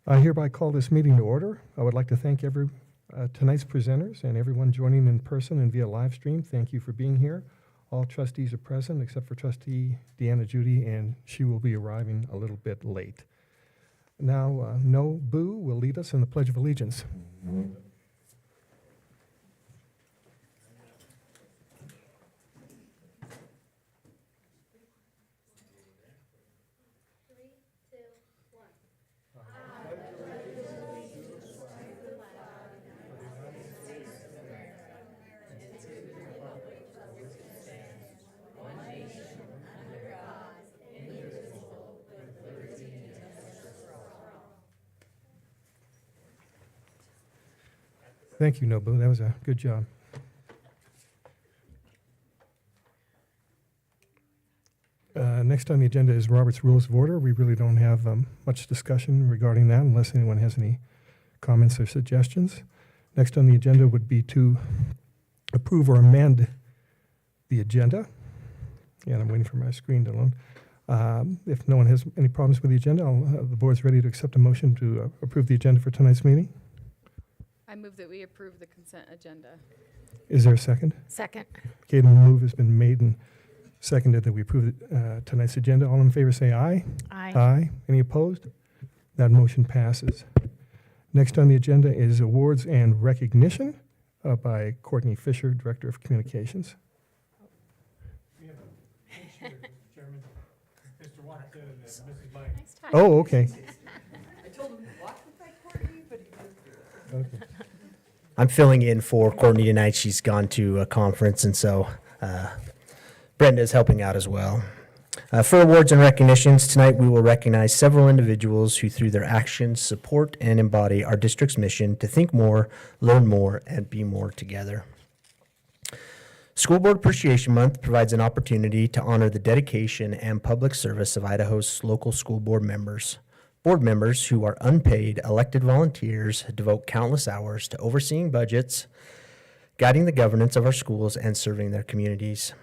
I hereby call this meeting to order. I would like to thank tonight's presenters and everyone joining in person and via live stream. Thank you for being here. All trustees are present except for Trustee Deanna Judy, and she will be arriving a little bit late. Now, No Boo will lead us in the Pledge of Allegiance. Thank you, Nobu. That was a good job. Next on the agenda is Robert's Rules of Order. We really don't have much discussion regarding that unless anyone has any comments or suggestions. Next on the agenda would be to approve or amend the agenda. And I'm waiting for my screen to load. If no one has any problems with the agenda, the board's ready to accept a motion to approve the agenda for tonight's meeting. I move that we approve the consent agenda. Is there a second? Second. Okay, the move has been made and seconded that we approve tonight's agenda. All in favor say aye. Aye. Aye. Any opposed? That motion passes. Next on the agenda is awards and recognition by Courtney Fisher, Director of Communications. We have a picture, Chairman, Mr. Watson and Mrs. Mike. Nice time. Oh, okay. I told him to walk with that Courtney, but he didn't. Okay. I'm filling in for Courtney tonight. She's gone to a conference, and so Brenda's helping out as well. For awards and recognitions, tonight we will recognize several individuals who, through their actions, support and embody our district's mission to think more, learn more, and be more together. School Board Appreciation Month provides an opportunity to honor the dedication and public service of Idaho's local school board members. Board members who are unpaid elected volunteers devote countless hours to overseeing budgets, guiding the governance of our schools, and serving their communities.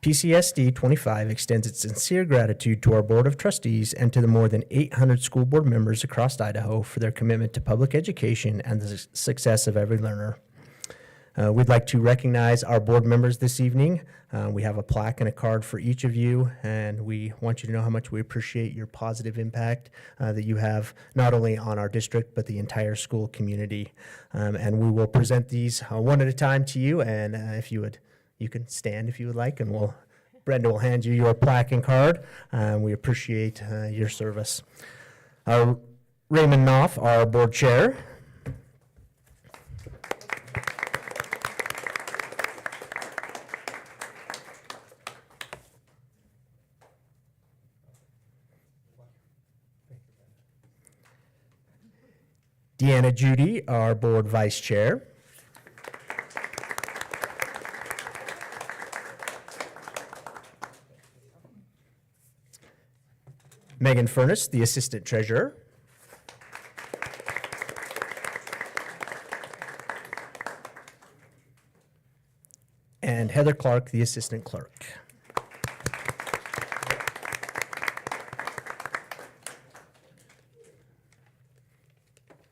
PCSD 25 extends its sincere gratitude to our Board of Trustees and to the more than 800 school board members across Idaho for their commitment to public education and the success of every learner. We'd like to recognize our board members this evening. We have a plaque and a card for each of you, and we want you to know how much we appreciate your positive impact that you have not only on our district, but the entire school community. And we will present these one at a time to you, and if you would, you can stand if you would like, and Brenda will hand you your plaque and card. We appreciate your service. Raymond Knopf, our board chair. Deanna Judy, our board vice chair. Megan Furness, the assistant treasurer. And Heather Clark, the assistant clerk.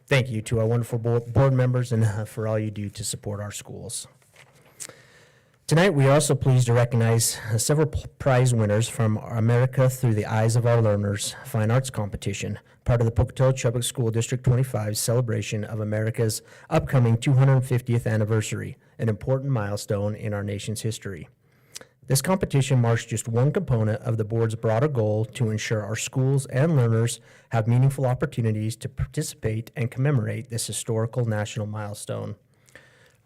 Thank you to our wonderful board members and for all you do to support our schools. Tonight, we are also pleased to recognize several prize winners from America Through the Eyes of Our Learners Fine Arts Competition, part of the Pocatello-Chubbuck School District 25's celebration of America's upcoming 250th anniversary, an important milestone in our nation's history. This competition marks just one component of the board's broader goal to ensure our schools and learners have meaningful opportunities to participate and commemorate this historical national milestone.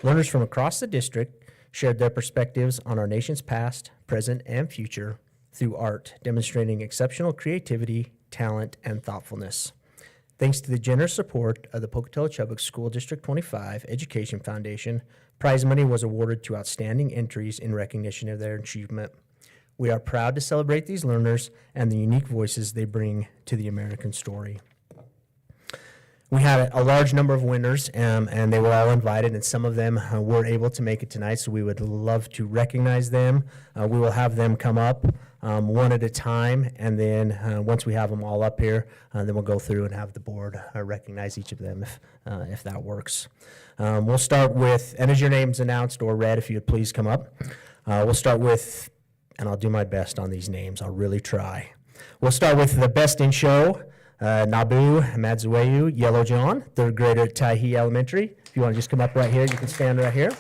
Learners from across the district shared their perspectives on our nation's past, present, and future through art, demonstrating exceptional creativity, talent, and thoughtfulness. Thanks to the generous support of the Pocatello-Chubbuck School District 25 Education Foundation, prize money was awarded to outstanding entries in recognition of their achievement. We are proud to celebrate these learners and the unique voices they bring to the American story. We had a large number of winners, and they were all invited, and some of them were able to make it tonight, so we would love to recognize them. We will have them come up one at a time, and then once we have them all up here, then we'll go through and have the board recognize each of them if that works. We'll start with, and as your name's announced or read, if you would please come up. We'll start with, and I'll do my best on these names, I'll really try. We'll start with the best in show. Nabu Madzueyu, Yellow John, third grader at Tahi Elementary. If you want to just come up right here, you can stand right here.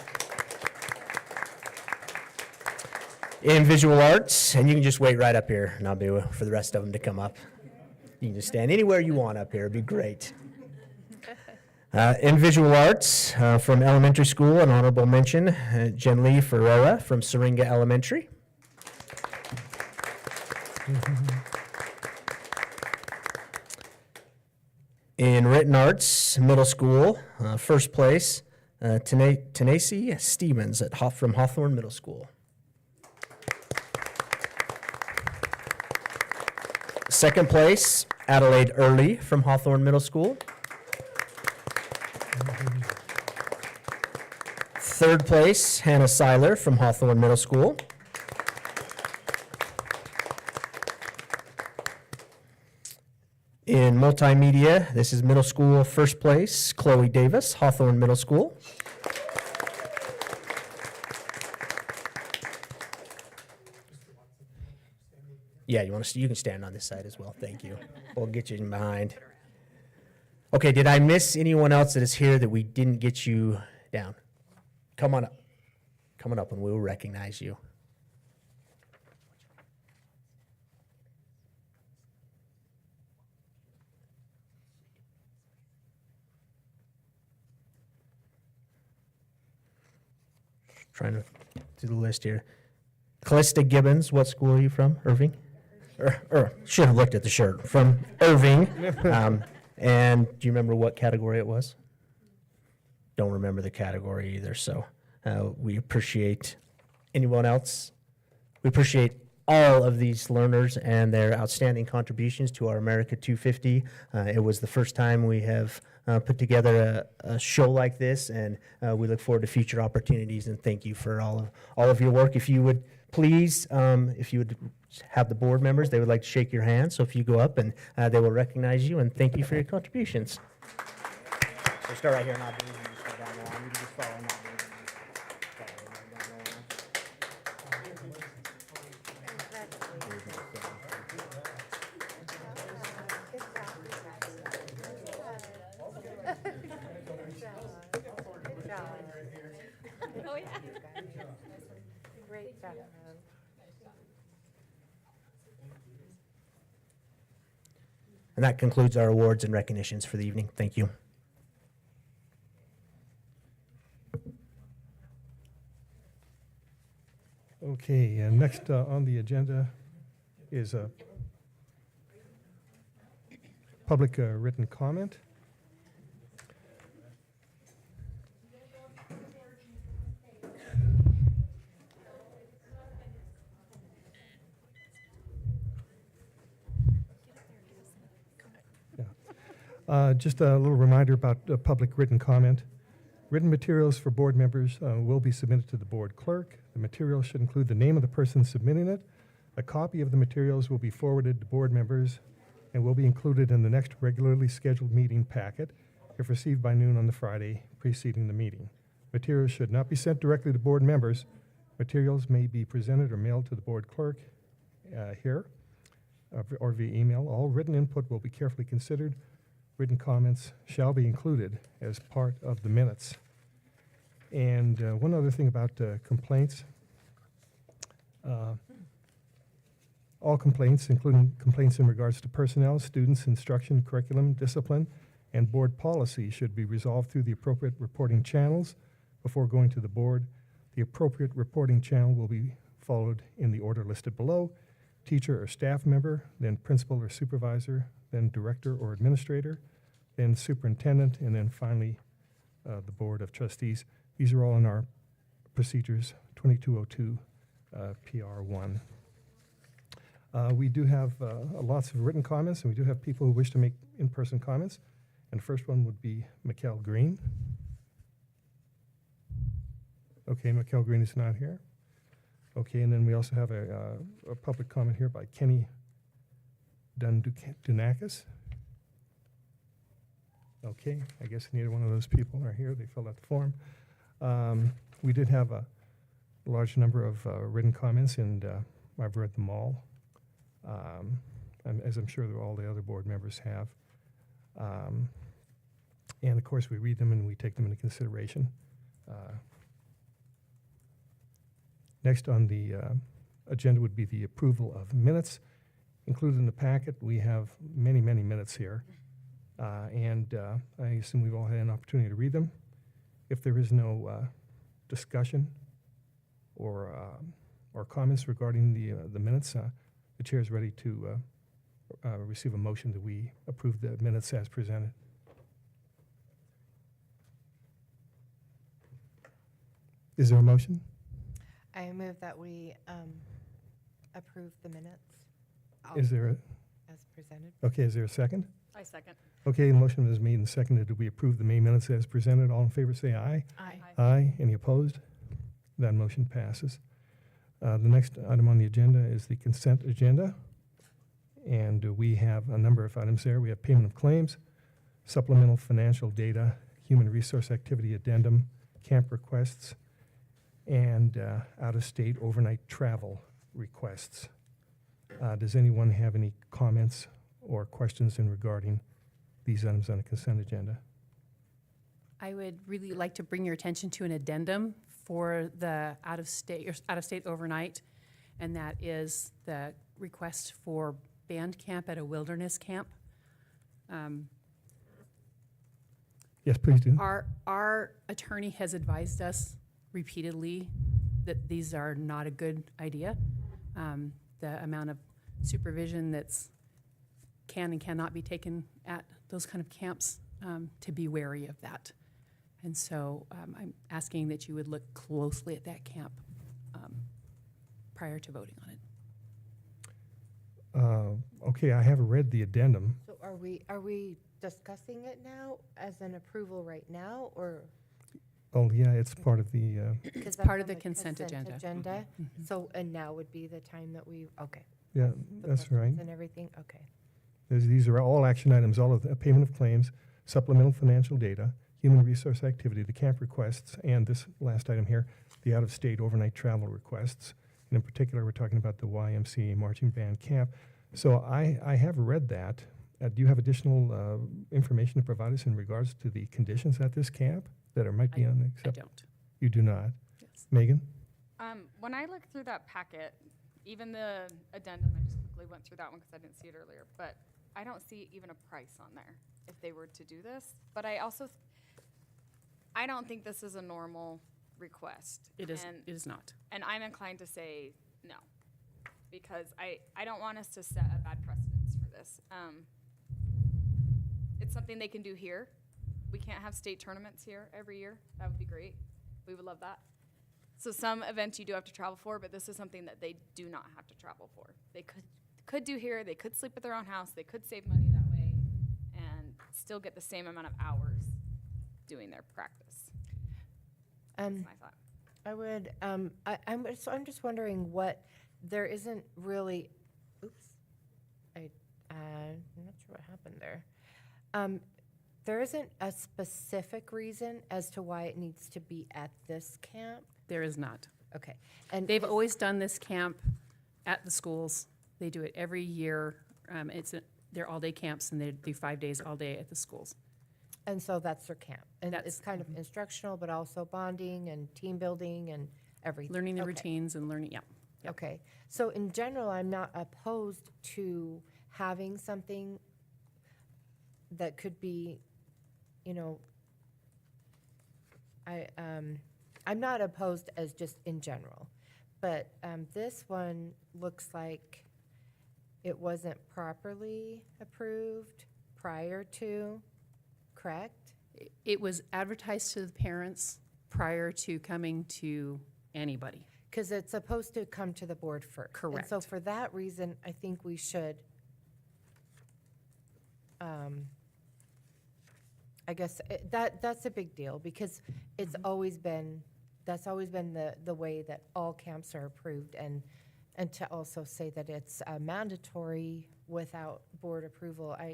In visual arts, and you can just wait right up here, Nabu, for the rest of them to come up. You can just stand anywhere you want up here, it'd be great. In visual arts, from elementary school, an honorable mention, Jenly Ferreira from Syringa Elementary. In written arts, middle school, first place, Tanasi Stevens from Hawthorne Middle School. Second place, Adelaide Early from Hawthorne Middle School. Third place, Hannah Seiler from Hawthorne Middle School. In multimedia, this is middle school first place, Chloe Davis, Hawthorne Middle School. Yeah, you can stand on this side as well, thank you. We'll get you in behind. Okay, did I miss anyone else that is here that we didn't get you down? Come on up. Come on up and we will recognize you. Trying to do the list here. Callista Gibbons, what school are you from? Irving? Should have looked at the shirt. From Irving. And do you remember what category it was? Don't remember the category either, so we appreciate anyone else. We appreciate all of these learners and their outstanding contributions to our America 250. It was the first time we have put together a show like this, and we look forward to future opportunities, and thank you for all of your work. If you would please, if you would have the board members, they would like to shake your hand, so if you go up and they will recognize you, and thank you for your contributions. So start right here, and I'll do it. You just go down the line. You can just follow and I'll do it. Oh, yeah. Great job. And that concludes our awards and recognitions for the evening. Thank you. Okay, and next on the agenda is a public written comment. Just a little reminder about public written comment. Written materials for board members will be submitted to the board clerk. The materials should include the name of the person submitting it. A copy of the materials will be forwarded to board members and will be included in the next regularly scheduled meeting packet if received by noon on the Friday preceding the meeting. Materials should not be sent directly to board members. Materials may be presented or mailed to the board clerk here or via email. All written input will be carefully considered. Written comments shall be included as part of the minutes. And one other thing about complaints. All complaints, including complaints in regards to personnel, students, instruction, curriculum, discipline, and board policy, should be resolved through the appropriate reporting channels before going to the board. The appropriate reporting channel will be followed in the order listed below: teacher or staff member, then principal or supervisor, then director or administrator, then superintendent, and then finally the board of trustees. These are all in our procedures, 2202 PR1. We do have lots of written comments, and we do have people who wish to make in-person comments. And the first one would be Mikkel Green. Okay, Mikkel Green is not here. Okay, and then we also have a public comment here by Kenny Dunakis. Okay, I guess neither one of those people are here. They filled out the form. We did have a large number of written comments, and I've read them all, and as I'm sure that all the other board members have. And of course, we read them and we take them into consideration. Next on the agenda would be the approval of minutes. Included in the packet, we have many, many minutes here. And I assume we've all had an opportunity to read them. If there is no discussion or comments regarding the minutes, the chair is ready to receive a motion that we approve the minutes as presented. Is there a motion? I move that we approve the minutes Is there as presented. okay, is there a second? I second. Okay, the motion was made and seconded. Do we approve the May minutes as presented? All in favor, say aye. Aye. Aye. Any opposed? That motion passes. The next item on the agenda is the consent agenda. And we have a number of items there. We have payment of claims, supplemental financial data, human resource activity addendum, camp requests, and out-of-state overnight travel requests. Does anyone have any comments or questions in regarding these items on the consent agenda? I would really like to bring your attention to an addendum for the out-of-state overnight, and that is the request for band camp at a wilderness camp. Yes, please do. Our attorney has advised us repeatedly that these are not a good idea. The amount of supervision that's can and cannot be taken at those kind of camps, to be wary of that. And so I'm asking that you would look closely at that camp prior to voting on it. Okay, I have read the addendum. So are we discussing it now as an approval right now, or? Oh, yeah, it's part of the, It's part of the consent agenda. Mm-hmm. So, and now would be the time that we, okay. yeah, The that's questions right. And everything, okay. These are all action items, all of the payment of claims, supplemental financial data, human resource activity, the camp requests, and this last item here, the out-of-state overnight travel requests. And in particular, we're talking about the YMCA marching band camp. So I have read that. Do you have additional information to provide us in regards to the conditions at this camp that might be I unacceptable? don't. You do not. Yes. Megan? When I looked through that packet, even the addendum, I just quickly went through that one because I didn't see it earlier, but I don't see even a price on there if they were to do this. But I also, I don't think this is a normal request. It is. And, It is not. and I'm inclined to say no, because I don't want us to set a bad precedence for this. It's something they can do here. We can't have state tournaments here every year. That would be great. We would love that. So some events you do have to travel for, but this is something that they do not have to travel for. They could do here. They could sleep at their own house. They could save money that way and still get the same amount of hours doing their practice. That's my thought. I would, I'm just wondering what, there isn't really, oops, I'm not sure what happened there. There isn't a specific reason as to why it needs to be at this camp? There is not. Okay. And They've always done this camp at the schools. They do it every year. They're all-day camps, and they do 5 days all day at the schools. And so that's their camp? And That's- it's kind of instructional, but also bonding and team building and everything? Learning the Okay. routines and learning, yeah. Yep. Okay, so in general, I'm not opposed to having something that could be, you know, I'm not opposed as just in general, but this one looks like it wasn't properly approved prior to, correct? It was advertised to the parents prior to coming to anybody. Because it's supposed to come to the board first. And so Correct. for that reason, I think we should I guess that's a big deal because it's always been, that's always been the way that all camps are approved, and to also say that it's mandatory without board approval, Well,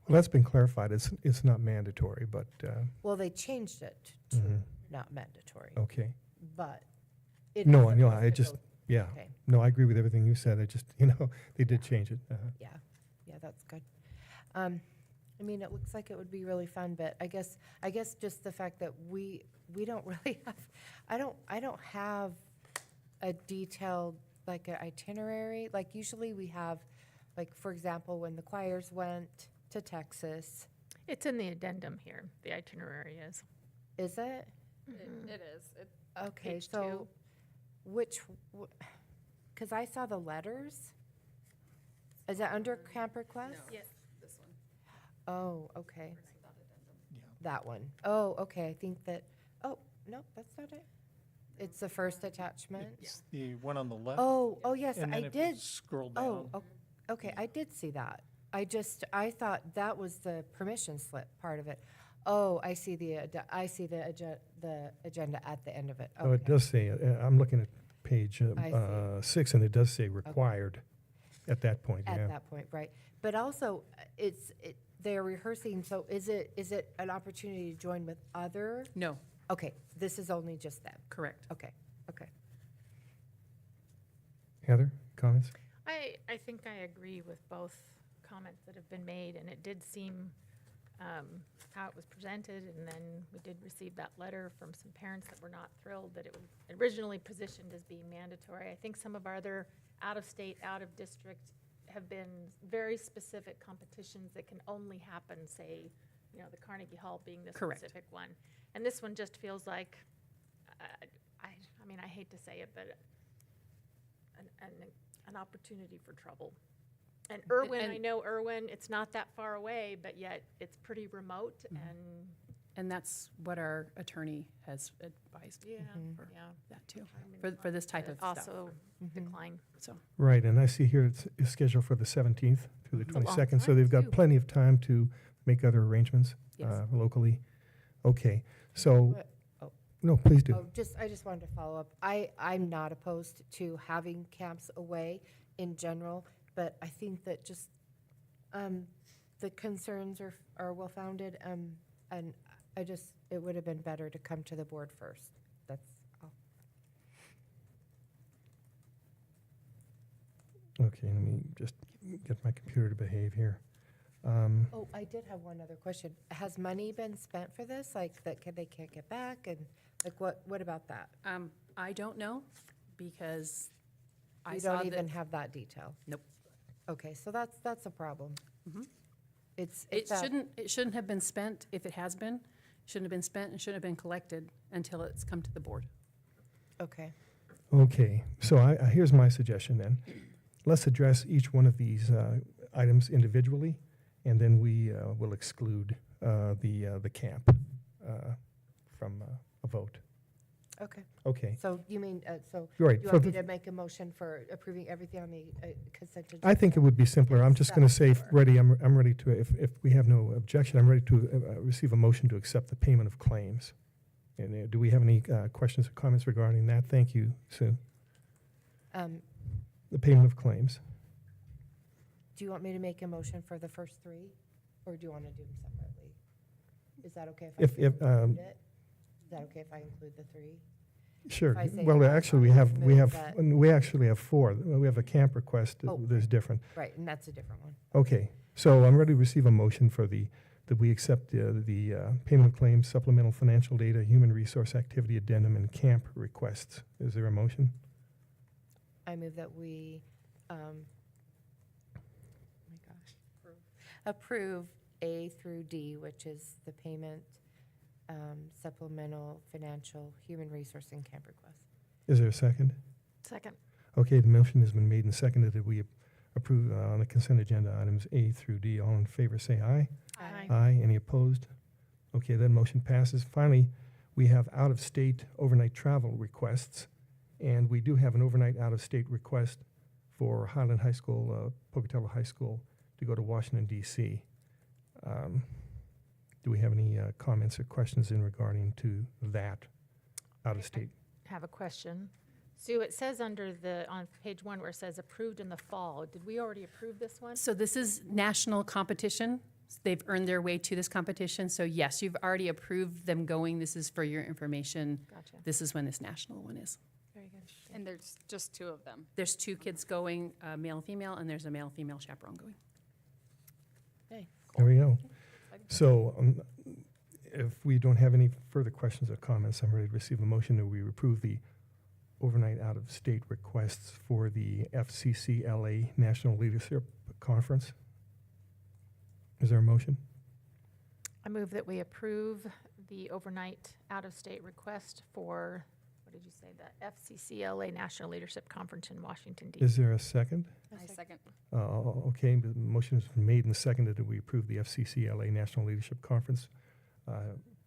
that's been clarified. It's not mandatory, but, well, they changed it to mhm, not mandatory, okay. but. it No, is no, supposed I to just, go- yeah. Okay, No, I agree with everything you said. I just, they did change it. yeah, that's good. I mean, it looks like it would be really fun, but I guess just the fact that we don't really have, I don't have a detailed, like, an itinerary. Like, usually we have, like, for example, when the choirs went to Texas, It's in the addendum here, the itinerary is. is it? It is. Okay, Page so because I saw the letters. Is that under camp request? Yes. This one. Oh, okay. Where's that addendum? That one. Oh, okay, I think that, oh, no, that's not it. It's the first attachment. It's the one on the left. Oh, yes, and I then if you did. scroll Oh, down. okay, I did see that. I thought that was the permission slip part of it. Oh, I see the agenda at the end of it. Oh, it Okay. does say, I'm looking at page I see. 6, and it does say required at that point, At yeah. that point, right. But also, they're rehearsing, so is it an opportunity to join with other? No, Okay, this is only just them. correct. Okay. Heather, comments? I think I agree with both comments that have been made, and it did seem how it was presented, and then we did receive that letter from some parents that were not thrilled that it was originally positioned as being mandatory. I think some of our other out-of-state, out-of-district have been very specific competitions that can only happen, say, the Carnegie Hall being the Correct. specific one. And this one just feels like, I mean, I hate to say it, but an opportunity for trouble. And Irwin, I and- know Irwin, it's not that far away, but yet it's pretty remote, and, And that's what our attorney has advised yeah, for yeah. that too, I mean, for this type of stuff. Also decline. So, Right, and I see here it's scheduled for the 17th through the It's a long 22nd, so time, they've got too. plenty of time to make other arrangements yes. locally. Okay, so, What- oh. no, please do. Oh, I just wanted to follow up. I'm not opposed to having camps away in general, but I think that just, the concerns are well-founded, and it would have been better to come to the board first. That's all. Okay, let me just get my computer to behave here. Oh, I did have one other question. Has money been spent for this? Like, that they can't get back, and, like, what about that? I don't know because I You saw don't even that, have that detail? Nope. Okay, so that's a problem. Mhm. It's it a- shouldn't have been spent, if it has been, shouldn't have been spent and shouldn't have been collected until it's come to the board. Okay. Okay, so here's my suggestion then. Let's address each one of these items individually, and then we will exclude the camp from a vote. Okay, Okay, so you mean, so you're right. you For want me the- to make a motion for approving everything on the consent agenda? I think it would be simpler. I'm just going to say, Except for- ready, I'm ready to, if we have no objection, I'm ready to receive a motion to accept the payment of claims. And do we have any questions or comments regarding that? Thank you, Sue. The payment of claims. Do you want me to make a motion for the first three, or do you want to do them separately? Is that okay if I If, include it? Is that okay if I include the three? Sure. If I say Well, yes, actually, I'll just move we actually have 4. We have a camp request Oh. that's different. Right, and that's a different one. Okay, so I'm ready to receive a motion for that we accept the payment of claims, supplemental financial data, human resource activity addendum, and camp requests. Is there a motion? I move that we, oh my gosh, approve A through D, which is the payment, supplemental, financial, human resource, and camp request. Is there a second? Second. Okay, the motion has been made and seconded that we approve on the consent agenda items A through D. All in favor, say aye. Aye. Aye. Any opposed? Okay, that motion passes. Finally, we have out-of-state overnight travel requests, and we do have an overnight out-of-state request for Highland High School, Pocatello High School, to go to Washington, D.C. Do we have any comments or questions in regarding to that out-of-state? Have a question. Sue, it says on page 1 where it says approved in the fall. Did we already approve this one? So this is national competition. They've earned their way to this competition. So yes, you've already approved them going. This is for your information. Gotcha. This is when this national one is. Very good. And there's just 2 of them. There's 2 kids going, male and female, and there's a male-female chaperone going. Okay. There we go. So if we don't have any further questions or comments, I'm ready to receive a motion that we approve the overnight out-of-state requests for the FCCLA National Leadership Conference. Is there a motion? I move that we approve the overnight out-of-state request for, what did you say, the FCCLA National Leadership Conference in Washington, D.C. Is there a second? I second. Okay, the motion has been made and seconded that we approve the FCCLA National Leadership Conference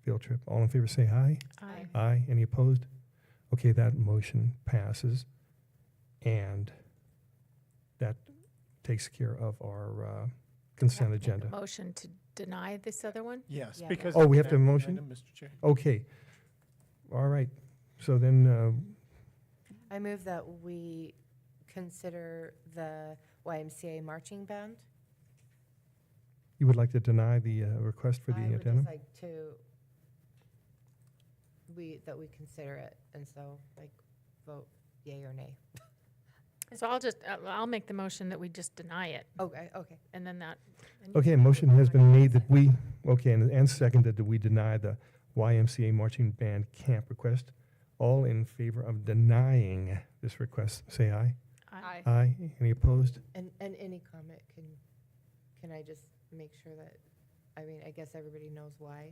field trip. All in favor say aye. Aye. Aye. Any opposed? Okay, that motion passes. And that takes care of our consent Have to make a agenda. motion to deny this other one? Yes, Yeah. because. Oh, of we have to have a that motion? item, Mr. Chair. Okay. All right. So then, I move that we consider the YMCA marching band. you would like to deny the request for the I would addendum? just like to, that we consider it, and so, like, vote yea or nay. So I'll make the motion that we just deny it, Okay, okay. and then that. and you Okay, a can motion vote has on been it. made that we, okay, and seconded that we deny the YMCA marching band camp request. All in favor of denying this request, say aye. Aye. Aye. Any opposed? And any comment, can I just make sure that, I mean, I guess everybody knows why.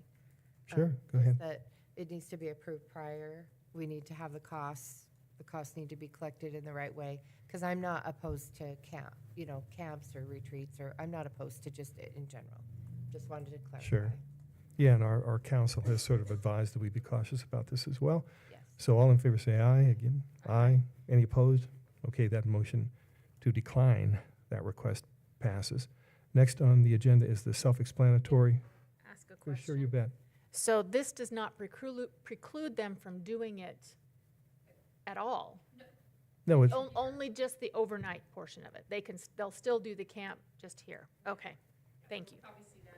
Sure, go is ahead. That it needs to be approved prior. We need to have the costs need to be collected in the right way. Because I'm not opposed to camps or retreats, or I'm not opposed to just it in general. Just wanted to clarify. Sure. Yeah, and our council has sort of advised that we be cautious about this as well. Yes. So all in favor say aye again. Aye. Any opposed? Okay, that motion to decline that request passes. Next on the agenda is the self-explanatory. Ask a Sure, question. you bet. So this does not preclude them from doing it at all? No, it's, Only just the overnight portion of it? They'll still do the camp just here? Okay, thank you.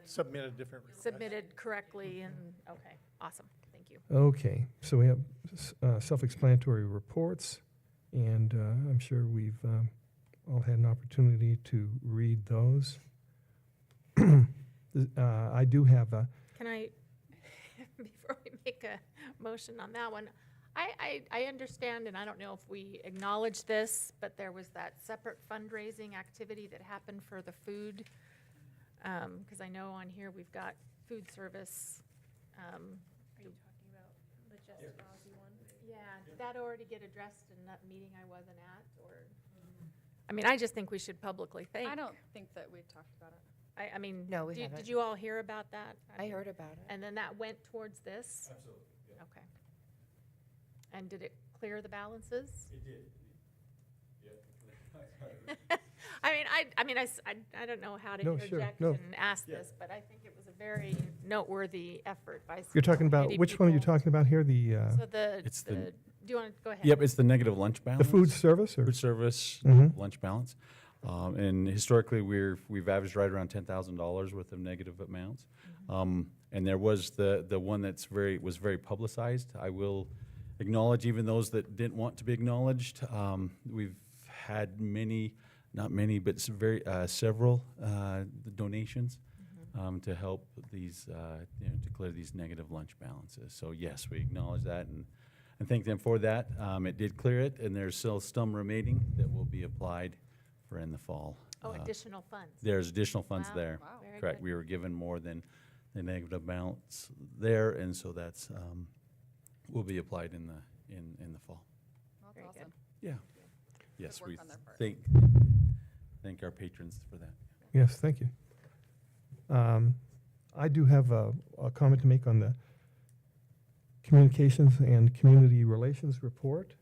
Submit a different request. Submitted correctly and, okay, awesome, thank you. okay, so we have self-explanatory reports, and I'm sure we've all had an opportunity to read those. I do have a, Can I, before we make a motion on that one, I understand, and I don't know if we acknowledge this, but there was that separate fundraising activity that happened for the food. Because I know on here we've got food service. Are you talking about the Just Ozzy one? Yeah, did that already get addressed in that meeting I wasn't at, or? I mean, I just think we should publicly thank. I don't think that we've talked about it. I mean, No, we did haven't. you all hear about that? I heard about it. And then that went towards this? Absolutely, yeah. Okay. And did it clear the balances? It did. Yeah. I don't know how to No, sure, interject no. and ask this, but I think it was a very noteworthy effort by. you're talking about, community which one are you people. talking about here? So It's the- do you want to go ahead? Yep, it's the negative lunch balance. The food service, or? Food service, Mhm. lunch balance. And historically, we've averaged right around $10,000 worth of negative amounts. And there was the one was very publicized. I will acknowledge even those that didn't want to be acknowledged. We've had not many, but several donations to help these, to clear these negative lunch balances. So yes, we acknowledge that and thank them for that. It did clear it, and there's still some remaining that will be applied for in the fall. Oh, additional funds. There's additional funds Wow. there. Wow. Very Correct. good. We were given more than the negative amounts there, and so that's will be applied in the fall. That's Very good. awesome. Yeah. Yes, work we on their part. thank our patrons for that. Yes, thank you. I do have a comment to make on the Communications and Community Relations Report.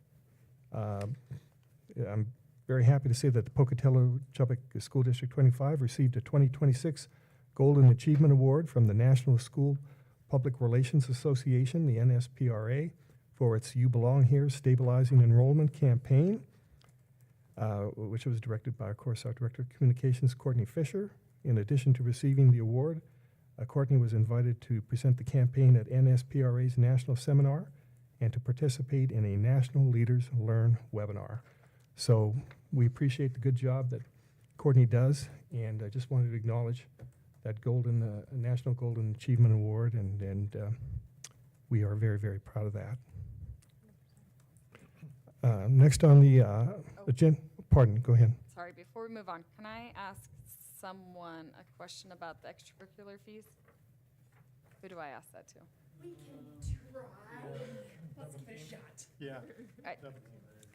I'm very happy to say that the Pocatello Chubbuck School District 25 received a 2026 Golden Achievement Award from the National School Public Relations Association, the NSPRA, for its You Belong Here Stabilizing Enrollment campaign, which was directed by, of course, our Director of Communications, Courtney Fisher. In addition to receiving the award, Courtney was invited to present the campaign at NSPRA's National Seminar and to participate in a National Leaders Learn webinar. So we appreciate the good job that Courtney does, and I just wanted to acknowledge that National Golden Achievement Award, and we are very, very proud of that. Next on the agenda, pardon, go ahead. Sorry, before we move on, can I ask someone a question about the extracurricular fees? Who do I ask that to? Yeah.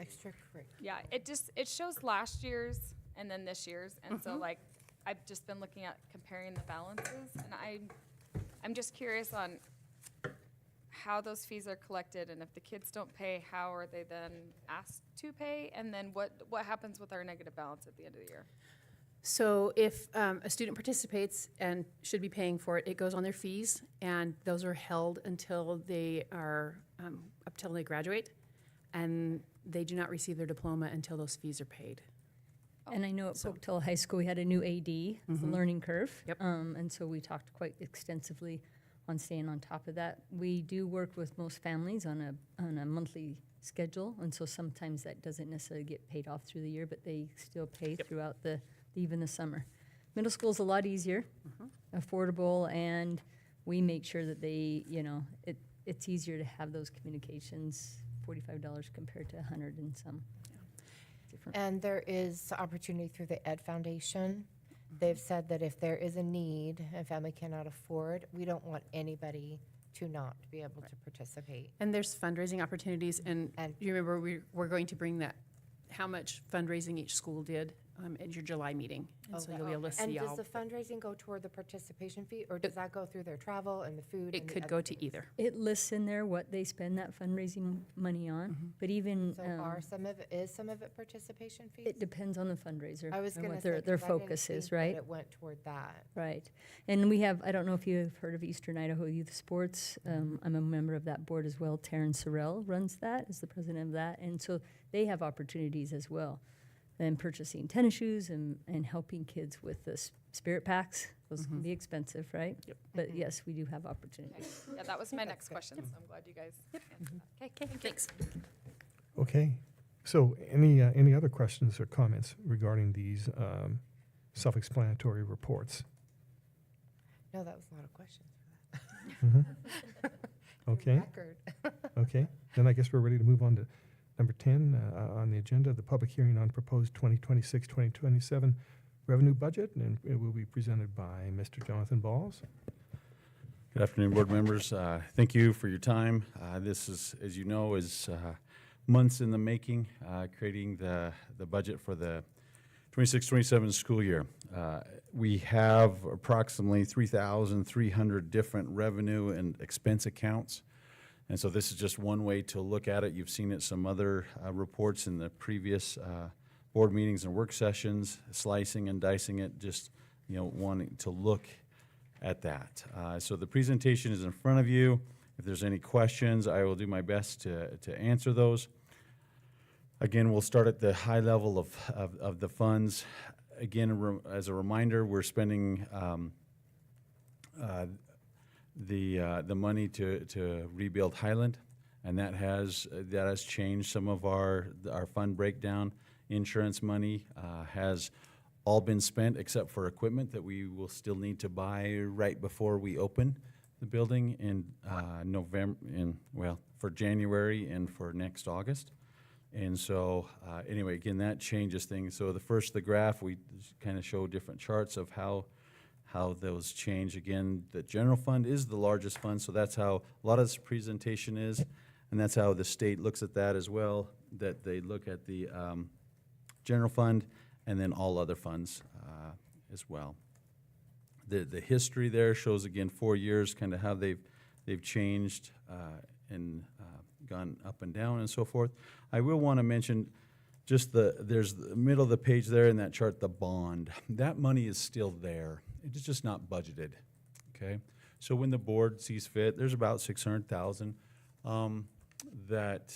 Extracurricular. Yeah, it shows last year's and then this year's, and so like, I've just been looking at comparing the balances, and I'm just curious on how those fees are collected, and if the kids don't pay, how are they then asked to pay? And then what happens with our negative balance at the end of the year? So if a student participates and should be paying for it, it goes on their fees, and those are held until they are, up till they graduate, and they do not receive their diploma until those fees are paid. And I know at Pocatello High School, we had a new AD, the learning curve. Yep. And so we talked quite extensively on staying on top of that. We do work with most families on a monthly schedule, and so sometimes that doesn't necessarily get paid off through the year, but they still pay throughout even the summer. Middle school is a lot easier, affordable, and we make sure that they, it's easier to have those communications, $45 compared to $100 and some. Different. And there is opportunity through the Ed Foundation. They've said that if there is a need and family cannot afford, we don't want anybody to not be able to participate. And there's fundraising opportunities, and you remember we're going to bring that, how much fundraising each school did at your July meeting. And so you'll be able to And see does all. the fundraising go toward the participation fee, or does that go through their travel and the food? It and the could other go to things? either. It lists in there what they spend that fundraising money on, but even, So is some of it participation fees? it depends on the fundraiser. I was and gonna what say, their 'cause I didn't focus is, think that right? It went toward that. Right. And we have, I don't know if you've heard of Eastern Idaho Youth Sports. I'm a member of that board as well. Taryn Sorrell runs that, is the president of that. And so they have opportunities as well. And purchasing tennis shoes and helping kids with the spirit packs. Those can be expensive, right? Yep. But yes, we do have opportunities. Yeah, that was my next question, so I'm glad you guys answered that. Okay, thanks. Okay. So any other questions or comments regarding these self-explanatory reports? No, that was a lot of questions for Okay. Record. Okay. Then I guess we're ready to move on to number 10 on the agenda, the public hearing on proposed 2026-2027 revenue budget, and it will be presented by Mr. Jonathan Balls. Good afternoon, board members. Thank you for your time. This is, as you know, is months in the making, creating the budget for the 26-27 school year. We have approximately 3,300 different revenue and expense accounts. And so this is just one way to look at it. You've seen it some other reports in the previous board meetings and work sessions, slicing and dicing it, just wanting to look at that. So the presentation is in front of you. If there's any questions, I will do my best to answer those. Again, we'll start at the high level of the funds. Again, as a reminder, we're spending the money to rebuild Highland, and that has changed some of our fund breakdown. Insurance money has all been spent except for equipment that we will still need to buy right before we open the building in for January and for next August. And so anyway, again, that changes things. So the graph, we kind of show different charts of how those change. Again, the general fund is the largest fund, so that's how a lot of this presentation is, and that's how the state looks at that as well, that they look at the general fund and then all other funds as well. The history there shows, again, 4 years, kind of how they've changed and gone up and down and so forth. I will want to mention just there's the middle of the page there in that chart, the bond. That money is still there. it's just not budgeted, okay? So when the board sees fit, there's about 600,000 that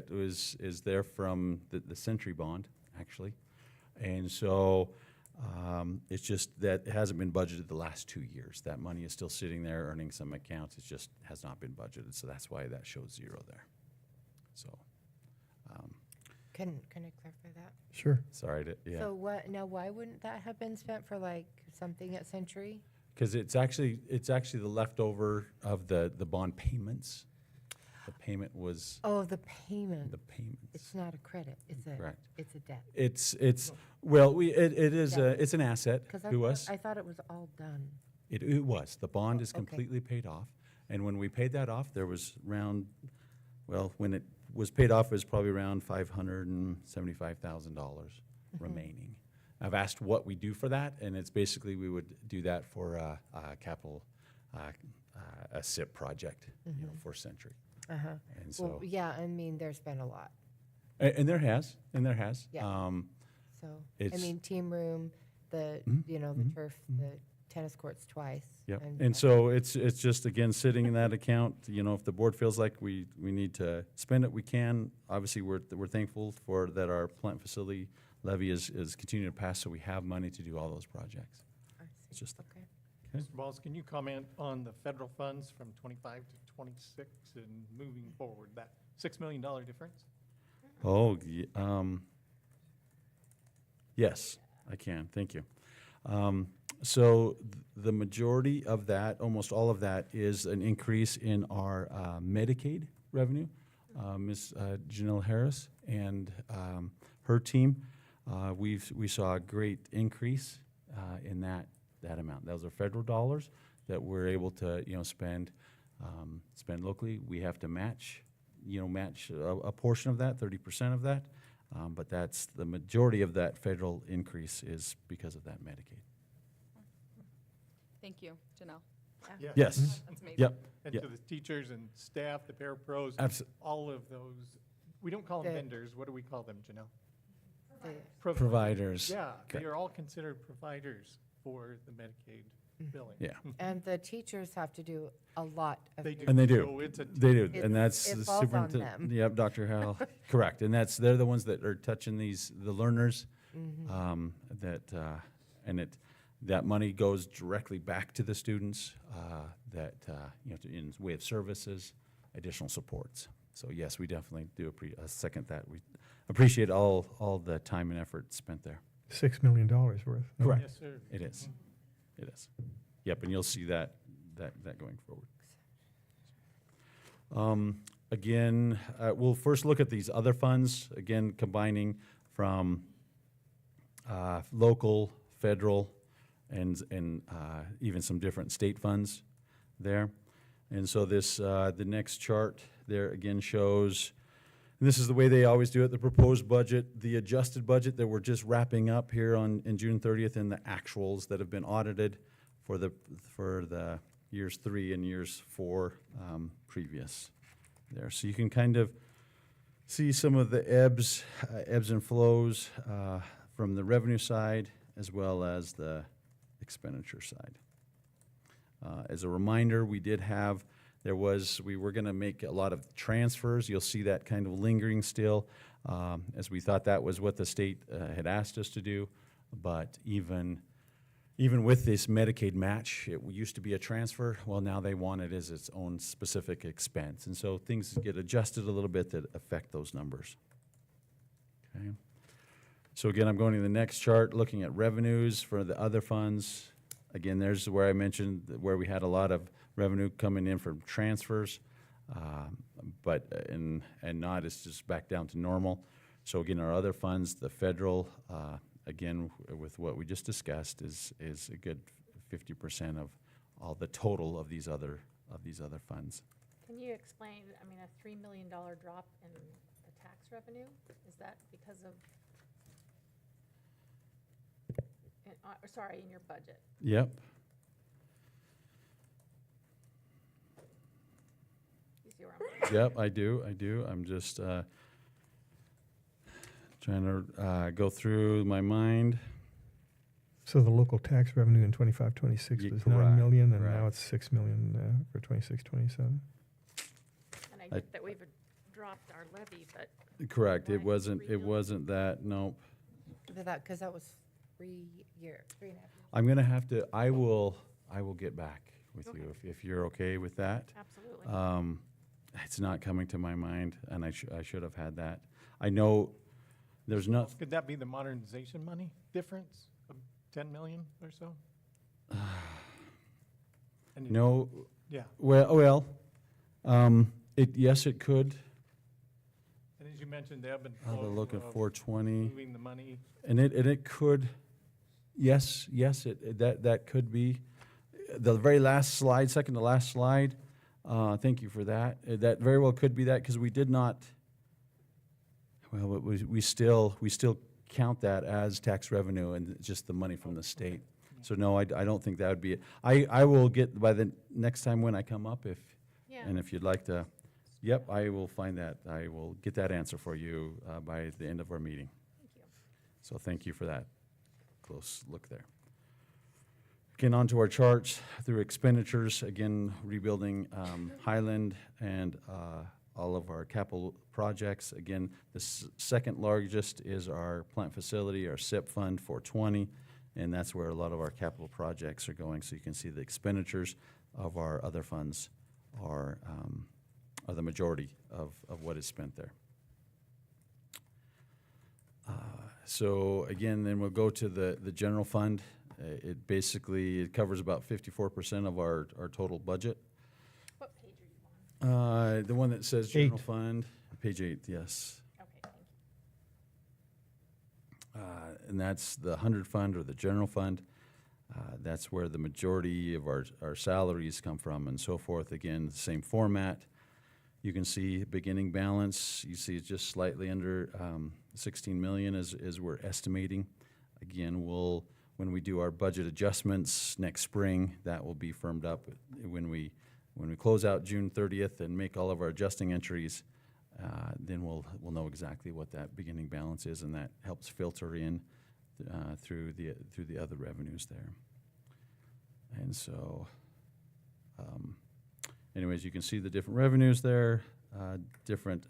is there from the Century bond, actually. And so it's just that it hasn't been budgeted the last 2 years. That money is still sitting there earning some accounts. It just has not been budgeted, so that's why that shows 0 there. So, Can I clarify that? Sure. sorry to, yeah. So what, now why wouldn't that have been spent for like something at Century? Because it's actually the leftover of the bond payments. The payment was Oh, the payment. the payments. It's not a credit, Correct. it's a debt. It's well, it is Yeah. it's an asset Because to us. I thought it was all done. It was. The bond is Okay. completely paid off. And when we paid that off, there was when it was paid off, it was probably around $575,000 remaining. I've asked what we do for that, and it's basically we would do that for a capital, a SIP project, for Century. Uh-huh. And Well, so, yeah, I mean, there's been a lot, and there has. Yeah. so, I It's- mean, team room, the, the turf, the tennis courts twice. Yep, and so it's just, again, sitting in that account, if the board feels like we need to spend it, we can. Obviously, we're thankful for that our plant facility levy is continuing to pass, so we have money to do all those projects. I It's see. just, Okay. Mr. Balls, can you comment on the federal funds from 25 to 26 and moving forward, that $6 million difference? Yes, I can, thank you. So the majority of that, almost all of that, is an increase in our Medicaid revenue. Ms. Janelle Harris and her team, we saw a great increase in that amount. Those are federal dollars that we're able to, spend locally. We have to match a portion of that, 30% of that. But that's the majority of that federal increase is because of that Medicaid. Thank you, Janelle. Yes. That's amazing. Yep. And Yep. to the teachers and staff, the parapros, all of those, we don't call them The- vendors, what do we call them, Janelle? The- Providers. Yeah, they Correct. are all considered providers for the Medicaid billing. Yeah. And the teachers have to do a lot of. They do. And they do. So it's a They do, It's- and that's it the falls on superintendent. them. Yep, Dr. Hal, correct. And they're the ones that are touching the learners, that money goes directly back to the students, in way of services, additional supports. So yes, we definitely do second that. We appreciate all the time and effort spent there. $6 million worth. no? Correct. Yes, sir. It is. It is. Yep, and you'll see that going forward. Again, we'll first look at these other funds, again, combining from local, federal, and even some different state funds there. And so this, the next chart there again shows, and this is the way they always do it, the proposed budget, the adjusted budget that we're just wrapping up here in June 30th, and the actuals that have been audited for the years 3 and years 4 previous there. So you can kind of see some of the ebbs and flows from the revenue side as well as the expenditure side. As a reminder, we were going to make a lot of transfers. You'll see that kind of lingering still, as we thought that was what the state had asked us to do. But even with this Medicaid match, it used to be a transfer. Well, now they want it as its own specific expense. And so things get adjusted a little bit that affect those numbers. Okay. So again, I'm going to the next chart, looking at revenues for the other funds. Again, there's where I mentioned where we had a lot of revenue coming in from transfers, and not, it's just back down to normal. So again, our other funds, the federal, again, with what we just discussed, is a good 50% of all the total of these other funds. Can you explain, a $3 million drop in the tax revenue? Is that because of, in your budget? Yep. You see where I'm going? Yep, I do. I'm just trying to go through my mind. So the local tax revenue in 25-26 Yeah, was correct, 9 million, and now correct. it's 6 million for 26-27. And I I- get that we've dropped our levy, but Correct, Why it wasn't, it 3 million? wasn't that, nope. Because that was 3 years, 3.5 years. I'm gonna have to, I will get back with you Okay. if you're okay with that. absolutely. It's not coming to my mind, and I should have had that. I know there's not, Could that be the modernization money difference of 10 million or so? And you- no, Yeah, well, yes, it could. and as you mentioned, the ebb and I'll flow look at of 420. moving the money. And it could, yes, that could be. The very last slide, second to last slide, thank you for that. That very well could be that, because we did not, well, we still count that as tax revenue and just the money from the state. So no, I don't think that would be it. I will get, by the next time when I come up, Yeah, and if you'd like to, yep, I will find that. I will get that answer for you by the end of our meeting. thank you. So thank you for that close look there. Again, onto our charts through expenditures, again, rebuilding Highland and all of our capital projects. Again, the second largest is our plant facility, our SIP fund, 420, and that's where a lot of our capital projects are going. So you can see the expenditures of our other funds are the majority of what is spent there. So again, then we'll go to the general fund. It basically, it covers about 54% of our total budget. What page are you on? The one that says general 8. fund, page 8, yes. Okay, thank you. And that's the 100 fund or the general fund. That's where the majority of our salaries come from and so forth. Again, same format. You can see beginning balance. You see it's just slightly under 16 million as we're estimating. Again, when we do our budget adjustments next spring, that will be firmed up. When we close out June 30th and make all of our adjusting entries, then we'll know exactly what that beginning balance is, and that helps filter in through the other revenues there. And so, anyways, you can see the different revenues there, different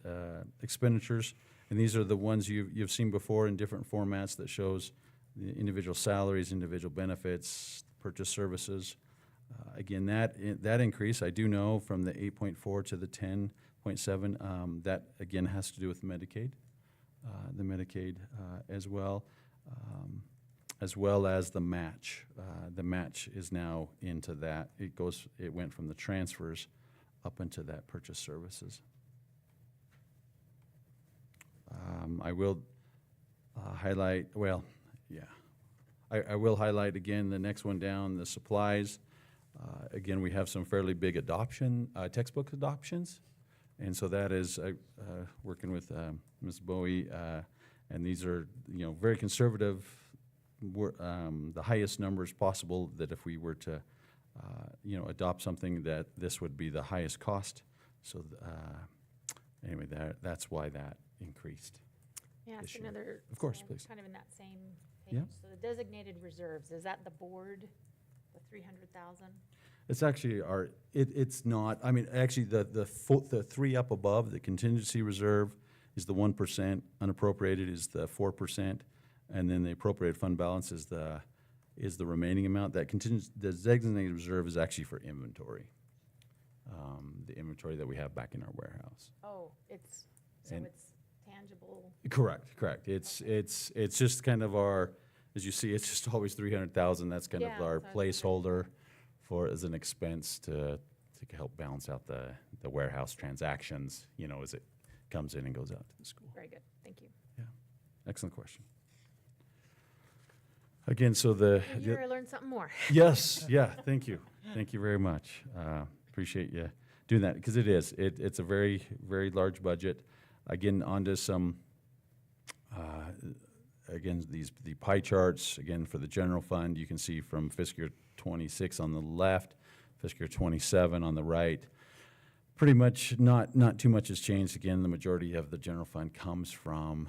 expenditures, and these are the ones you've seen before in different formats that shows the individual salaries, individual benefits, purchase services. Again, that increase, I do know from the 8.4 to the 10.7, that again has to do with Medicaid, as well as the match. The match is now into that. It went from the transfers up into that purchase services. I will highlight, well, yeah. I will highlight again the next one down, the supplies. Again, we have some fairly big textbook adoptions. And so that is working with Ms. Bowie, and these are, very conservative, the highest numbers possible, that if we were to, adopt something, that this would be the highest cost. So anyway, that's why that increased. Yeah, This it's year. another. Of course, so I'm please. Kind of in that same Yeah. page. So the designated reserves, is that the board, the 300,000? It's actually it's not, I mean, actually, the three up above, the contingency reserve is the 1%, unappropriated is the 4%, and then the appropriated fund balance is the remaining amount. That the designated reserve is actually for inventory, the inventory that we have back in our warehouse. Oh, it's tangible. Correct. It's just kind of as you see, it's just always 300,000. That's kind Yeah, of our so I was placeholder as an expense to help balance out the warehouse transactions, as it comes in and goes out to the school. Very good, thank you. Excellent question. Again, so And here I learned something more. yes, thank you. Thank you very much. Appreciate you doing that, because it's a very, very large budget. Again, onto some, the pie charts, again, for the general fund, you can see from fiscal year 26 on the left, fiscal year 27 on the right. Pretty much not too much has changed. Again, the majority of the general fund comes from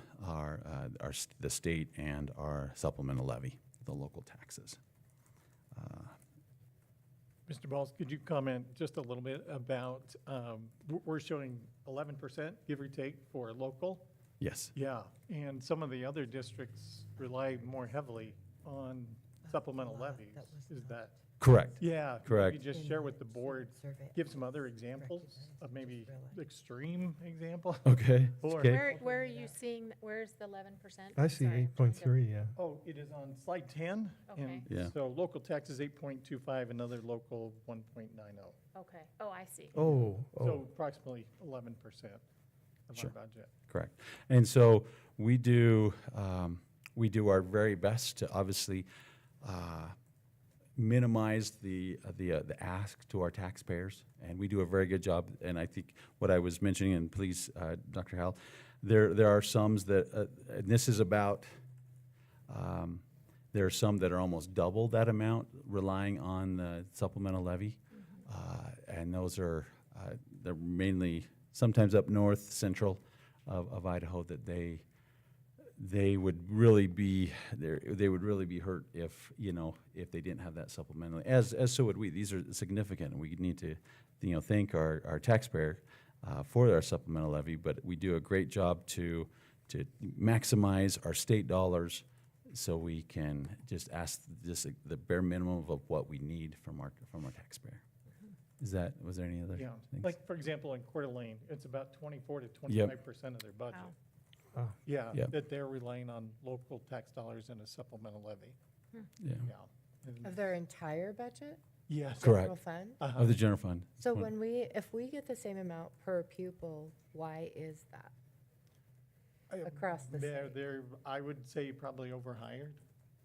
the state and our supplemental levy. the local taxes. Mr. Balls, could you comment just a little bit about, we're showing 11%, give or take, for local? Yes. Yeah, and some of the other districts rely more heavily on supplemental levies. Is that? Correct. Yeah. Correct. Maybe just share with the board, give some other examples of maybe extreme example. Okay. Or- Okay. Where are you seeing, where's the 11%? I see 8.3, yeah. Oh, it is on slide 10. Okay. And Yeah. so local tax is 8.25, another local 1.90. Okay, oh, I see. Oh, So approximately 11% of Sure. our budget. Correct. And so we do our very best to obviously minimize the ask to our taxpayers, and we do a very good job. And I think what I was mentioning, and please, Dr. Howell, there are sums that, and this is about, there are some that are almost double that amount relying on the supplemental levy. And those are, they're mainly sometimes up north, central of Idaho, that they would really be they would really be hurt if, you know, if they didn't have that supplemental, as so would we. These are significant, and we need to, you know, thank our taxpayer for our supplemental levy, but we do a great job to maximize our state dollars so we can just ask just the bare minimum of what we need from our taxpayer. Was there any other Yeah, things? like, for example, in Coeur d'Alene, it's about 24 to 25% of their budget. Wow. Ah. Yeah, Yep. that they're relying on local tax dollars and a supplemental levy. Yeah. Yeah. And- Of their entire budget? Yes. Correct. General fund? Uh-huh. Of the general fund. So Twen- if we get the same amount per pupil, why is that? across the state? They're, I would say probably overhired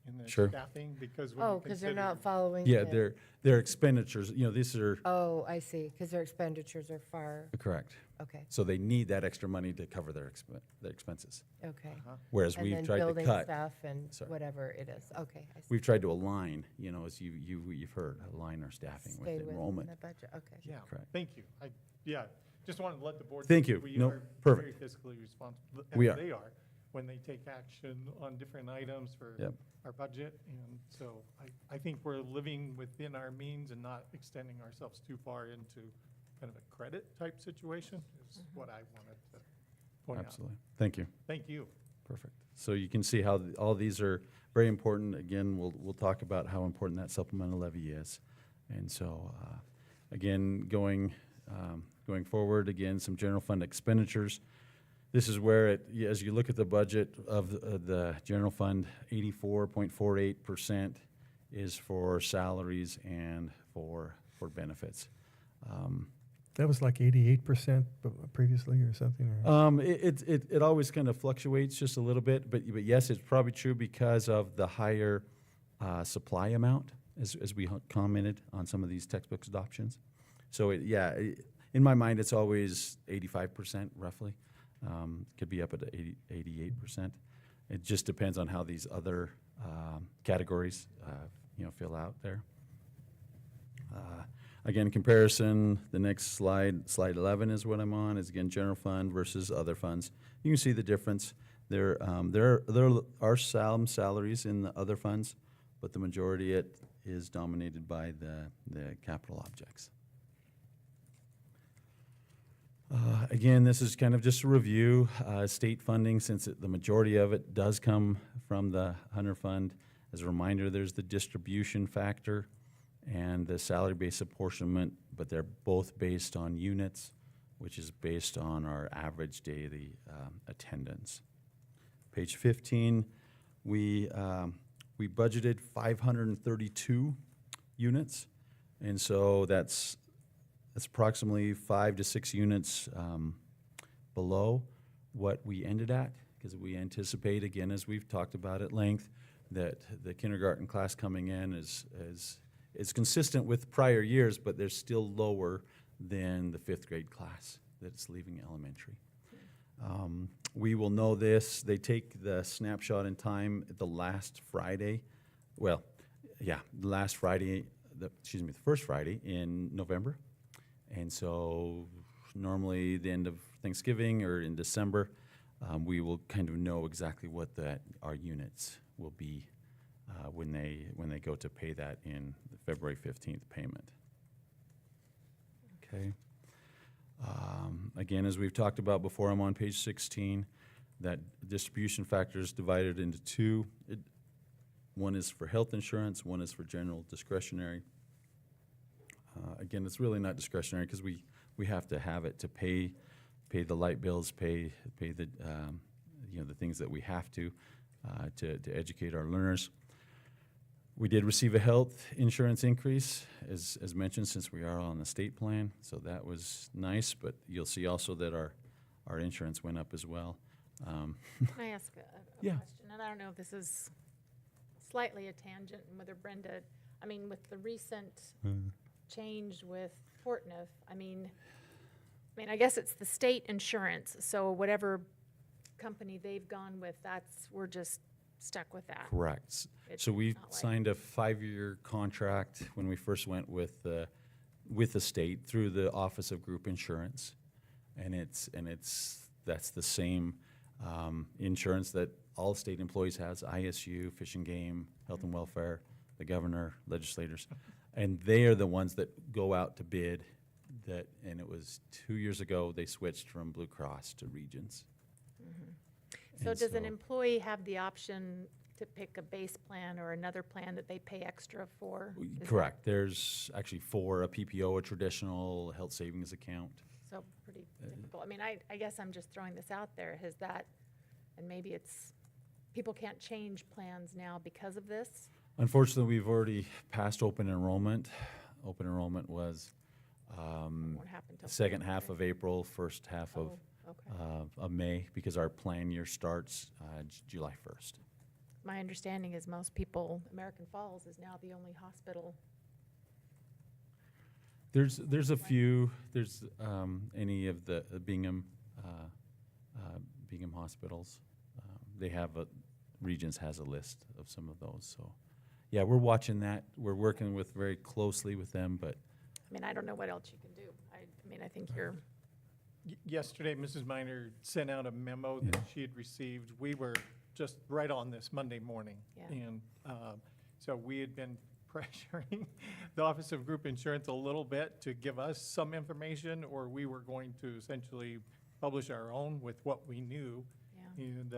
in their Sure. staffing, because when you Oh, because they're consider- not following. Yeah, the- their expenditures, you know, these are Oh, I see, because their expenditures are far, correct. okay, So they need that extra money to cover their expenses. okay. Uh-huh. Whereas And we've then tried to building cut. stuff and Sorry. whatever it is, okay. I see. We've tried to align, you know, as you've heard, align our staffing with Stay within enrollment. the budget, okay. Yeah, Correct. thank you. Yeah, just wanted to let the board. Thank know you. We No, are very perfect. fiscally responsible. We as are. They are, when they take action on different items for Yep. our budget. And so I think we're living within our means and not extending ourselves too far into kind of a credit type situation is what I wanted to point out. Absolutely. Thank you. Thank you. Perfect. So you can see how all these are very important. Again, we'll talk about how important that supplemental levy is. And so, again, going forward, again, some general fund expenditures. This is where as you look at the budget of the general fund, 84.48% is for salaries and for benefits. That was like 88% previously or something, or? It always kind of fluctuates just a little bit, but yes, it's probably true because of the higher supply amount, as we commented on some of these textbooks adoptions. So in my mind, it's always 85% roughly. Could be up at 88%. It just depends on how these other categories, fill out there. Again, comparison, the next slide 11 is what I'm on, is again general fund versus other funds. You can see the difference. There are some salaries in the other funds, but the majority it is dominated by the capital objects. Again, this is kind of just a review. State funding, since the majority of it does come from the Hunter Fund. As a reminder, there's the distribution factor and the salary-based apportionment, but they're both based on units, which is based on our average daily attendance. Page 15, we budgeted 532 units, and so that's approximately 5 to 6 units below what we ended at, because we anticipate, again, as we've talked about at length, that the kindergarten class coming in is consistent with prior years, but they're still lower than the 5th grade class that's leaving elementary. We will know this. They take the snapshot in time at the last Friday. Well, yeah, the first Friday in November. And so normally the end of Thanksgiving or in December, we will kind of know exactly what our units will be when they go to pay that in the February 15th payment. Okay. Again, as we've talked about before, I'm on page 16. That distribution factor is divided into two. One is for health insurance, one is for general discretionary. Again, it's really not discretionary because we have to have it to pay the light bills, pay the the things that we have to educate our learners. We did receive a health insurance increase, as mentioned, since we are on the state plan, so that was nice, but you'll see also that our insurance went up as well. Can I ask a Yeah. question? And I don't know if this is slightly a tangent, and whether Brenda, I mean, with the recent change with Portneuf, I mean, I guess it's the state insurance, so whatever company they've gone with, we're just stuck with that. Correct. It's So we not like- signed a 5-year contract when we first went with the state through the Office of Group Insurance, and that's the same insurance that all state employees has: ISU, Fish and Game, Health and Welfare, the governor, legislators, and they are the ones that go out to bid. And it was 2 years ago they switched from Blue Cross to Regions. So And does an so- employee have the option to pick a base plan or another plan that they pay extra for? Is that- Correct. There's actually 4: a PPO, a traditional health savings account. So pretty typical. I mean, I guess I'm just throwing this out there. Has that, and maybe people can't change plans now because of this? Unfortunately, we've already passed open enrollment. Open enrollment was Won't happen till second half February. of April, first half Oh, okay. of May, because our plan year starts July 1st. My understanding is most people, American Falls is now the only hospital. There's a few. There's any of the Bingham hospitals. They have Regions has a list of some of those. So, yeah, we're watching that. We're working very closely with them, but I mean, I don't know what else you can do. I mean, I think you're, Yesterday, Mrs. Miner sent out a memo that she had received. We were just right on this Monday morning. Yeah. And so we had been pressuring the Office of Group Insurance a little bit to give us some information, or we were going to essentially publish our own with what we knew. yeah. And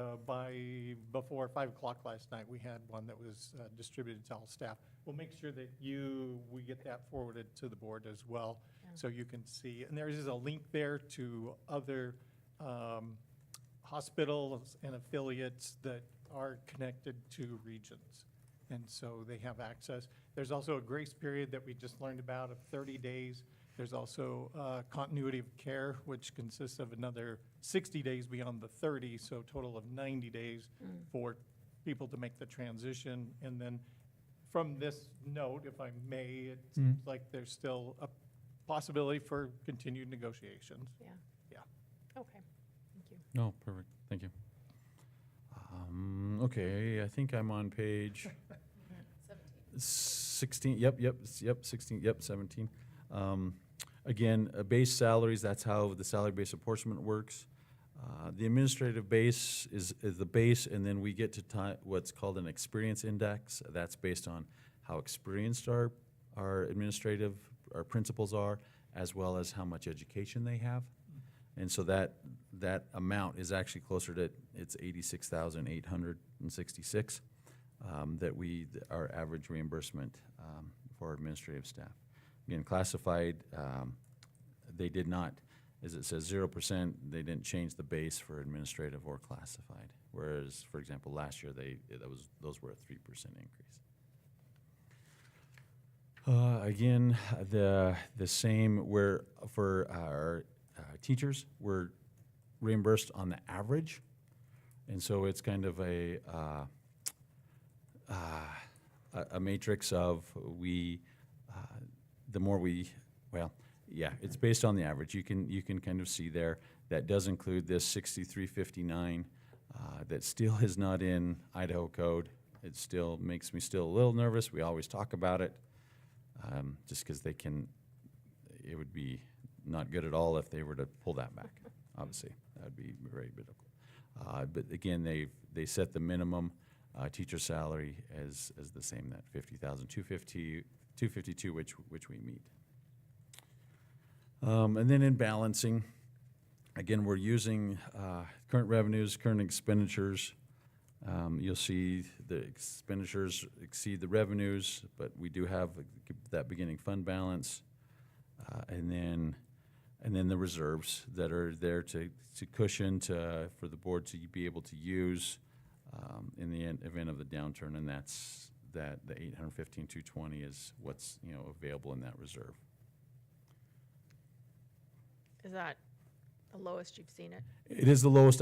before 5 o'clock last night, we had one that was distributed to all staff. We'll make sure that we get that forwarded to the board as well, Yeah. so you can see. And there is a link there to other hospitals and affiliates that are connected to Regions. And so they have access. There's also a grace period that we just learned about of 30 days. There's also continuity of care, which consists of another 60 days beyond the 30, so a total of 90 days for people to make the transition. And then from this note, if I may, it seems like there's still a possibility for continued negotiations. Yeah. Yeah. Okay, thank you. no, perfect. Thank you. Okay, I think I'm on page 16. Yep, 16. Yep, 17. Again, base salaries. That's how the salary-based apportionment works. The administrative base is the base, and then we get to what's called an experience index. That's based on how experienced our principals are, as well as how much education they have. And so that amount is actually closer to, it's 86,866 our average reimbursement for our administrative staff. Again, classified, they did not, as it says 0%, they didn't change the base for administrative or classified. Whereas, for example, last year those were a 3% increase. Again, the same where for our teachers, we're reimbursed on the average, and so it's kind of a matrix of the more it's based on the average. You can kind of see there that does include this 6359 that still is not in Idaho code. It still makes me still a little nervous. We always talk about it, just because it would be not good at all if they were to pull that back. Obviously, that would be very difficult. But again, they set the minimum Teacher salary as the same, that 50,000, 252, which we meet. And then in balancing, again, we're using current revenues, current expenditures. You'll see the expenditures exceed the revenues, but we do have that beginning fund balance. And then the reserves that are there to cushion for the board to be able to use in the event of the downturn, and that's the 815,220 is what's available in that reserve. Is that the lowest you've seen it? It is the lowest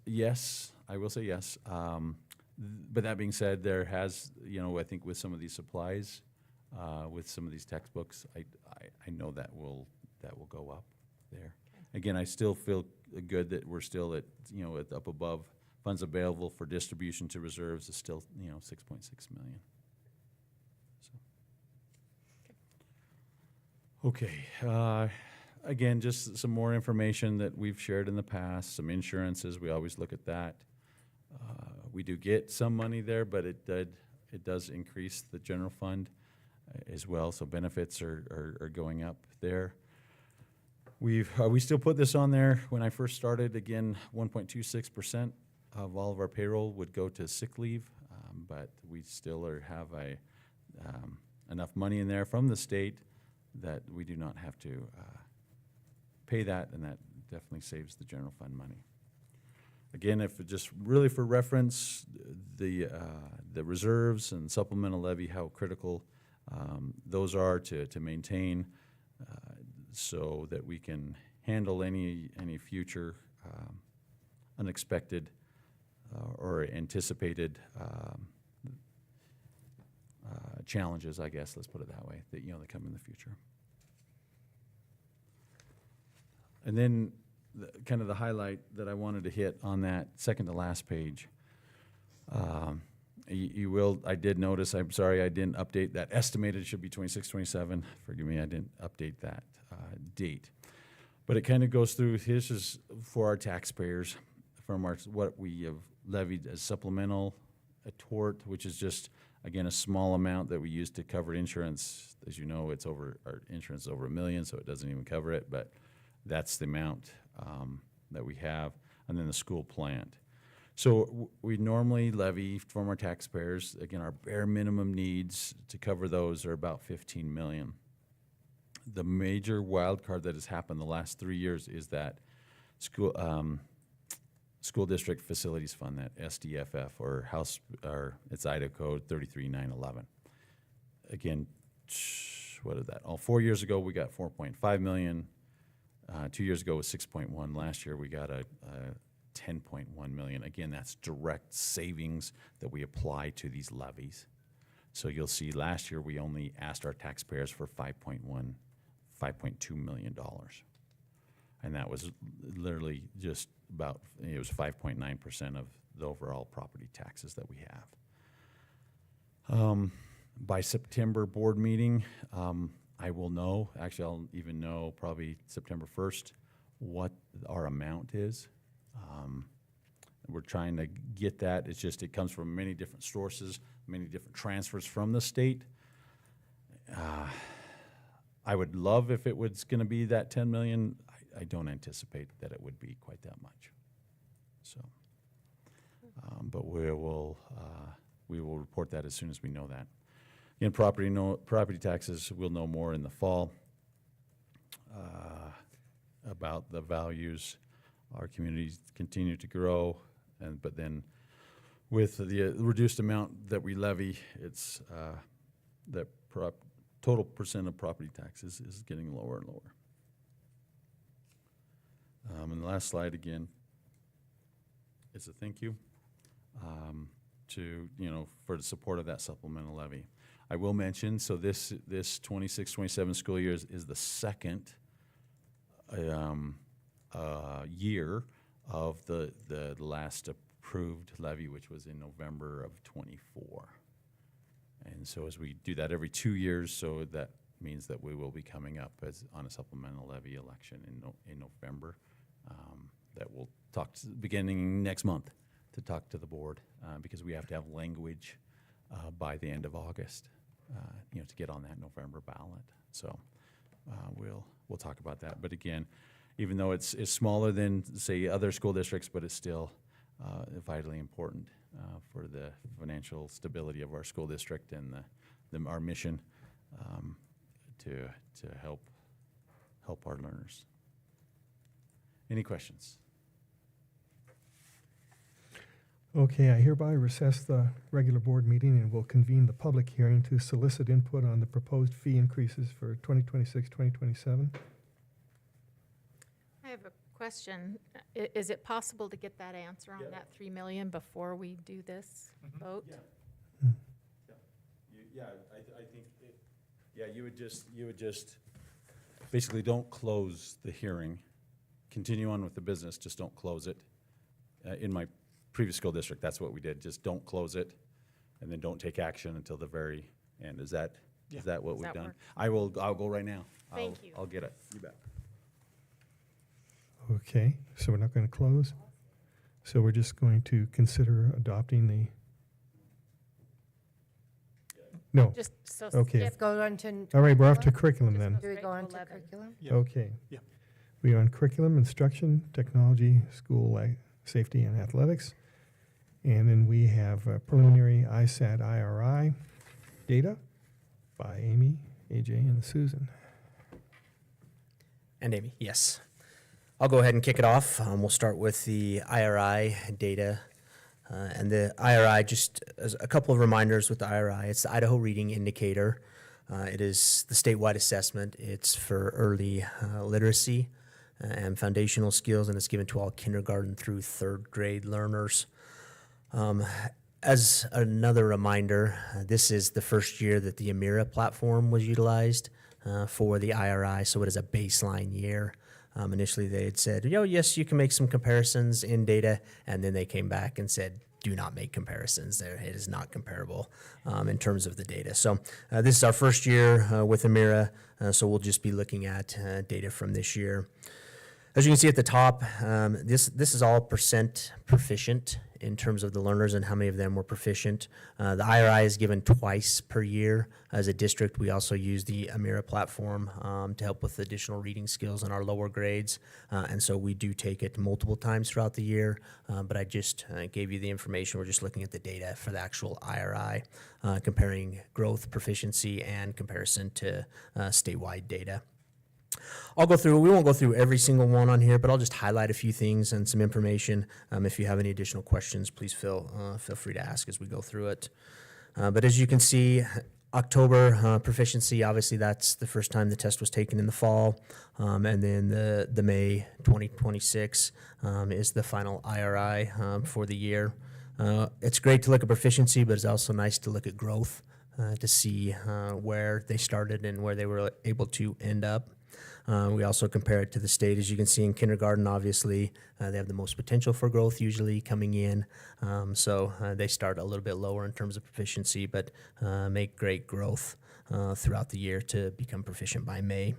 yes, I will say yes. But that being said, there has, I think with some of these supplies, with some of these textbooks, I know that will go up there. Again, I still feel good that we're still at up above. Funds available for distribution to reserves is still 6.6 million. So. Okay. Again, just some more information that we've shared in the past. Some insurances, we always look at that. We do get some money there, but it does increase the general fund as well. So benefits are going up there. We still put this on there. When I first started, again, 1.26% of all of our payroll would go to sick leave, but we still have enough money in there from the state that we do not have to pay that, and that definitely saves the general fund money. Again, if just really for reference, the reserves and supplemental levy, how critical those are to maintain, so that we can handle any future unexpected or anticipated challenges, I guess, let's put it that way, that come in the future. And then kind of the highlight that I wanted to hit on that second to last page. I did notice, I'm sorry, I didn't update that. Estimated should be 26-27. Forgive me, I didn't update that date. But it kind of goes through, this is for our taxpayers, from what we have levied as supplemental, a tort, which is just, again, a small amount that we use to cover insurance. As you know, our insurance is over $1 million, so it doesn't even cover it, but that's the amount that we have. And then the school plant. So we normally levy from our taxpayers. Again, our bare minimum needs to cover those are about $15 million. The major wild card that has happened the last 3 years is that school district facilities fund, that SDFF, or it's Idaho Code 33911. Again, what is that? 4 years ago we got 4.5 million. 2 years ago was 6.1. Last year we got a 10.1 million. Again, that's direct savings that we apply to these levies. So you'll see last year we only asked our taxpayers for $5.2 million. And that was literally just about, it was 5.9% of the overall property taxes that we have. By September board meeting, I will know, actually I'll even know probably September 1st, what our amount is. We're trying to get that. It's just, it comes from many different sources, many different transfers from the state. I would love if it was going to be that 10 million. I don't anticipate that it would be quite that much. So, but we will report that as soon as we know that. Again, property taxes, we'll know more in the fall about the values. Our communities continue to grow, but then with the reduced amount that we levy, it's that total percent of property taxes is getting lower and lower. And the last slide again, it's a thank you to for the support of that supplemental levy. I will mention, so this 26-27 school year is the second year of the last approved levy, which was in November of 24. And so as we do that every 2 years, so that means that we will be coming up on a supplemental levy election in November. That we'll talk beginning next month talk to the board, because we have to have language by the end of August, to get on that November ballot. So we'll talk about that. But again, even though it's smaller than, say, other school districts, but it's still vitally important for the financial stability of our school district and our mission to help our learners. Any questions? Okay, I hereby recess the regular board meeting and will convene the public hearing to solicit input on the proposed fee increases for 2026, 2027. I have a question. Is it possible to get that answer on that 3 million before we do this vote? You would just basically don't close the hearing, continue on with the business, just don't close it. In my previous school district, that's what we did, just don't close it, and then don't take action until the very end. Is that what Does we've that done? work? I'll go right now. Thank you. I'll get it. You bet. Okay, so we're not going to close. So we're just going to consider adopting the, no, Just so Okay. skip Go on to. all right, we're off to curriculum then. Do we go on to 11. curriculum? Yeah. Okay. Yeah. We are on curriculum, instruction, technology, school safety, and athletics. And then we have preliminary ISAT IRI data by Amy, AJ, and Susan. And Amy, yes. I'll go ahead and kick it off. We'll start with the IRI data. And the IRI, just as a couple of reminders with the IRI, it's the Idaho Reading Indicator. It is the statewide assessment. It's for early literacy and foundational skills, and it's given to all kindergarten through third grade learners. As another reminder, this is the first year that the Amira platform was utilized for the IRI, so it is a baseline year. Initially, they had said, yes, you can make some comparisons in data, and then they came back and said, do not make comparisons there. It is not comparable in terms of the data. So this is our first year with Amira, so we'll just be looking at data from this year. As you can see at the top, this is all percent proficient in terms of the learners and how many of them were proficient. The IRI is given twice per year. As a district, we also use the Amira platform to help with additional reading skills in our lower grades. And so we do take it multiple times throughout the year, but I just gave you the information. We're just looking at the data for the actual IRI, comparing growth, proficiency, and comparison to statewide data. We won't go through every single one on here, but I'll just highlight a few things and some information. If you have any additional questions, please feel free to ask as we go through it. But as you can see, October proficiency, obviously that's the first time the test was taken in the fall. And then the May 2026 is the final IRI for the year. It's great to look at proficiency, but it's also nice to look at growth to see where they started and where they were able to end up. We also compare it to the state. As you can see in kindergarten, obviously, they have the most potential for growth usually coming in. So they start a little bit lower in terms of proficiency, but make great growth throughout the year to become proficient by May.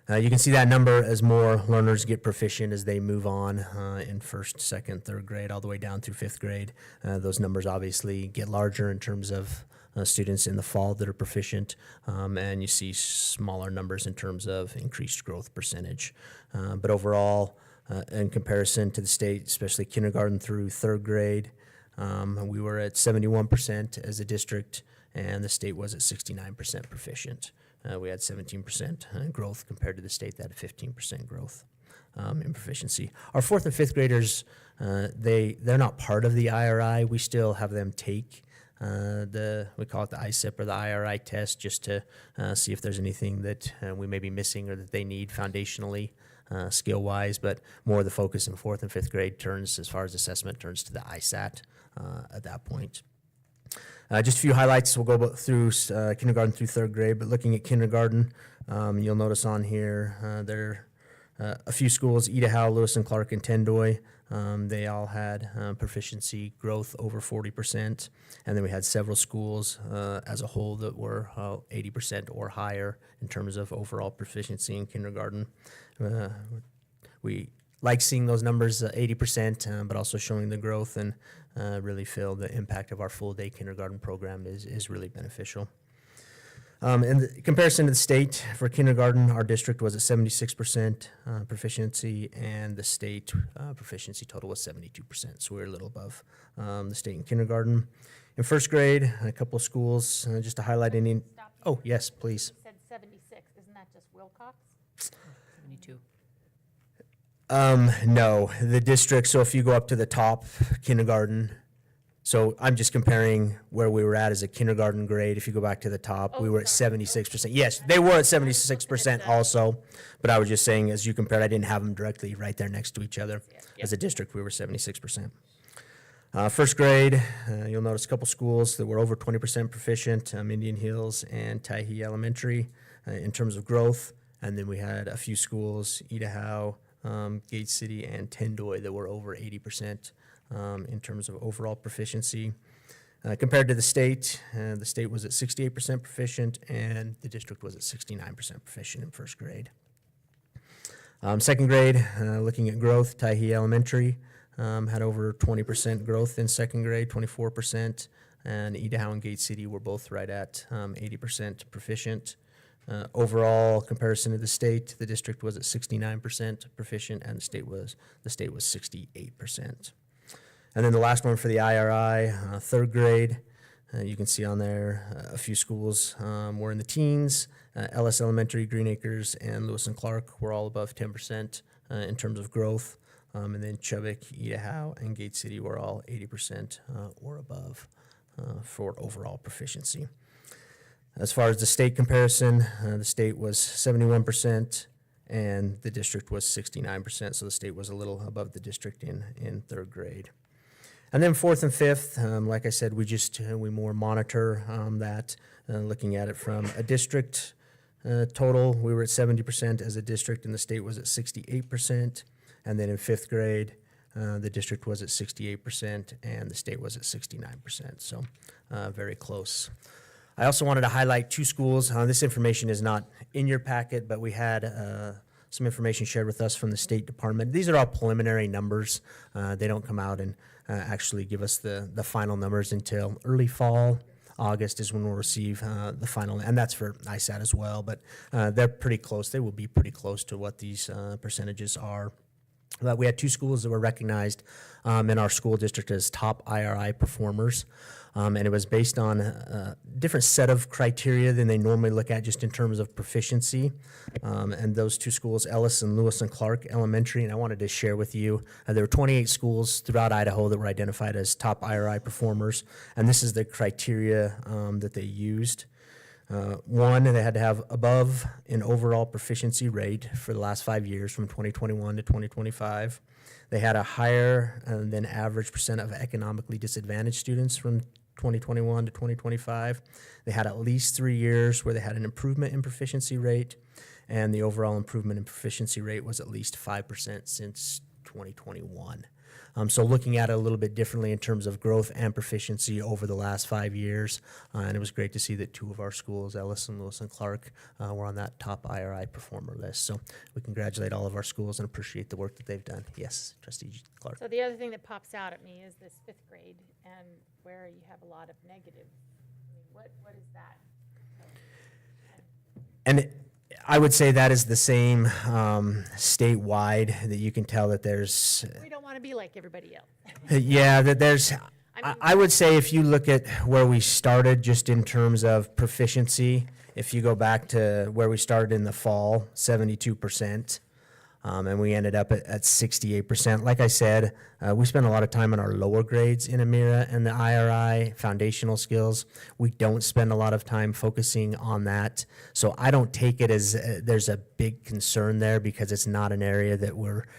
You can see that number as more learners get proficient as they move on in first, second, third grade, all the way down through fifth grade. Those numbers obviously get larger in terms of students in the fall that are proficient, and you see smaller numbers in terms of increased growth percentage. But overall, in comparison to the state, especially kindergarten through third grade, we were at 71% as a district, and the state was at 69% proficient. We had 17% growth compared to the state that had 15% growth in proficiency. Our fourth and fifth graders, they're not part of the IRI. We still have them take we call it the ISIP or the IRI test, just to see if there's anything that we may be missing or that they need foundationally, skill-wise. But more of the focus in fourth and fifth grade turns, as far as assessment, turns to the ISAT at that point. Just a few highlights. We'll go through kindergarten through third grade, but looking at kindergarten, you'll notice on here there are a few schools, Idaho, Lewis and Clark, and Tendoy. They all had proficiency growth over 40%. And then we had several schools as a whole that were 80% or higher in terms of overall proficiency in kindergarten. We like seeing those numbers, 80%, but also showing the growth, and really feel the impact of our full-day kindergarten program is really beneficial. In the comparison to the state, for kindergarten, our district was at 76% proficiency, and the state proficiency total was 72%. So we're a little above the state in kindergarten. In first grade, a couple of schools, just to highlight any. Stop you. Oh, yes, please. You said 76, isn't that just Wilcox? 72. No, the district, so if you go up to the top kindergarten, so I'm just comparing where we were at as a kindergarten grade. If you go back to the top, we Oh, were at sorry. 76%. Yes, they were at 76% also, but I was just saying, as you compared, I didn't have them directly right there next to each other. As a district, we were 76%. First grade, you'll notice a couple schools that were over 20% proficient, Indian Hills and Tyhee Elementary in terms of growth. And then we had a few schools, Idaho, Gate City, and Tendoy that were over 80% in terms of overall proficiency. Compared to the state was at 68% proficient, and the district was at 69% proficient in first grade. Second grade, looking at growth, Tyhee Elementary had over 20% growth in second grade, 24%, and Idaho and Gate City were both right at 80% proficient. Overall comparison to the state, the district was at 69% proficient, and the state was 68%. And then the last one for the IRI, third grade, you can see on there a few schools were in the teens. Ellis Elementary, Green Acres, and Lewis and Clark were all above 10% in terms of growth. And then Chubbuck, Idaho, and Gate City were all 80% or above for overall proficiency. As far as the state comparison, the state was 71% and the district was 69%. So the state was a little above the district in third grade. And then fourth and fifth, like I said, we more monitor that, looking at it from a district total. We were at 70% as a district, and the state was at 68%. And then in fifth grade, the district was at 68%, and the state was at 69%. So very close. I also wanted to highlight two schools. This information is not in your packet, but we had some information shared with us from the State Department. These are all preliminary numbers. They don't come out and actually give us the final numbers until early fall. August is when we'll receive the final, and that's for ISAT as well, but they're pretty close. They will be pretty close to what these percentages are. We had two schools that were recognized in our school district as top IRI performers, and it was based on a different set of criteria than they normally look at just in terms of proficiency. And those two schools, Ellis and Lewis and Clark Elementary, and I wanted to share with you, there were 28 schools throughout Idaho that were identified as top IRI performers, and this is the criteria that they used. One, they had to have above an overall proficiency rate for the last 5 years from 2021 to 2025. They had a higher than average percent of economically disadvantaged students from 2021 to 2025. They had at least 3 years where they had an improvement in proficiency rate, and the overall improvement in proficiency rate was at least 5% since 2021. So looking at it a little bit differently in terms of growth and proficiency over the last 5 years. And it was great to see that two of our schools, Ellis and Lewis and Clark, were on that top IRI performer list. So we congratulate all of our schools and appreciate the work that they've done. Yes, Trustee Clark. So the other thing that pops out at me is this fifth grade and where you have a lot of negative. I mean, what is that? And I would say that is the same statewide, that you can tell that there's, We don't want to be like everybody else. yeah, that there's, I mean- I would say if you look at where we started just in terms of proficiency, if you go back to where we started in the fall, 72%, and we ended up at 68%. Like I said, we spend a lot of time on our lower grades in AMIRA and the IRI, foundational skills. We don't spend a lot of time focusing on that. So I don't take it as there's a big concern there, because it's not an area that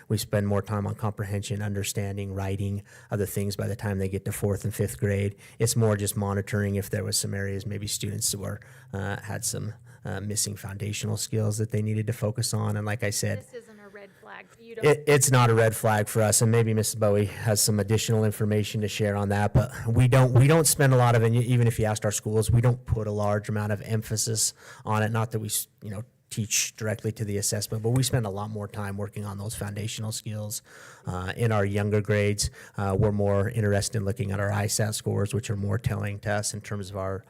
we spend more time on comprehension, understanding, writing, other things by the time they get to fourth and fifth grade. It's more just monitoring if there was some areas, maybe students that were had some missing foundational skills that they needed to focus on. And like I said, This isn't a red flag. You don't. it's not a red flag for us, and maybe Mrs. Bowie has some additional information to share on that, but we don't spend a lot of, and even if you asked our schools, we don't put a large amount of emphasis on it. Not that we teach directly to the assessment, but we spend a lot more time working on those foundational skills. In our younger grades, we're more interested in looking at our ISAT scores, which are more telling to us in terms of our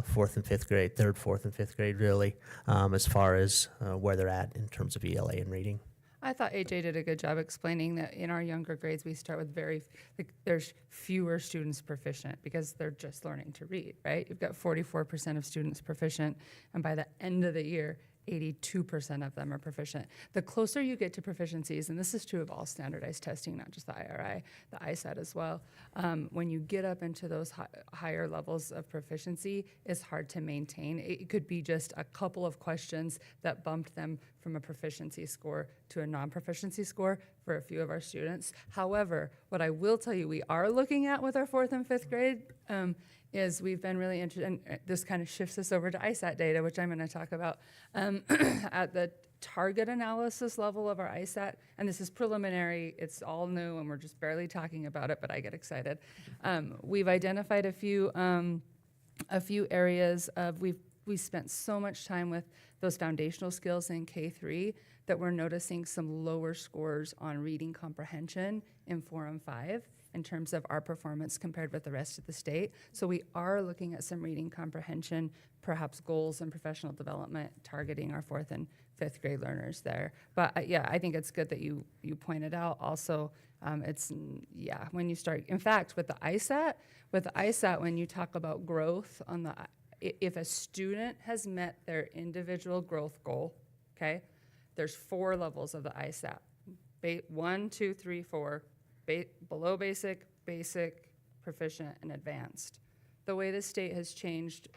fourth and fifth grade, third, fourth, and fifth grade, really, as far as where they're at in terms of ELA and reading. I thought AJ did a good job explaining that in our younger grades, we start with there's fewer students proficient because they're just learning to read, right? You've got 44% of students proficient, and by the end of the year, 82% of them are proficient. The closer you get to proficiencies, and this is true of all standardized testing, not just the IRI, the ISAT as well, when you get up into those higher levels of proficiency, it's hard to maintain. It could be just a couple of questions that bumped them from a proficiency score to a non-proficiency score for a few of our students. However, what I will tell you we are looking at with our fourth and fifth grade is we've been really interested, and this kind of shifts us over to ISAT data, which I'm going to talk about, at the target analysis level of our ISAT, and this is preliminary, it's all new, and we're just barely talking about it, but I get excited. We've identified a few areas of, we spent so much time with those foundational skills in K3 that we're noticing some lower scores on reading comprehension in 4 and 5 in terms of our performance compared with the rest of the state. So we are looking at some reading comprehension, perhaps goals and professional development, targeting our fourth and fifth grade learners there. But yeah, I think it's good that you pointed out also, when you start, in fact, with the ISAT, when you talk about growth on the, if a student has met their individual growth goal, okay, there's 4 levels of the ISAT. 1, 2, 3, 4. Below basic, basic, proficient, and advanced. The way the state has changed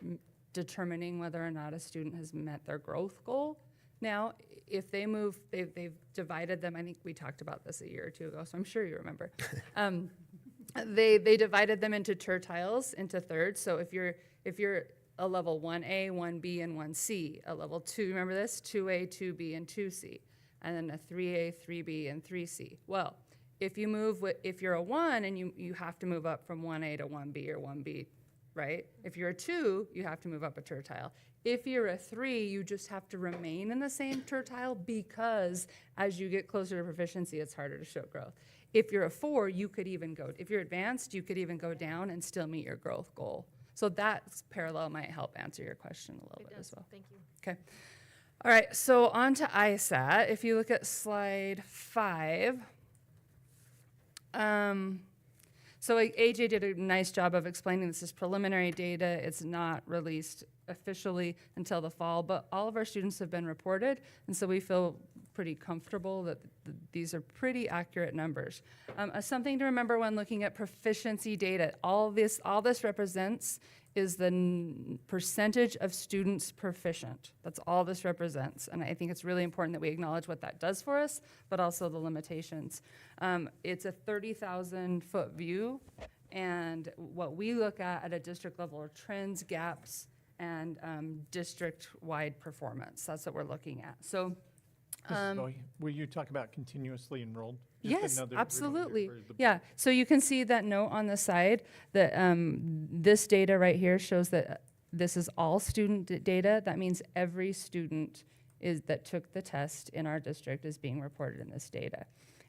determining whether or not a student has met their growth goal. Now, if they move, they've divided them. I think we talked about this a year or two ago, so I'm sure you remember. They divided them into tertiles, into thirds. So if you're a level 1A, 1B, and 1C, a level 2, remember this? 2A, 2B, and 2C, and then a 3A, 3B, and 3C. Well, if you're a 1 and you have to move up from 1A to 1B or 1B, right? If you're a 2, you have to move up a tertile. If you're a 3, you just have to remain in the same tertile because as you get closer to proficiency, it's harder to show growth. If you're a 4, if you're advanced, you could even go down and still meet your growth goal. So that parallel might help answer your question a little bit as well. Thank you. Okay. All right, so on to ISAT. If you look at slide 5, so AJ did a nice job of explaining this is preliminary data. It's not released officially until the fall, but all of our students have been reported, and so we feel pretty comfortable that these are pretty accurate numbers. Something to remember when looking at proficiency data, all this represents is the percentage of students proficient. That's all this represents. And I think it's really important that we acknowledge what that does for us, but also the limitations. It's a 30,000-foot view, and what we look at a district level are trends, gaps, and district-wide performance. That's what we're looking at. So, Mrs. Bowie, will you talk about continuously enrolled? Just yes, another absolutely. reminder for the- Yeah, so you can see that note on the side that this data right here shows that this is all student data. That means every student that took the test in our district is being reported in this data.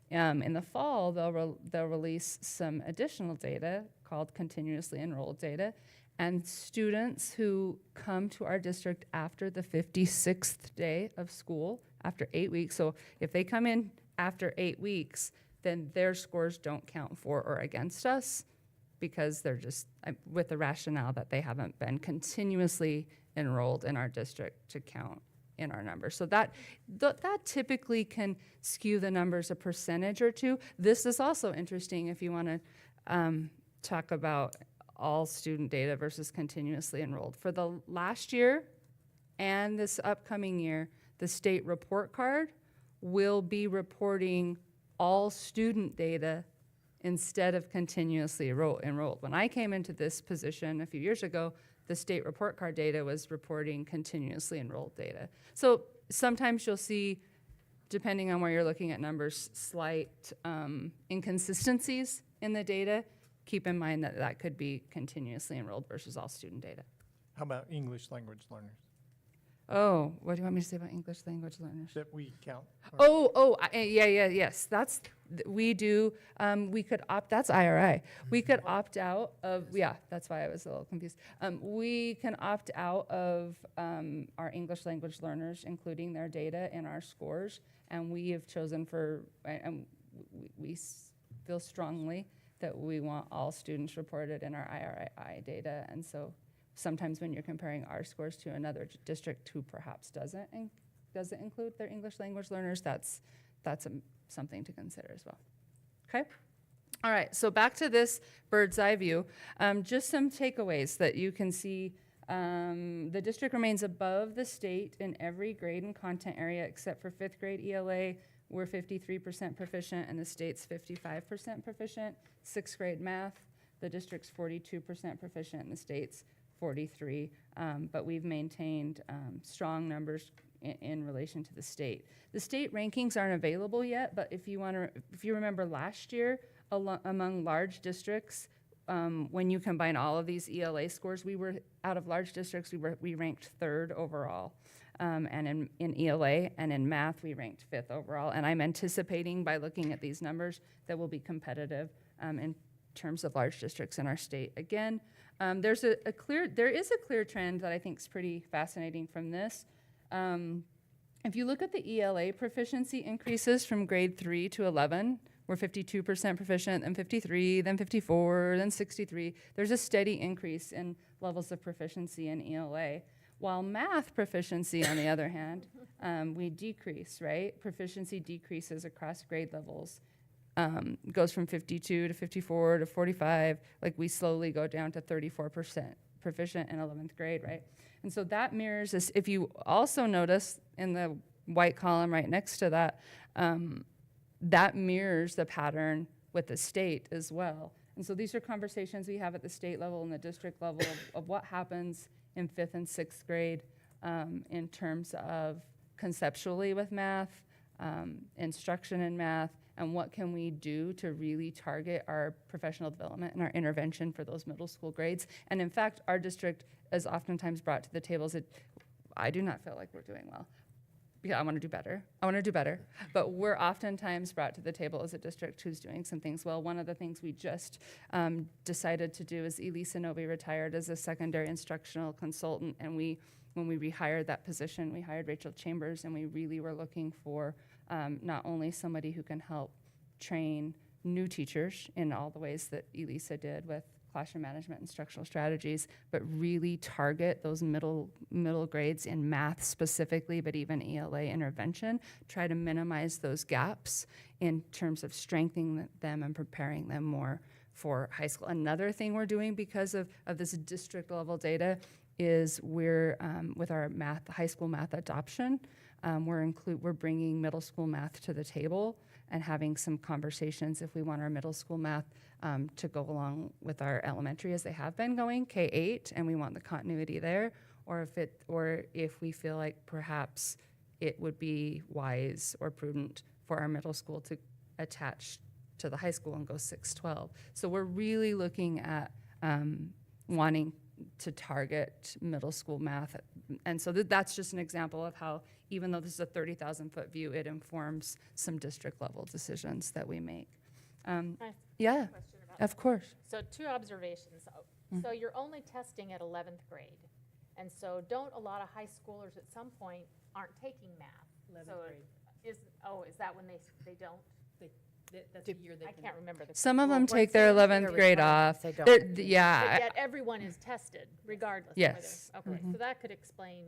In the fall, they'll release some additional data called continuously enrolled data. And students who come to our district after the 56th day of school, after 8 weeks, so if they come in after 8 weeks, then their scores don't count for or against us because they're just with the rationale that they haven't been continuously enrolled in our district to count in our numbers. So that typically can skew the numbers a percentage or two. This is also interesting if you want to talk about all student data versus continuously enrolled. For the last year and this upcoming year, the state report card will be reporting all student data instead of continuously enrolled. When I came into this position a few years ago, the state report card data was reporting continuously enrolled data. So sometimes you'll see, depending on where you're looking at numbers, slight inconsistencies in the data. Keep in mind that that could be continuously enrolled versus all student data. How about English language learners? Oh, what do you want me to say about English language learners? that we count? Yes, we do, we could opt, that's IRI. We could opt out of, yeah, that's why I was a little confused. We can opt out of our English language learners, including their data in our scores, and we have chosen and we feel strongly that we want all students reported in our IRI data, and so sometimes when you're comparing our scores to another district who perhaps doesn't include their English language learners, that's something to consider as well. Okay? All right, so back to this bird's eye view. Just some takeaways that you can see. The district remains above the state in every grade and content area except for 5th grade ELA. We're 53% proficient and the state's 55% proficient. 6th grade math, the district's 42% proficient and the state's 43, but we've maintained strong numbers in relation to the state. The state rankings aren't available yet, but if you remember last year, among large districts, when you combine all of these ELA scores, we were out of large districts, we ranked 3rd overall. And in ELA and in math, we ranked 5th overall. And I'm anticipating by looking at these numbers that we'll be competitive in terms of large districts in our state. Again, there is a clear trend that I think is pretty fascinating from this. If you look at the ELA proficiency increases from grade 3 to 11, we're 52% proficient, then 53, then 54, then 63. There's a steady increase in levels of proficiency in ELA. While math proficiency, on the other hand, we decrease, right? Proficiency decreases across grade levels. Goes from 52 to 54 to 45, like we slowly go down to 34% proficient in 11th grade, right? And so that mirrors this. If you also notice in the white column right next to that, that mirrors the pattern with the state as well. And so these are conversations we have at the state level and the district level of what happens in 5th and 6th grade in terms of conceptually with math, instruction in math, and what can we do to really target our professional development and our intervention for those middle school grades. And in fact, our district is oftentimes brought to the tables that I do not feel like we're doing well. Yeah, I want to do better. But we're oftentimes brought to the table as a district who's doing some things well. One of the things we just decided to do is Elisa Novi retired as a secondary instructional consultant, and when we rehired that position, we hired Rachel Chambers, and we really were looking for not only somebody who can help train new teachers in all the ways that Elisa did with classroom management, instructional strategies, but really target those middle grades in math specifically, but even ELA intervention, try to minimize those gaps in terms of strengthening them and preparing them more for high school. Another thing we're doing because of this district level data is we're, with our high school math adoption, we're bringing middle school math to the table and having some conversations if we want our middle school math to go along with our elementary as they have been going, K-8, and we want the continuity there, or if we feel like perhaps it would be wise or prudent for our middle school to attach to the high school and go 6-12. So we're really looking at wanting to target middle school math. And so that's just an example of how, even though this is a 30,000-foot view, it informs some district-level decisions that we make. Yeah, of course. So 2 observations. So you're only testing at 11th grade. And so don't a lot of high schoolers at some point aren't taking math? 11th grade. Is that when they don't? That's the year they I can't remember the. Some of them once take they their enter 11th grade requirements, off. they don't. But Yeah, yet everyone is tested regardless. Yes. Of whether, okay, so that could explain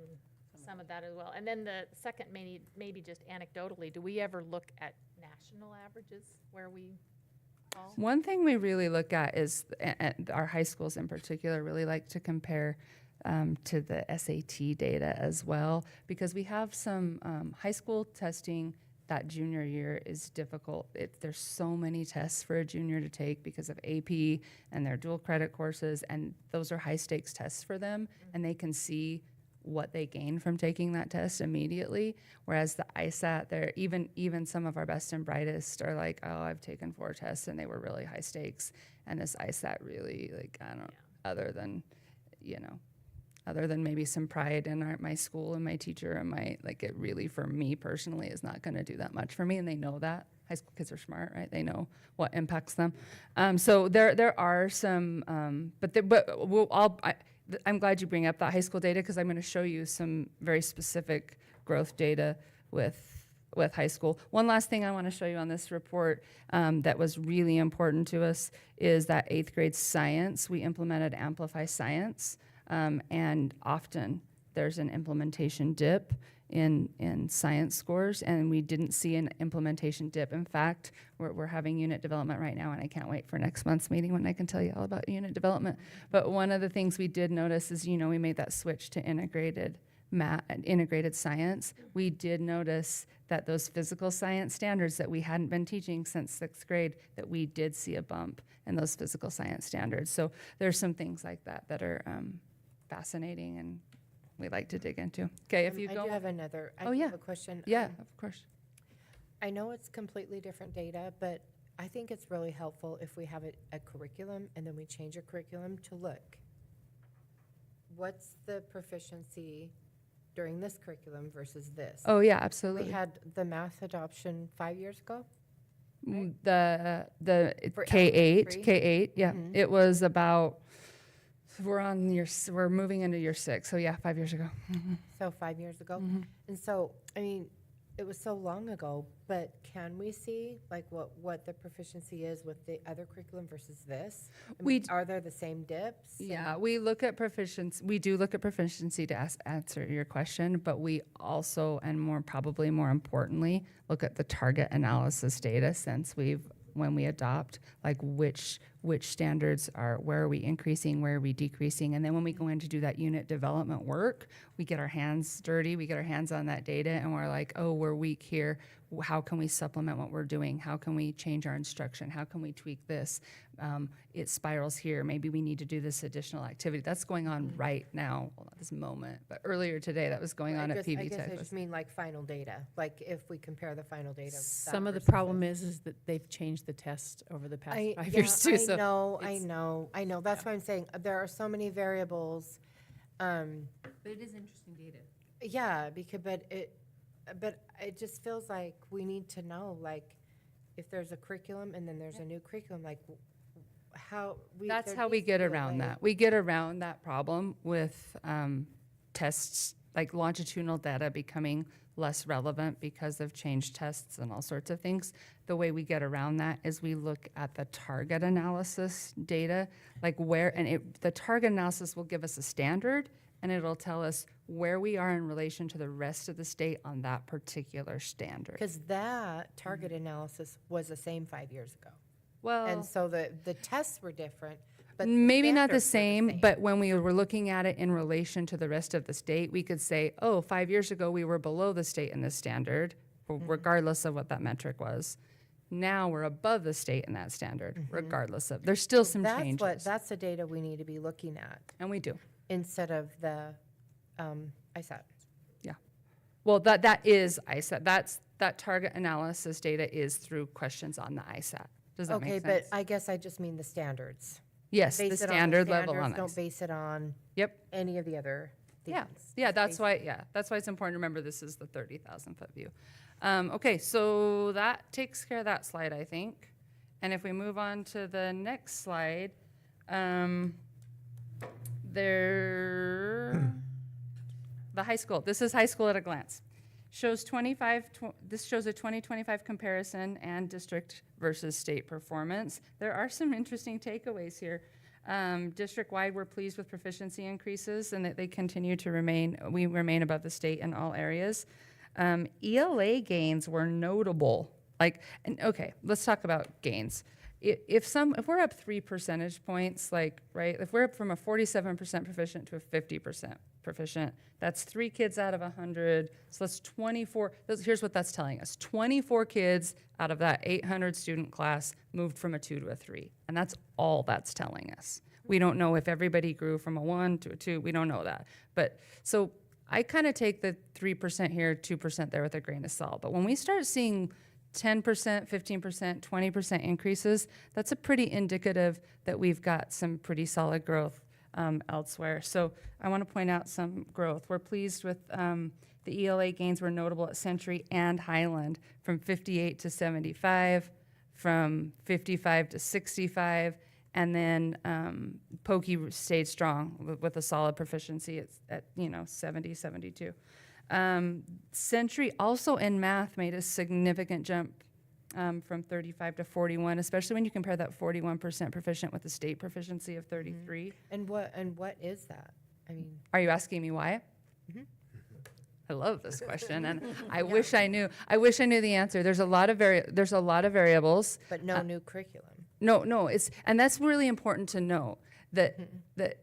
some of that as well. And then the second, maybe just anecdotally, do we ever look at national averages where we fall? one thing we really look at is, and our high schools in particular really like to compare to the SAT data as well, because we have some high school testing that junior year is difficult. There's so many tests for a junior to take because of AP and their dual credit courses, and those are high stakes tests for them, and they can see what they gain from taking that test immediately. Whereas the ISAT, they're even some of our best and brightest are like, oh, I've taken 4 tests and they were really high stakes, and this ISAT really, like, I don't, other than, other than maybe some pride in my school and my teacher and it really, for me personally, is not going to do that much for me. And they know that. High school kids are smart, right? They know what impacts them. So there are some, I'm glad you bring up that high school data, because I'm going to show you some very specific growth data with high school. One last thing I want to show you on this report that was really important to us is that 8th grade science. We implemented Amplify Science, and often there's an implementation dip in science scores, and we didn't see an implementation dip. In fact, we're having unit development right now, and I can't wait for next month's meeting when I can tell you all about unit development. But one of the things we did notice is, we made that switch to integrated math and integrated science. We did notice that those physical science standards that we hadn't been teaching since 6th grade, that we did see a bump in those physical science standards. So there's some things like that that are fascinating, and we like to dig into. Okay, if you I go. do have another, I Oh, do yeah. have a question. Yeah, of course. I know it's completely different data, but I think it's really helpful if we have a curriculum and then we change a curriculum to look. What's the proficiency during this curriculum versus this? Oh, yeah, We absolutely. had the math adoption 5 years ago? The For K8, elementary? K8, yeah. Mhm. It was about, we're moving into year 6, so yeah, 5 years ago. So 5 years ago? Mhm. And so, I mean, it was so long ago, but can we see like what the proficiency is with the other curriculum versus this? I mean, are there the same dips? Yeah, we look at proficiency. We do look at proficiency to answer your question, but we also, and probably more importantly, look at the target analysis data, since when we adopt, like which standards where are we increasing, where are we decreasing, and then when we go in to do that unit development work, we get our hands dirty, we get our hands on that data, and we're like, oh, we're weak here. How can we supplement what we're doing? How can we change our instruction? How can we tweak this? It spirals here. Maybe we need to do this additional activity. That's going on right now, well, not this moment, but earlier today that was going on at PV I guess I Tech. just mean like final data, like if we compare the final data. Some of the problem is that they've changed the test over the past 5 years too. So I it's- know. That's why I'm saying there are so many variables. But it is interesting data. Yeah, but it just feels like we need to know, like, if there's a curriculum and then there's a new curriculum, like, how we. That's there how we needs to get be a around way. that. We get around that problem with tests, like longitudinal data becoming less relevant because of changed tests and all sorts of things. The way we get around that is we look at the target analysis data, like the target analysis will give us a standard, and it'll tell us where we are in relation to the rest of the state on that particular standard. Because that target analysis was the same 5 years ago. Well, And so the tests were different, but. maybe not the standards were same, but when we were looking at it in relation to the rest of the state, we could say, oh, 5 years ago, we were below the state in this standard, regardless of what that metric was. Now we're above the state in that standard, regardless of, there's still some changes. That's the data we need to be looking at And we do. instead of the ISAT. Well, that is ISAT. That target analysis data is through questions on the ISAT. Does that Okay, make but sense? I guess I just mean the standards. Yes, the Base it on standard level standards, on Don't ISAT. base it on Yep. any of the other things. Yeah, Just base it- that's why it's important to remember this is the 30,000 foot view. Okay, so that takes care of that slide, I think. And if we move on to the next slide, the high school. This is high school at a glance. This shows a 2025 comparison and district versus state performance. There are some interesting takeaways here. District-wide, we're pleased with proficiency increases and that they continue to we remain above the state in all areas. ELA gains were notable. Okay, let's talk about gains. If we're up 3 percentage points, if we're up from a 47% proficient to a 50% proficient, that's 3 kids out of 100. So that's 24. Here's what that's telling us. 24 kids out of that 800 student class moved from a 2 to a 3. And that's all that's telling us. We don't know if everybody grew from a 1 to a 2. We don't know that. But so I kind of take the 3% here, 2% there with a grain of salt. But when we start seeing 10%, 15%, 20% increases, that's a pretty indicative that we've got some pretty solid growth elsewhere. So I want to point out some growth. We're pleased with the ELA gains were notable at Century and Highland from 58 to 75, from 55 to 65, and then Pokey stayed strong with a solid proficiency at 70, 72. Century also in math made a significant jump from 35 to 41, especially when you compare that 41% proficient with the state proficiency of 33. And what is that? I mean, Are you asking me why? I love this question, and I wish I knew. I wish I knew the answer. There's a lot of variables. but no new curriculum. No, and that's really important to know that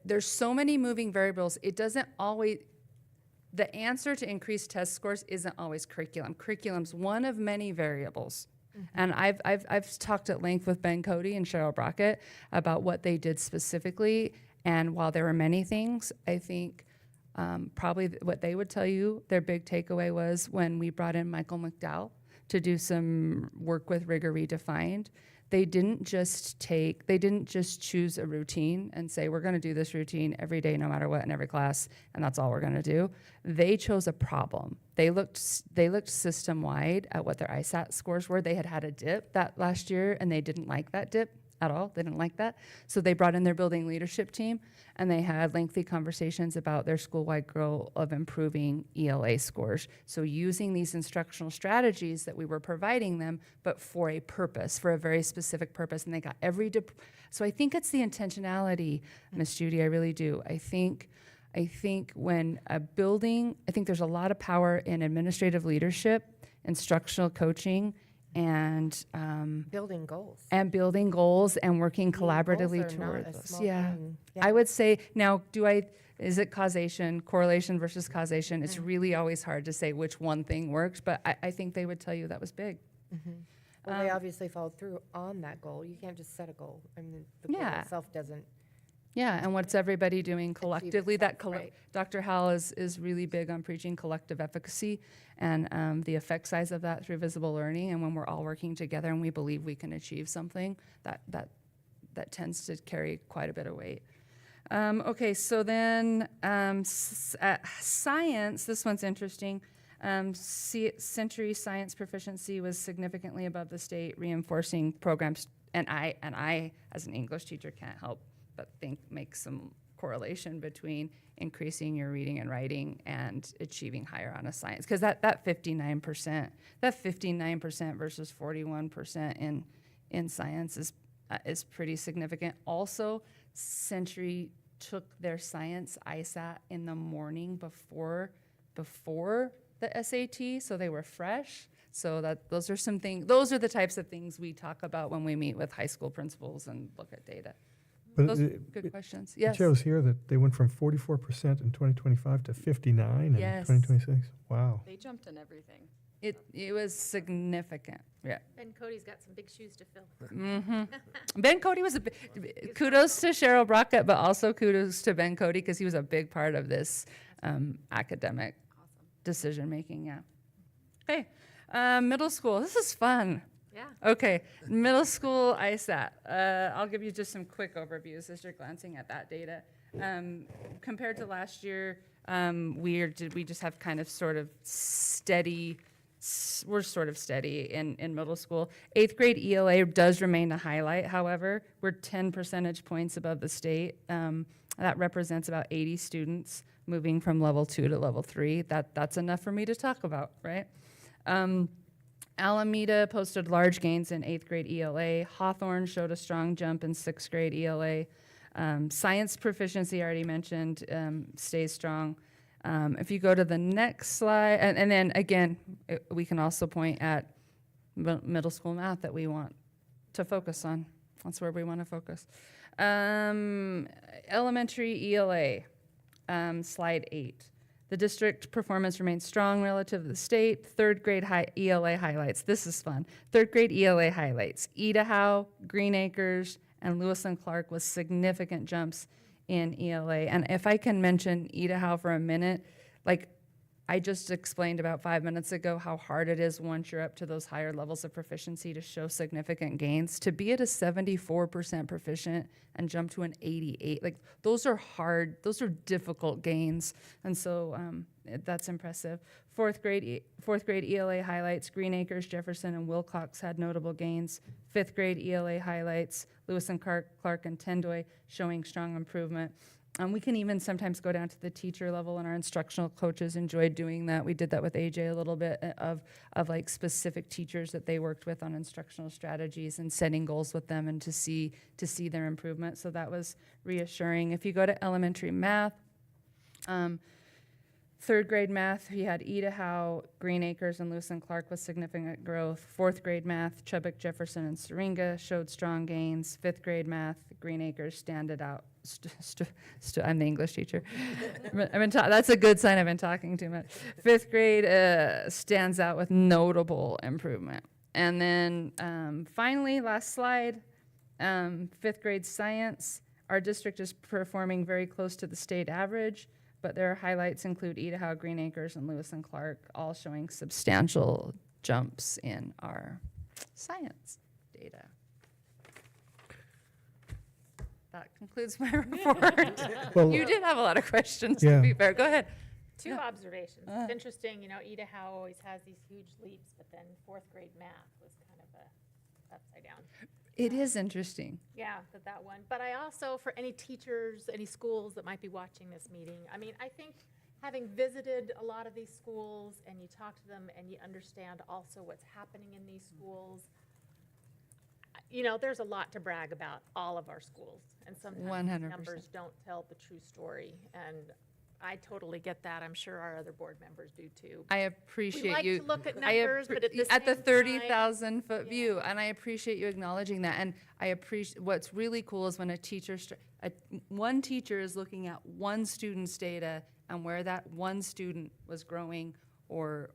there's so many moving variables. It doesn't always. The answer to increased test scores isn't always curriculum. Curriculum's one of many variables. And I've talked at length with Ben Cody and Cheryl Brockett about what they did specifically. And while there were many things, I think probably what they would tell you, their big takeaway was when we brought in Michael McDowell to do some work with Rigor Redefined. They didn't just choose a routine and say, we're going to do this routine every day, no matter what, in every class, and that's all we're going to do. They chose a problem. They looked system-wide at what their ISAT scores were. They had a dip that last year, and they didn't like that dip at all. They didn't like that. So they brought in their building leadership team, and they had lengthy conversations about their school-wide goal of improving ELA scores. So using these instructional strategies that we were providing them, but for a purpose, for a very specific purpose, and they got so I think it's the intentionality, Miss Judy, I really do. I think when a building, I think there's a lot of power in administrative leadership, instructional coaching, and Building goals. And working collaboratively Goals are not towards a this. small Yeah. thing. I would say now, is it correlation versus causation? It's really always hard to say which one thing works, but I think they would tell you that was big. Well, they obviously followed through on that goal. You can't just set a goal. I mean, the goal Yeah. itself doesn't. Yeah, and what's everybody doing collectively? itself, right. Dr. Howell is really big on preaching collective efficacy and the effect size of that through visible learning. And when we're all working together and we believe we can achieve something, that tends to carry quite a bit of weight. Okay, so then science, this one's interesting. Century science proficiency was significantly above the state, reinforcing programs. And I, as an English teacher, can't help but make some correlation between increasing your reading and writing and achieving higher on a science. Because that 59% versus 41% in science is pretty significant. Also, Century took their science ISAT in the morning before the SAT, so they were fresh. So those are the types of things we talk about when we meet with high school principals and look at data. But Those are good questions. Yes. It shows here that they went from 44% in 2025 to 59 in Yes. 2026. Wow. They jumped in everything. It was significant. Yeah. Ben Cody's got some big shoes to fill. Ben Cody was kudos to Cheryl Brockett, but also kudos to Ben Cody because he was a big part of this academic decision making. Yeah. Okay. Middle school. This is fun. Yeah. Okay, middle school ISAT. I'll give you just some quick overviews as you're glancing at that data. Compared to last year, we just have kind of sort of steady. We're sort of steady in middle school. 8th grade ELA does remain a highlight. However, we're 10 percentage points above the state. That represents about 80 students moving from level 2 to level 3. That's enough for me to talk about, right? Alameda posted large gains in 8th grade ELA. Hawthorne showed a strong jump in 6th grade ELA. Science proficiency, I already mentioned, stays strong. If you go to the next slide, and then again, we can also point at middle school math that we want to focus on. That's where we want to focus. Elementary ELA, slide 8. The district performance remains strong relative to the state. 3rd grade ELA highlights. This is fun. 3rd grade ELA highlights. Idaho, Green Acres, and Lewis and Clark with significant jumps in ELA. And if I can mention Idaho for a minute, like I just explained about 5 minutes ago how hard it is once you're up to those higher levels of proficiency to show significant gains. To be at a 74% proficient and jump to an 88, like those are hard, those are difficult gains. And so that's impressive. Fourth grade ELA highlights, Green Acres, Jefferson, and Wilcox had notable gains. Fifth grade ELA highlights, Lewis and Clark and Tendoy showing strong improvement. We can even sometimes go down to the teacher level, and our instructional coaches enjoyed doing that. We did that with AJ a little bit of like specific teachers that they worked with on instructional strategies and setting goals with them and to see their improvement. So that was reassuring. If you go to elementary math, third grade math, we had Idaho, Green Acres, and Lewis and Clark with significant growth. Fourth grade math, Chubbuck, Jefferson, and Syringa showed strong gains. Fifth grade math, Green Acres standed out. I'm the English teacher. That's a good sign I've been talking too much. Fifth grade stands out with notable improvement. And then finally, last slide, fifth grade science. Our district is performing very close to the state average, but their highlights include Idaho, Green Acres, and Lewis and Clark, all showing substantial jumps in our science data. That concludes my report. Well, You did have a lot of questions, Yeah. to be fair. Go ahead. Two observations. It's interesting, Idaho always has these huge leaps, but then fourth grade math was kind of a upside down. It is interesting. Yeah, that one. But I also, for any teachers, any schools that might be watching this meeting, I think having visited a lot of these schools and you talk to them and you understand also what's happening in these schools, there's a lot to brag about all of our schools. And sometimes 100%. numbers don't tell the true story. And I totally get that. I'm sure our other board members do too. I appreciate We like you. to look at I numbers, but at the at the same 30,000 foot Yeah. view, and I appreciate you acknowledging that. And I appreciate what's really cool is when a teacher, one teacher is looking at one student's data and where that one student was growing or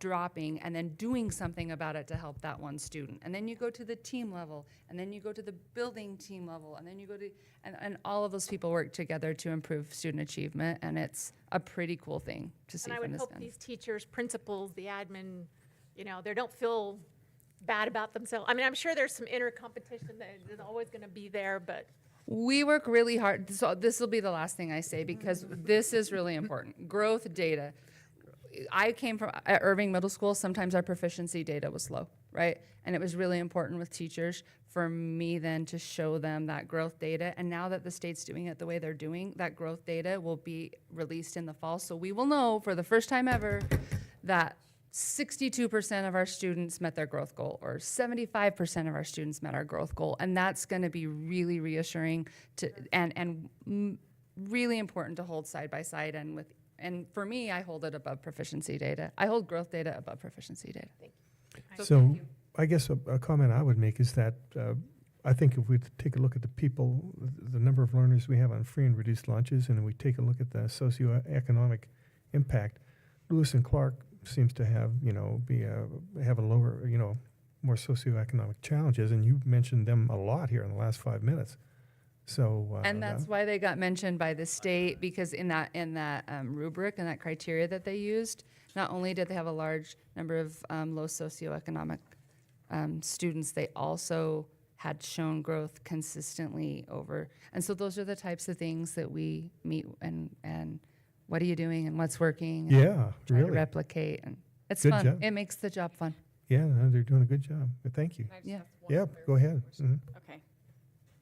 dropping, and then doing something about it to help that one student. And then you go to the team level, and then you go to the building team level, and then you go to, and all of those people work together to improve student achievement, and it's a pretty cool thing to see And I from would this hope end. these teachers, principals, the admin, they don't feel bad about themselves. I'm sure there's some inner competition that is always going to be there, but We work really hard, so this will be the last thing I say, because this is really important. Growth data. I came from at Irving Middle School. Sometimes our proficiency data was low, right? And it was really important with teachers for me then to show them that growth data. And now that the state's doing it the way they're doing, that growth data will be released in the fall. So we will know for the first time ever that 62% of our students met their growth goal, or 75% of our students met our growth goal. And that's going to be really reassuring and really important to hold side by side. And for me, I hold it above proficiency data. I hold growth data above proficiency data. So I guess a comment I would make is that I think if we take a look at the people, the number of learners we have on free and reduced lunches, and we take a look at the socioeconomic impact, Lewis and Clark seems to have, have a lower, more socioeconomic challenges, and you mentioned them a lot here in the last 5 minutes. So And that's why they got mentioned by the state, because in that rubric and that criteria that they used, not only did they have a large number of low socioeconomic students, they also had shown growth consistently over. And so those are the types of things that we meet and what are you doing and what's working? And yeah, try to really, replicate. And it's Good fun. job. It makes the job fun. yeah, no, they're doing a good job. But thank you. Can I just Yeah. ask one Yeah, go ahead. clarification? Okay.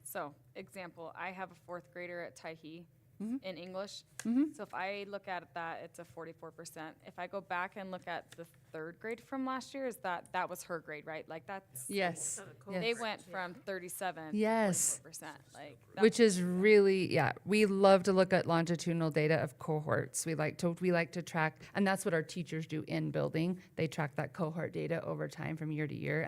So, example, I have a fourth grader at Tyhee in English. So if I look at that, it's a 44%. If I go back and look at the third grade from last year, that was her grade, right? Like that's, Yes. they went from 37 to Yes. 44%. Like, Which is really, we love to look at longitudinal data of cohorts. We like to track, and that's what our teachers do in building. They track that cohort data over time from year to year,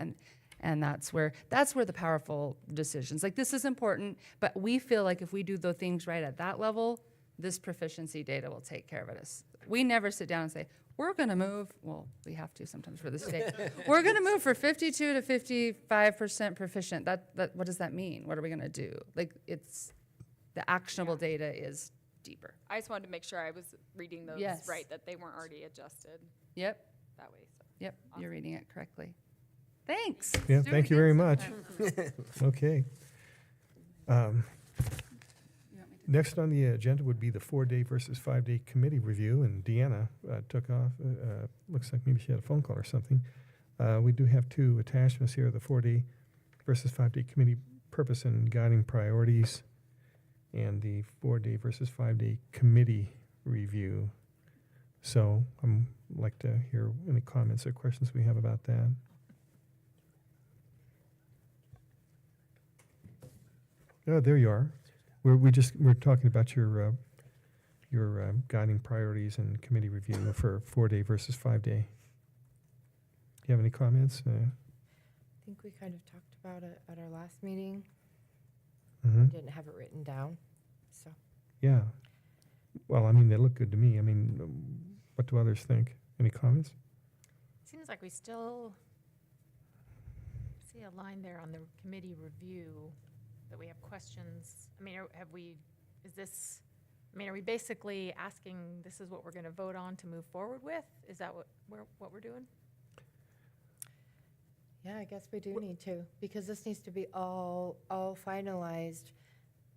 and that's where the powerful decisions, like this is important, but we feel like if we do the things right at that level, this proficiency data will take care of it. We never sit down and say, we're gonna move, well, we have to sometimes for the state. We're gonna move for 52 to 55% proficient. That what does that mean? What are we gonna do? Like the actionable data is deeper. I just wanted to make sure I was reading those Yes. right, that they weren't already adjusted Yep, that way, so. yep, you're reading it correctly. Thanks. Yeah, Do it thank you very again much. sometime. Okay. You want me to- Next on the agenda would be the 4-day versus 5-day committee review, and Deanna took off. Looks like maybe she had a phone call or something. We do have 2 attachments here, the 4-day versus 5-day committee purpose and guiding priorities, and the 4-day versus 5-day committee review. So I'd like to hear any comments or questions we have about that. Oh, there you are. We're talking about your guiding priorities and committee review for 4-day versus 5-day. Do you have any comments? I think we kind of talked about it at our last meeting. Mhm. Didn't have it written down, so. Yeah. Well, I mean, they look good to me. I mean, what do others think? Any comments? Seems like we still see a line there on the committee review that we have questions. I mean, are we basically asking, this is what we're gonna vote on to move forward with? Is that what we're doing? Yeah, I guess we do need to, because this needs to be all finalized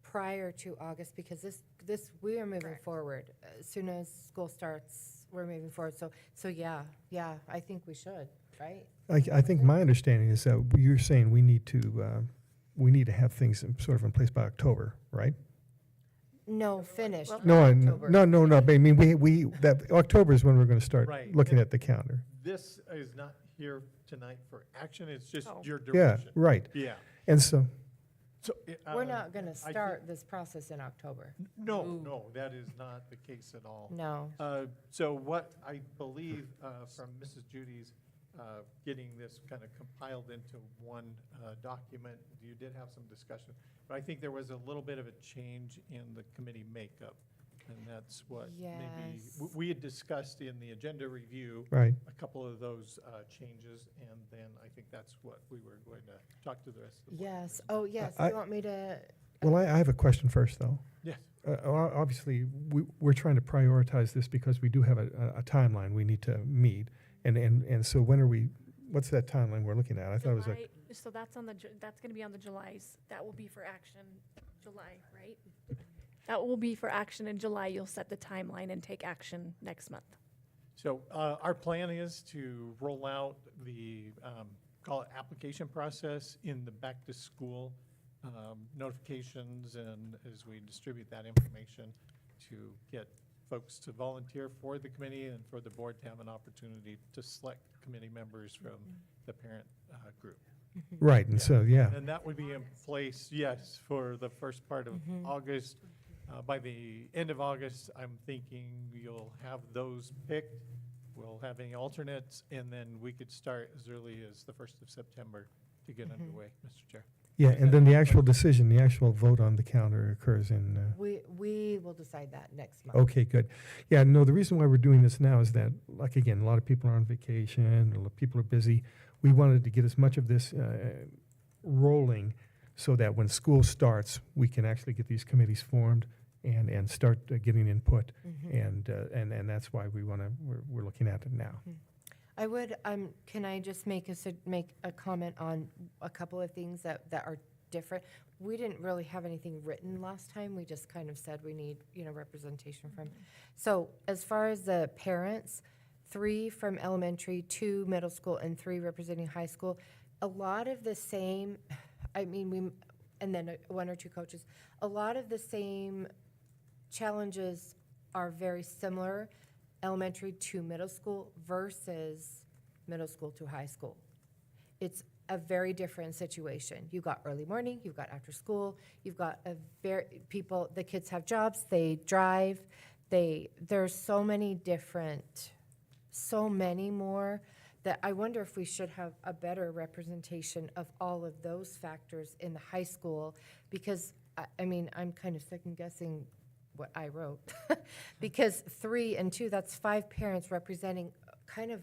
prior to August, because this, we are moving Correct. forward. As soon as school starts, we're moving forward. So yeah, I think we should, right? I think my understanding is that you're saying we need to have things sort of in place by October, right? No, finished. Well, No, October. no. But I mean, that October is when we're going to start Right. looking at the calendar. This is not here tonight for action, it's just Oh. your Yeah, direction. right. Yeah. And so, So, We're not going to I start this process in October. No, that is not the case at all. No. So what I believe from Mrs. Judy's getting this kind of compiled into one document, you did have some discussion, but I think there was a little bit of a change in the committee makeup. And that's what maybe, Yes. we had discussed in the agenda review, right. a couple of those changes, and then I think that's what we were going to talk to the rest of the board. Yes. Oh, yes. I- You want me to? Well, I have a question first, though. Yes. Obviously, we're trying to prioritize this because we do have a timeline we need to meet. And so what's that timeline we're looking at? I thought it was like, So that's that's gonna be on the July's, that will be for action, July, right? That will be for action in July. You'll set the timeline and take action next month. So our plan is to roll out the, call it application process in the back-to-school notifications, and as we distribute that information to get folks to volunteer for the committee and for the board to have an opportunity to select committee members from the parent group. right, and so, yeah. And that would be in place, yes, for the first part of August. By the end of August, I'm thinking you'll have those picked. We'll have any alternates, and then we could start as early as the 1st of September to get underway, Mr. Chair. Yeah, and then the actual decision, the actual vote on the calendar occurs in, We will decide that next month. okay, good. Yeah, no, the reason why we're doing this now is that, like, again, a lot of people are on vacation, a lot of people are busy. We wanted to get as much of this rolling so that when school starts, we can actually get these committees formed and start getting input. And that's why we're looking at it now. I would, can I just make a comment on a couple of things that are different? We didn't really have anything written last time. We just kind of said we need, representation from. So as far as the parents, 3 from elementary, 2 middle school, and 3 representing high school, a lot of the same, and then 1 or 2 coaches, a lot of the same challenges are very similar, elementary to middle school versus middle school to high school. It's a very different situation. You've got early morning, you've got after school, you've got the kids have jobs, they drive, there's so many more that I wonder if we should have a better representation of all of those factors in the high school, because, I'm kind of second guessing what I wrote. Because 3 and 2, that's 5 parents representing kind of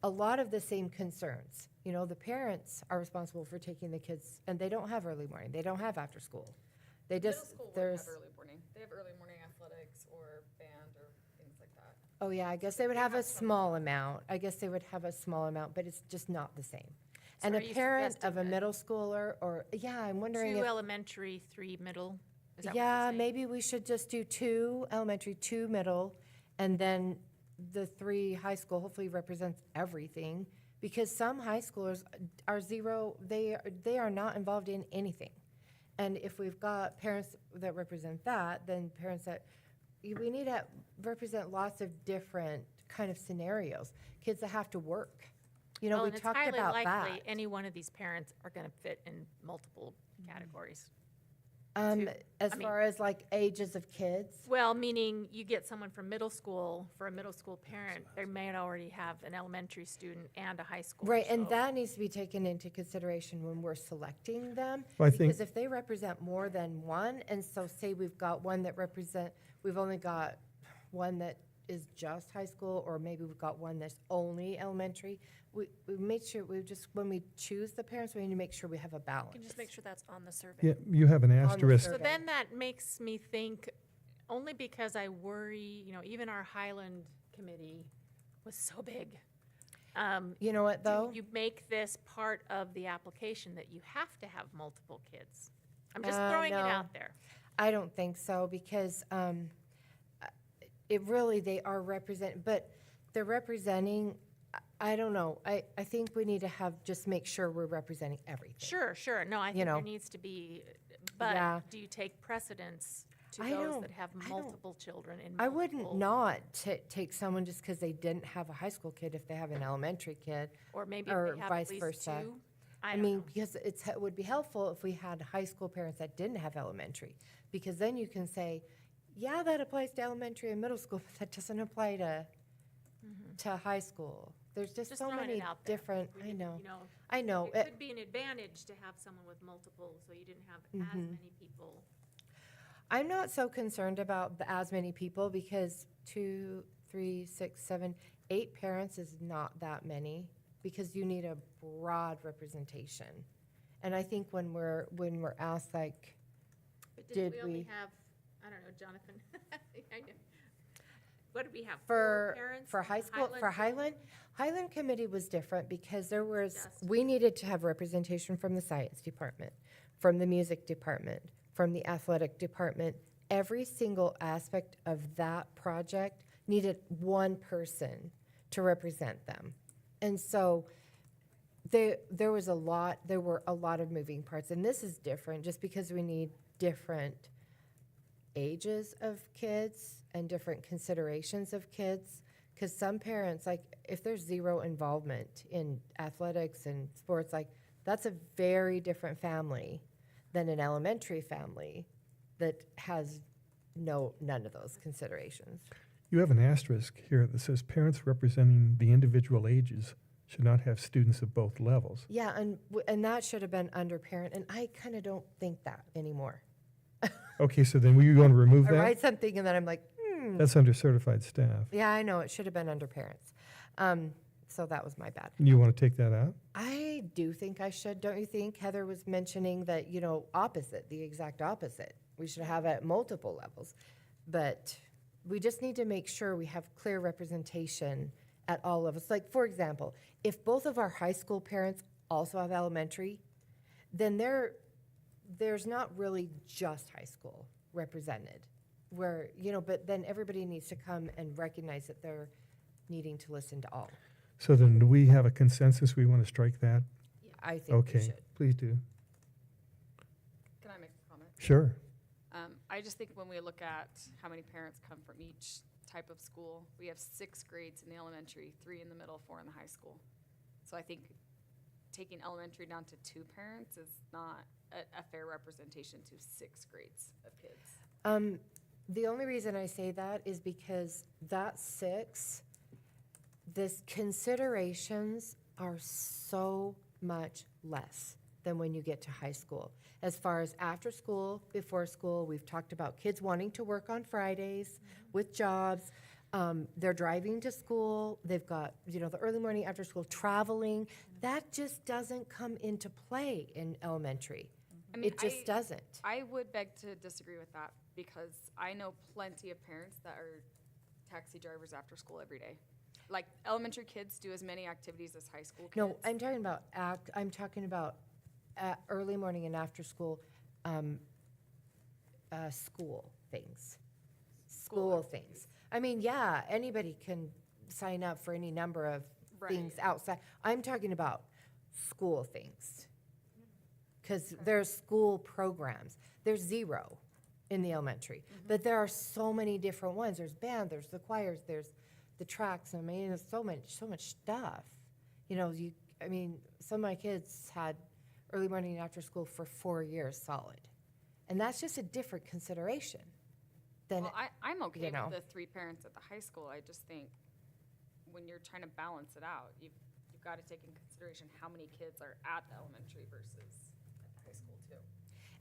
a lot of the same concerns. The parents are responsible for taking the kids, and they don't have early morning, they don't have after school. They Middle just, school wouldn't there's, have early morning. They have early morning athletics or band or things like that. oh yeah, I guess they would have a small amount. I guess they would have a small amount, but it's just not the same. So And are a you parent suggesting of a that middle schooler, or, yeah, I'm wondering 2 if, elementary, 3 middle? Is that what you're yeah, saying? maybe we should just do 2 elementary, 2 middle, and then the 3 high school hopefully represents everything, because some high schoolers are zero, they are not involved in anything. And if we've got parents that represent that, then parents that, we need to represent lots of different kind of scenarios. Kids that have to work. You know, Well, we and it's talked highly about that. likely any one of these parents are going to fit in multiple categories. Um, too. as I mean- far as like ages of kids. Well, meaning you get someone from middle school, for a middle school parent, they may already have an elementary student and a high school. Right, and that needs to be taken into consideration when we're selecting them. Well, I think- Because if they represent more than one, and so say we've got one that we've only got one that is just high school, or maybe we've got one that's only elementary, we made sure, when we choose the parents, we need to make sure we have a You balance. can just make sure that's on the survey. Yeah, you have an the asterisk. So survey. then that makes me think, only because I worry, even our Highland committee was so big. You know what, though? Do you make this part of the application that you have to have multiple kids? I'm just throwing it No. out there. I don't think so, because it really, they are but they're representing, I don't know, I think we need to just make sure we're representing everything. Sure. No, I You think know. there needs to be, Yeah. but do you take precedence to I those don't- that have I don't- multiple children in I wouldn't multiple- not take someone just because they didn't have a high school kid if they have an elementary kid. Or maybe if or they have vice at least versa. 2? I don't mean, know. because it would be helpful if we had high school parents that didn't have elementary, because then you can say, yeah, that applies to elementary and middle school, but that doesn't apply to high school. There's just Just so throwing many it out there. different, We I didn't, know. I know. It could be an advantage to have someone with multiple, so you didn't have as Mhm. many people. I'm not so concerned about as many people, because 2, 3, 6, 7, 8 parents is not that many, because you need a broad representation. And I think when we're asked, like, But Did didn't we only we- have, I don't know, Jonathan? I know. What did we have, 4 for parents? for on high school, for Highland committee was different, because Just. we needed to have representation from the science department, from the music department, from the athletic department. Every single aspect of that project needed one person to represent them. And so there were a lot of moving parts, and this is different just because we need different ages of kids and different considerations of kids. Because some parents, like, if there's zero involvement in athletics and sports, like, that's a very different family than an elementary family that has none of those considerations. You have an asterisk here that says parents representing the individual ages should not have students of both levels. Yeah, and that should have been under parent, and I kind of don't think that anymore. Okay, so then were you going to remove I that? write something and then I'm like, That's under certified staff. yeah, I know, it should have been under parents. So that was my bad. You want to take that out? I do think I should, don't you think? Heather was mentioning that, opposite, the exact opposite. We should have it at multiple levels. But we just need to make sure we have clear representation at all levels. Like, for example, if both of our high school parents also have elementary, then there's not really just high school represented. Where, but then everybody needs to come and recognize that they're needing to listen to all. So then do we have a consensus? We want to strike that? I think we Okay, should. please do. Can I make a comment? Sure. I just think when we look at how many parents come from each type of school, we have 6 grades in the elementary, 3 in the middle, 4 in the high school. So I think taking elementary down to 2 parents is not a fair representation to 6 grades of kids. The only reason I say that is because that 6, this considerations are so much less than when you get to high school. As far as after school, before school, we've talked about kids wanting to work on Fridays with jobs. They're driving to school. They've got, the early morning, after school traveling. That just doesn't come into play in elementary. I mean, It just doesn't. I would beg to disagree with that because I know plenty of parents that are taxi drivers after school every day. Like elementary kids do as many activities as high school kids. No, I'm talking about early morning and after school, school things. School things. I mean, yeah, anybody can sign up for any number of things Right. outside. I'm talking about school things. Because there's school programs. There's 0 in the elementary. But there are so many different ones. There's band, there's the choirs, there's the tracks. I mean, there's so much stuff. You know, I mean, some of my kids had early morning and after school for 4 years solid. And that's just a different consideration than, Well, I'm okay you know. with the 3 parents at the high school. I just think when you're trying to balance it out, you've got to take in consideration how many kids are at the elementary versus at the high school too.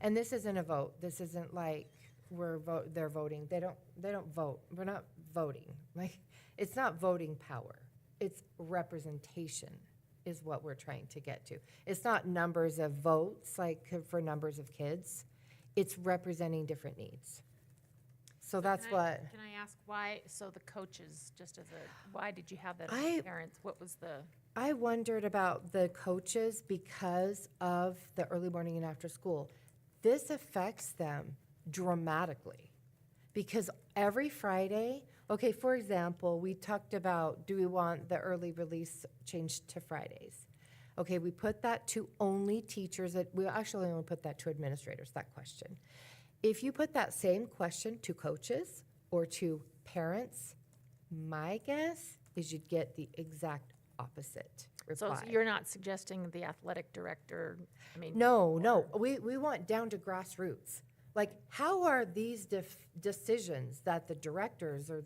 and this isn't a vote. This isn't like they're voting. They don't vote. We're not voting. Like, it's not voting power. It's representation is what we're trying to get to. It's not numbers of votes, like for numbers of kids. It's representing different needs. So that's Can I- what, Can I ask why, so the coaches, just as why did you have that I- as parents? What was the, I wondered about the coaches because of the early morning and after school. This affects them dramatically because every Friday, okay, for example, we talked about, do we want the early release changed to Fridays? Okay, we put that to only teachers, we actually only put that to administrators, that question. If you put that same question to coaches or to parents, my guess is you'd get the exact opposite so reply. you're not suggesting the athletic director, I mean. No, we want down to grassroots. Like, how are these decisions that the directors or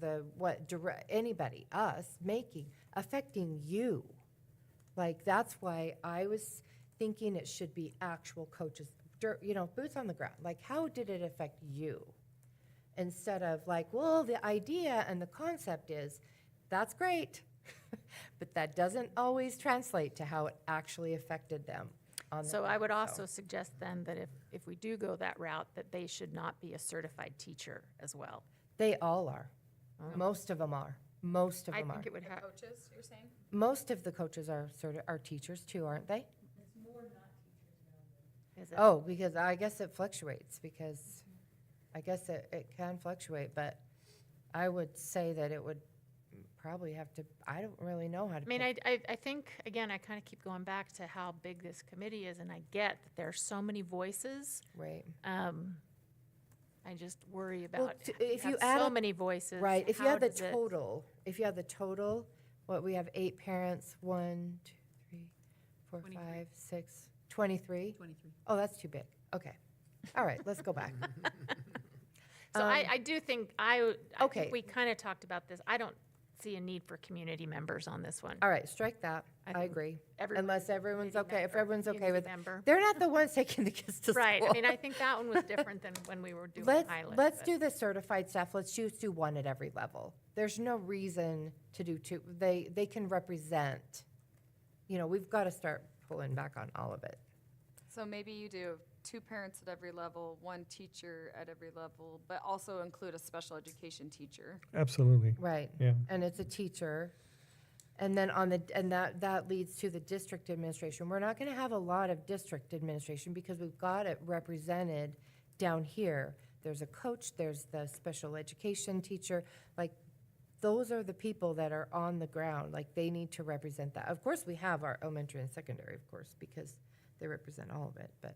anybody, us, making, affecting you? Like, that's why I was thinking it should be actual coaches, boots on the ground. Like, how did it affect you? Instead of like, well, the idea and the concept is, that's great, but that doesn't always translate to how it actually affected them. So I would also suggest then that if we do go that route, that they should not be a certified teacher as well. They all are. Most of them are. Most of I them are. think it would have, Coaches, you're saying? Most of the coaches are are teachers too, aren't they? is it? Oh, because I guess it fluctuates, because I guess it can fluctuate, but I would say that it would probably have to, I don't really know how to. I mean, pick- I think, again, I kind of keep going back to how big this committee is, and I get that there are so many voices. Right, I just worry Well, about, if you you have add so up- many voices. right. If you how have the does it- total, what, we have 8 parents, 1, 2, 3, 4, 5, 6, 23? 23. Oh, that's too big. Okay. All right, let's go back. So I do think, I okay. think we kind of talked about this. I don't see a need for community members on this one. All right, strike that. I I think agree. Everybody's Unless a everyone's community okay, if member, everyone's okay community with, member. they're not the ones taking the kids to school. Right, I mean, I think that one was different than when we were doing pilot. Let's but- do the certified staff. Let's just do 1 at every level. There's no reason to do 2. They can represent, we've got to start pulling back on all of it. So maybe you do 2 parents at every level, 1 teacher at every level, but also include a special education teacher. Absolutely, Right. yeah. And it's a teacher. And then that leads to the district administration. We're not going to have a lot of district administration because we've got it represented down here. There's a coach, there's the special education teacher. Like, those are the people that are on the ground. Like, they need to represent that. Of course, we have our elementary and secondary, of course, because they represent all of it. But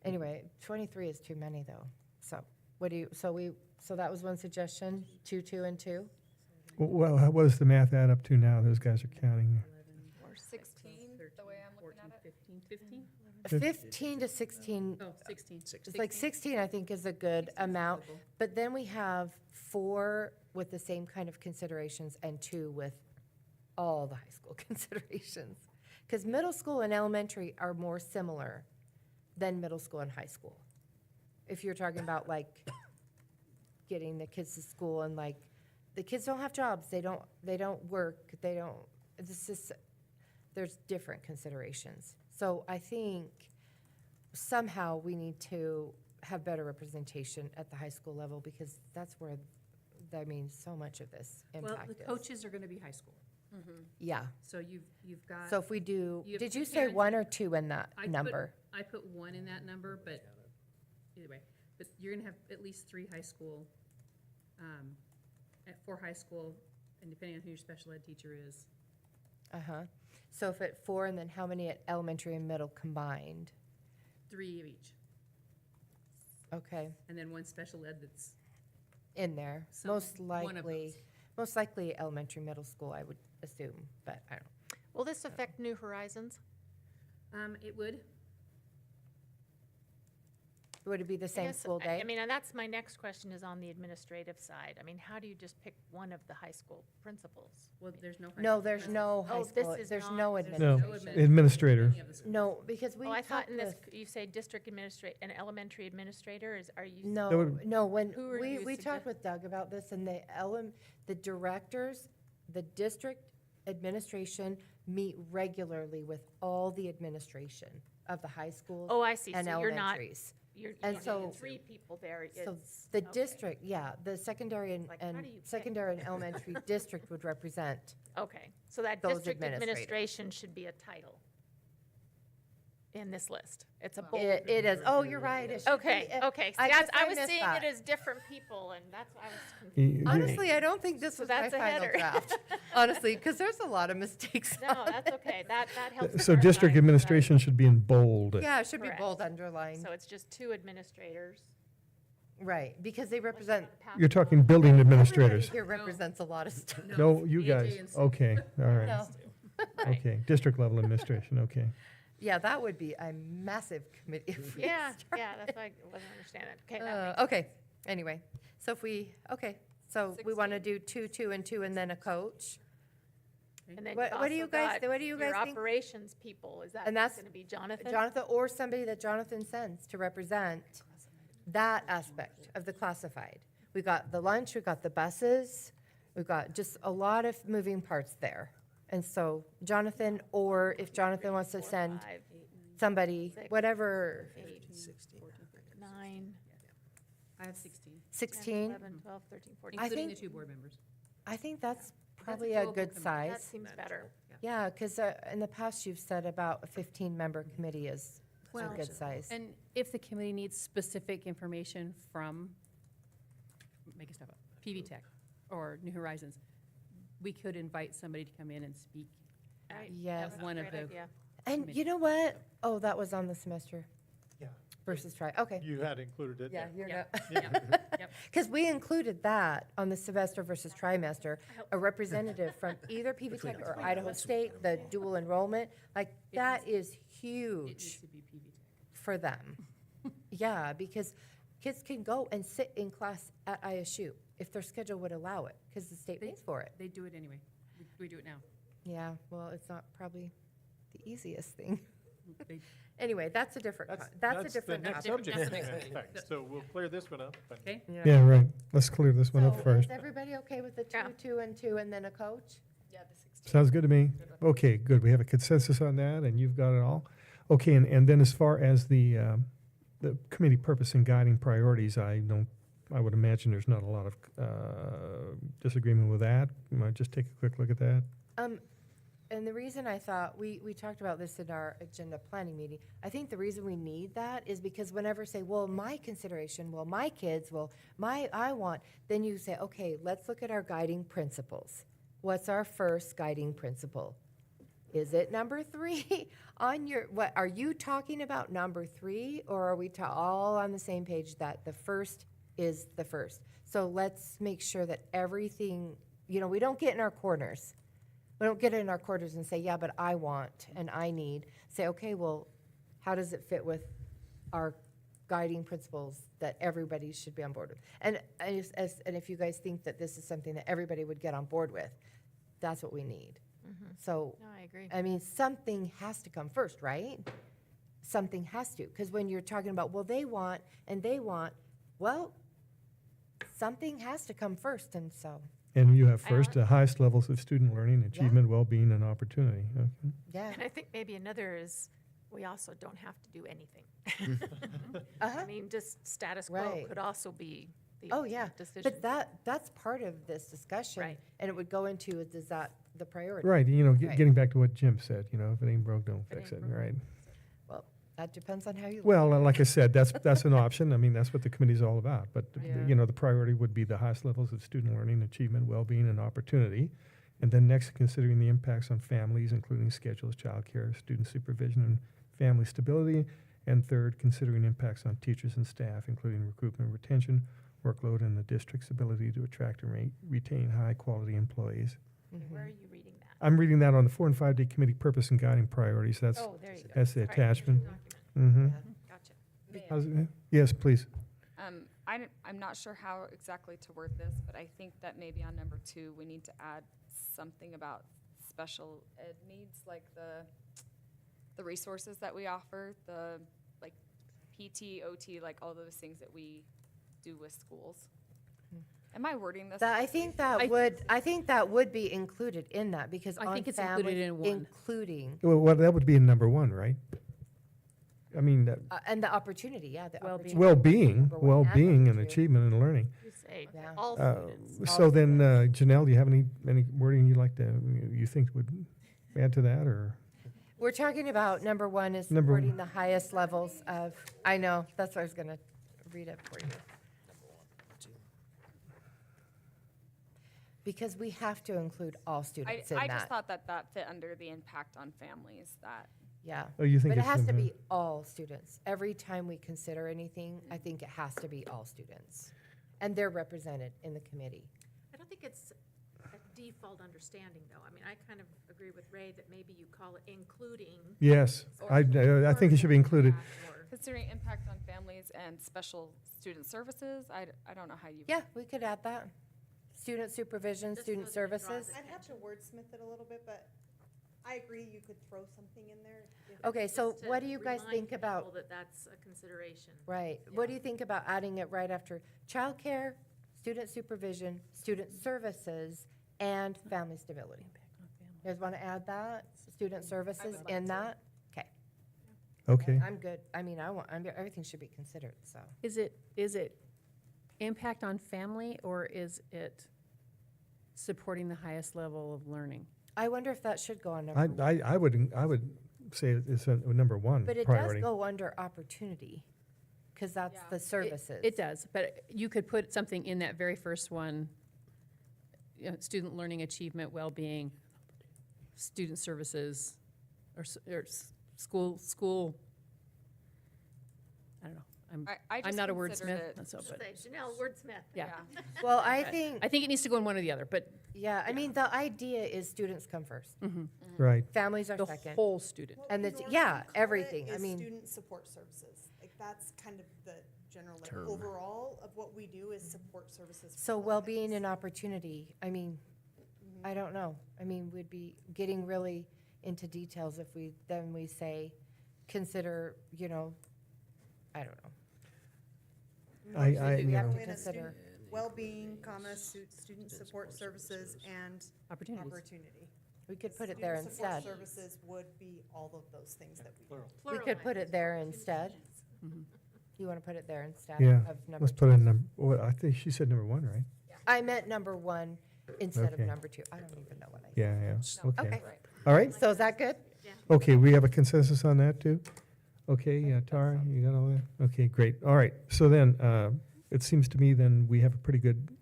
anyway, 23 is too many, though. So so that was one suggestion, 2, 2, and 2? Well, what does the math add up to now? Those guys are counting. Or 16, the way I'm looking at it. 15? 15 to 16, Oh, 16. it's like 16, I think, is a good amount. But then we have 4 with the same kind of considerations and 2 with all the high school considerations. Because middle school and elementary are more similar than middle school and high school. If you're talking about like getting the kids to school and like, the kids don't have jobs, they don't work, there's different considerations. So I think somehow we need to have better representation at the high school level because that's where, I mean, so much of this Well, impact the is. coaches are gonna be high school, Yeah. so you've got. So if we do, You have did two you say parents- one or two in that I put- number? I put one in that number, but either way, but you're gonna have at least 3 high school, 4 high school, and depending on who your special ed teacher is, Uh-huh. So if at 4, and then how many at elementary and middle combined? 3 of each, Okay, and then 1 special ed that's in there. some, Most one of likely, those. most likely elementary, middle school, I would assume, but I don't know. Will this affect New Horizons? It would, Would it be the I same guess, school I day? mean, and that's my next question is on the administrative side. I mean, how do you just pick one of the high school principals? well, there's no. high No, school there's president. no high Oh, this school, is there's not- no There's No, administration. administrator. Any of the schools. No, because we Oh, I thought talked in this, with, you say district an elementary administrator is, are you? no, would- no, when, Who are you we talked with Doug about this, and the directors, the district administration meet regularly with all the administration of the high schools Oh, I see. and So you're not, elementaries. you're And getting so- 3 people there. So It's- the okay. district, yeah, the secondary Like, how do you pick? secondary and elementary district would represent. Okay, so that Those district administrators. administration should be a title in this list. It's a bold. It is, oh, you're right. it should be, Okay, okay. See, I that's, guess I I was missed seeing that. it as different people, and that's why I was confused. You- Honestly, I don't think this So was my that's a final header. draft, honestly, because there's a lot of mistakes. No, that's okay. That helps. So district clarify, 'cause administration should be in bold. Yeah, it should be Correct. bold underlined, So it's just 2 administrators. right, because they represent, You're talking building everybody administrators. here represents a lot of stuff. No, you AJ guys, and Sue. okay, all right, No. okay, district level administration, okay. Yeah, that would be a massive committee if we Yeah, started. yeah, that's why I wasn't understanding. Okay, that makes Okay, anyway, so if we, okay, so we want to do 2, 2, and 2, and then a coach. And then What you've do you also guys- got what do you your guys think? operations people, is that And that's going to be Jonathan? Jonathan, or somebody that Jonathan sends to represent that aspect of the classified. We got the lunch, we got the buses, we've got just a lot of moving parts there. And so Jonathan, or if Jonathan wants to 4, send 5, somebody, 6, whatever, 8, 9, I have 16, 10, 16, 11, 12, 13, 14. I including the think- 2 board members. I think that's a probably a doable good committee. That size. seems better. Yeah, because in the past, you've said about a 15-member committee is a Well, good size. And if the committee needs specific information from, making stuff up, PV Tech or New Horizons, we could invite somebody to come in and speak. Right. Yes. That was a One of great the- idea. And committee. you know what? Oh, that was on the semester Yeah, versus try, okay. you had included it Yeah, there. you're Yeah. not. Yep. Because we included that on the semester versus trimester, a representative from either PV Tech or Idaho State, the dual enrollment, like, that is It needs huge to be PV Tech. for them. Yeah, because kids can go and sit in class at ISU if their schedule would allow it, because the state pays for it. They do it anyway. We do it now. Yeah, well, it's not probably the easiest thing. They- Anyway, that's a different, that's a different the next topic. subject. That's the next in fact. So we'll clear this one up. and- Okay? Yeah, right, let's clear this one up So first. is everybody okay with the Yeah. 2, 2, and 2, and then a coach? Yeah, the 16. Sounds good to me. Okay, good, we have a consensus on that, and you've got it all. Okay, and then as far as the committee purpose and guiding priorities, I would imagine there's not a lot of disagreement with that. You might just take a quick look at that. And the reason I thought, we talked about this in our agenda planning meeting, I think the reason we need that is because whenever say, well, my consideration, well, my kids, well, I want, then you say, okay, let's look at our guiding principles. What's our first guiding principle? Is it number 3 on your, what, are you talking about number 3, or are we all on the same page that the first is the first? So let's make sure that everything, we don't get in our corners. We don't get in our quarters and say, yeah, but I want and I need. Say, okay, well, how does it fit with our guiding principles that everybody should be on board with? And if you guys think that this is something that everybody would get on board with, that's what we need. So, No, I agree. I mean, something has to come first, right? Something has to, because when you're talking about, well, they want, well, something has to come first, and so, And you have I first, the highest levels of student learning, achievement, well-being, and opportunity. Okay. yeah. And I think maybe another is, we also don't have to do anything. Uh-huh. I mean, just status quo Right. could also be the Oh, yeah. ultimate decision. But that's part of this discussion. Right. And it would go into, is that the priority? Right, Right. getting back to what Jim said, if it ain't broke, don't If it fix it, ain't broke, right? Well, that depends on how you. look Well, at it. like I said, that's an option. I mean, that's what the committee's all about. But, Yeah. the priority would be the highest levels of student learning, achievement, well-being, and opportunity. And then next, considering the impacts on families, including schedules, childcare, student supervision, and family stability. And third, considering impacts on teachers and staff, including recruitment, retention, workload, and the district's ability to attract and retain high-quality employees. Okay, Where are Mhm. you reading that? I'm reading that on the 4 and 5 day committee purpose and guiding priorities. That's Oh, there you go. that's the Right, attachment. document. Mm-hmm. Yeah. Gotcha. How's it? Yes, please. I'm not sure how exactly to word this, but I think that maybe on number 2, we need to add something about special ed needs, like the resources that we offer, the like PT, OT, like all those things that we do with schools. Am I wording this? I think that would be included in that, because I on think it's included families, in one. including, Well, that would be in number 1, right? I mean, and the opportunity, yeah, the Well-being. opportunity. well-being, Number one and well-being and number two. achievement and learning. You say Yeah. all Uh, students. So then, Janelle, do you have any wording you think would add to that, or? We're talking about number 1 is Number supporting one. the highest levels of, I know, that's what I was gonna read it for you. Because we have to include all students in I just that, thought that fit under the impact on families, that, yeah. Oh, you think But it it's has to in the- be all students. Every time we consider anything, I think it has to be all students. And they're represented in the committee. I don't think it's a default understanding, though. I mean, I kind of agree with Ray that maybe you call it including. Yes, I think it should be included. Or- considering impact on families and special student services, I don't know how you. Yeah, we could add that. Student supervision, Just student so that it draws services. it. I'd have to wordsmith it a little bit, but I agree you could throw something in there. if- Okay, so Just to what do you guys remind think people about, that that's a consideration. right, what do you think about adding it right after childcare, student supervision, student services, and family stability? You guys want to add that, student services like in to. that? Okay, Okay. I'm good. I mean, everything should be considered, so. Is it impact on family, or is it supporting the highest level of learning? I wonder if that should go on number one. I would say it's a number 1 But it does priority. go under opportunity, because that's Yeah. the services. It does, but you could put something in that very first one, student learning achievement, well-being, student services, school, I don't know. I I'm just not a considered wordsmith, it- so, Just but, say Janelle wordsmith. yeah. Well, I think, I think it needs to go in one or the other, but yeah, I mean, the idea is students come first. Right. Families are the second. whole student. What And we it's- normally yeah, call it everything. I is mean- Student support services. Like, that's kind of the general, like, overall of what we do is support services. for So all well-being kids. and opportunity, I mean, I don't know. I mean, we'd be getting really into details if we say, consider, I don't know. I We have to In a consider, student well-being, comma, student support services and Opportunities. opportunity. we could put it there Student support instead. services would be all of those things that we do. We could put it there instead. You want to put it there instead Yeah, of number let's two? put in I think she said number 1, right? I meant number 1 instead of Okay. number 2. I don't even know what I said. Yeah, okay. Okay, All right, so is that good? okay, we have a consensus on that, too? Okay, Tara, you got all that? Okay, great. All right, so then, it seems to me then we have a pretty good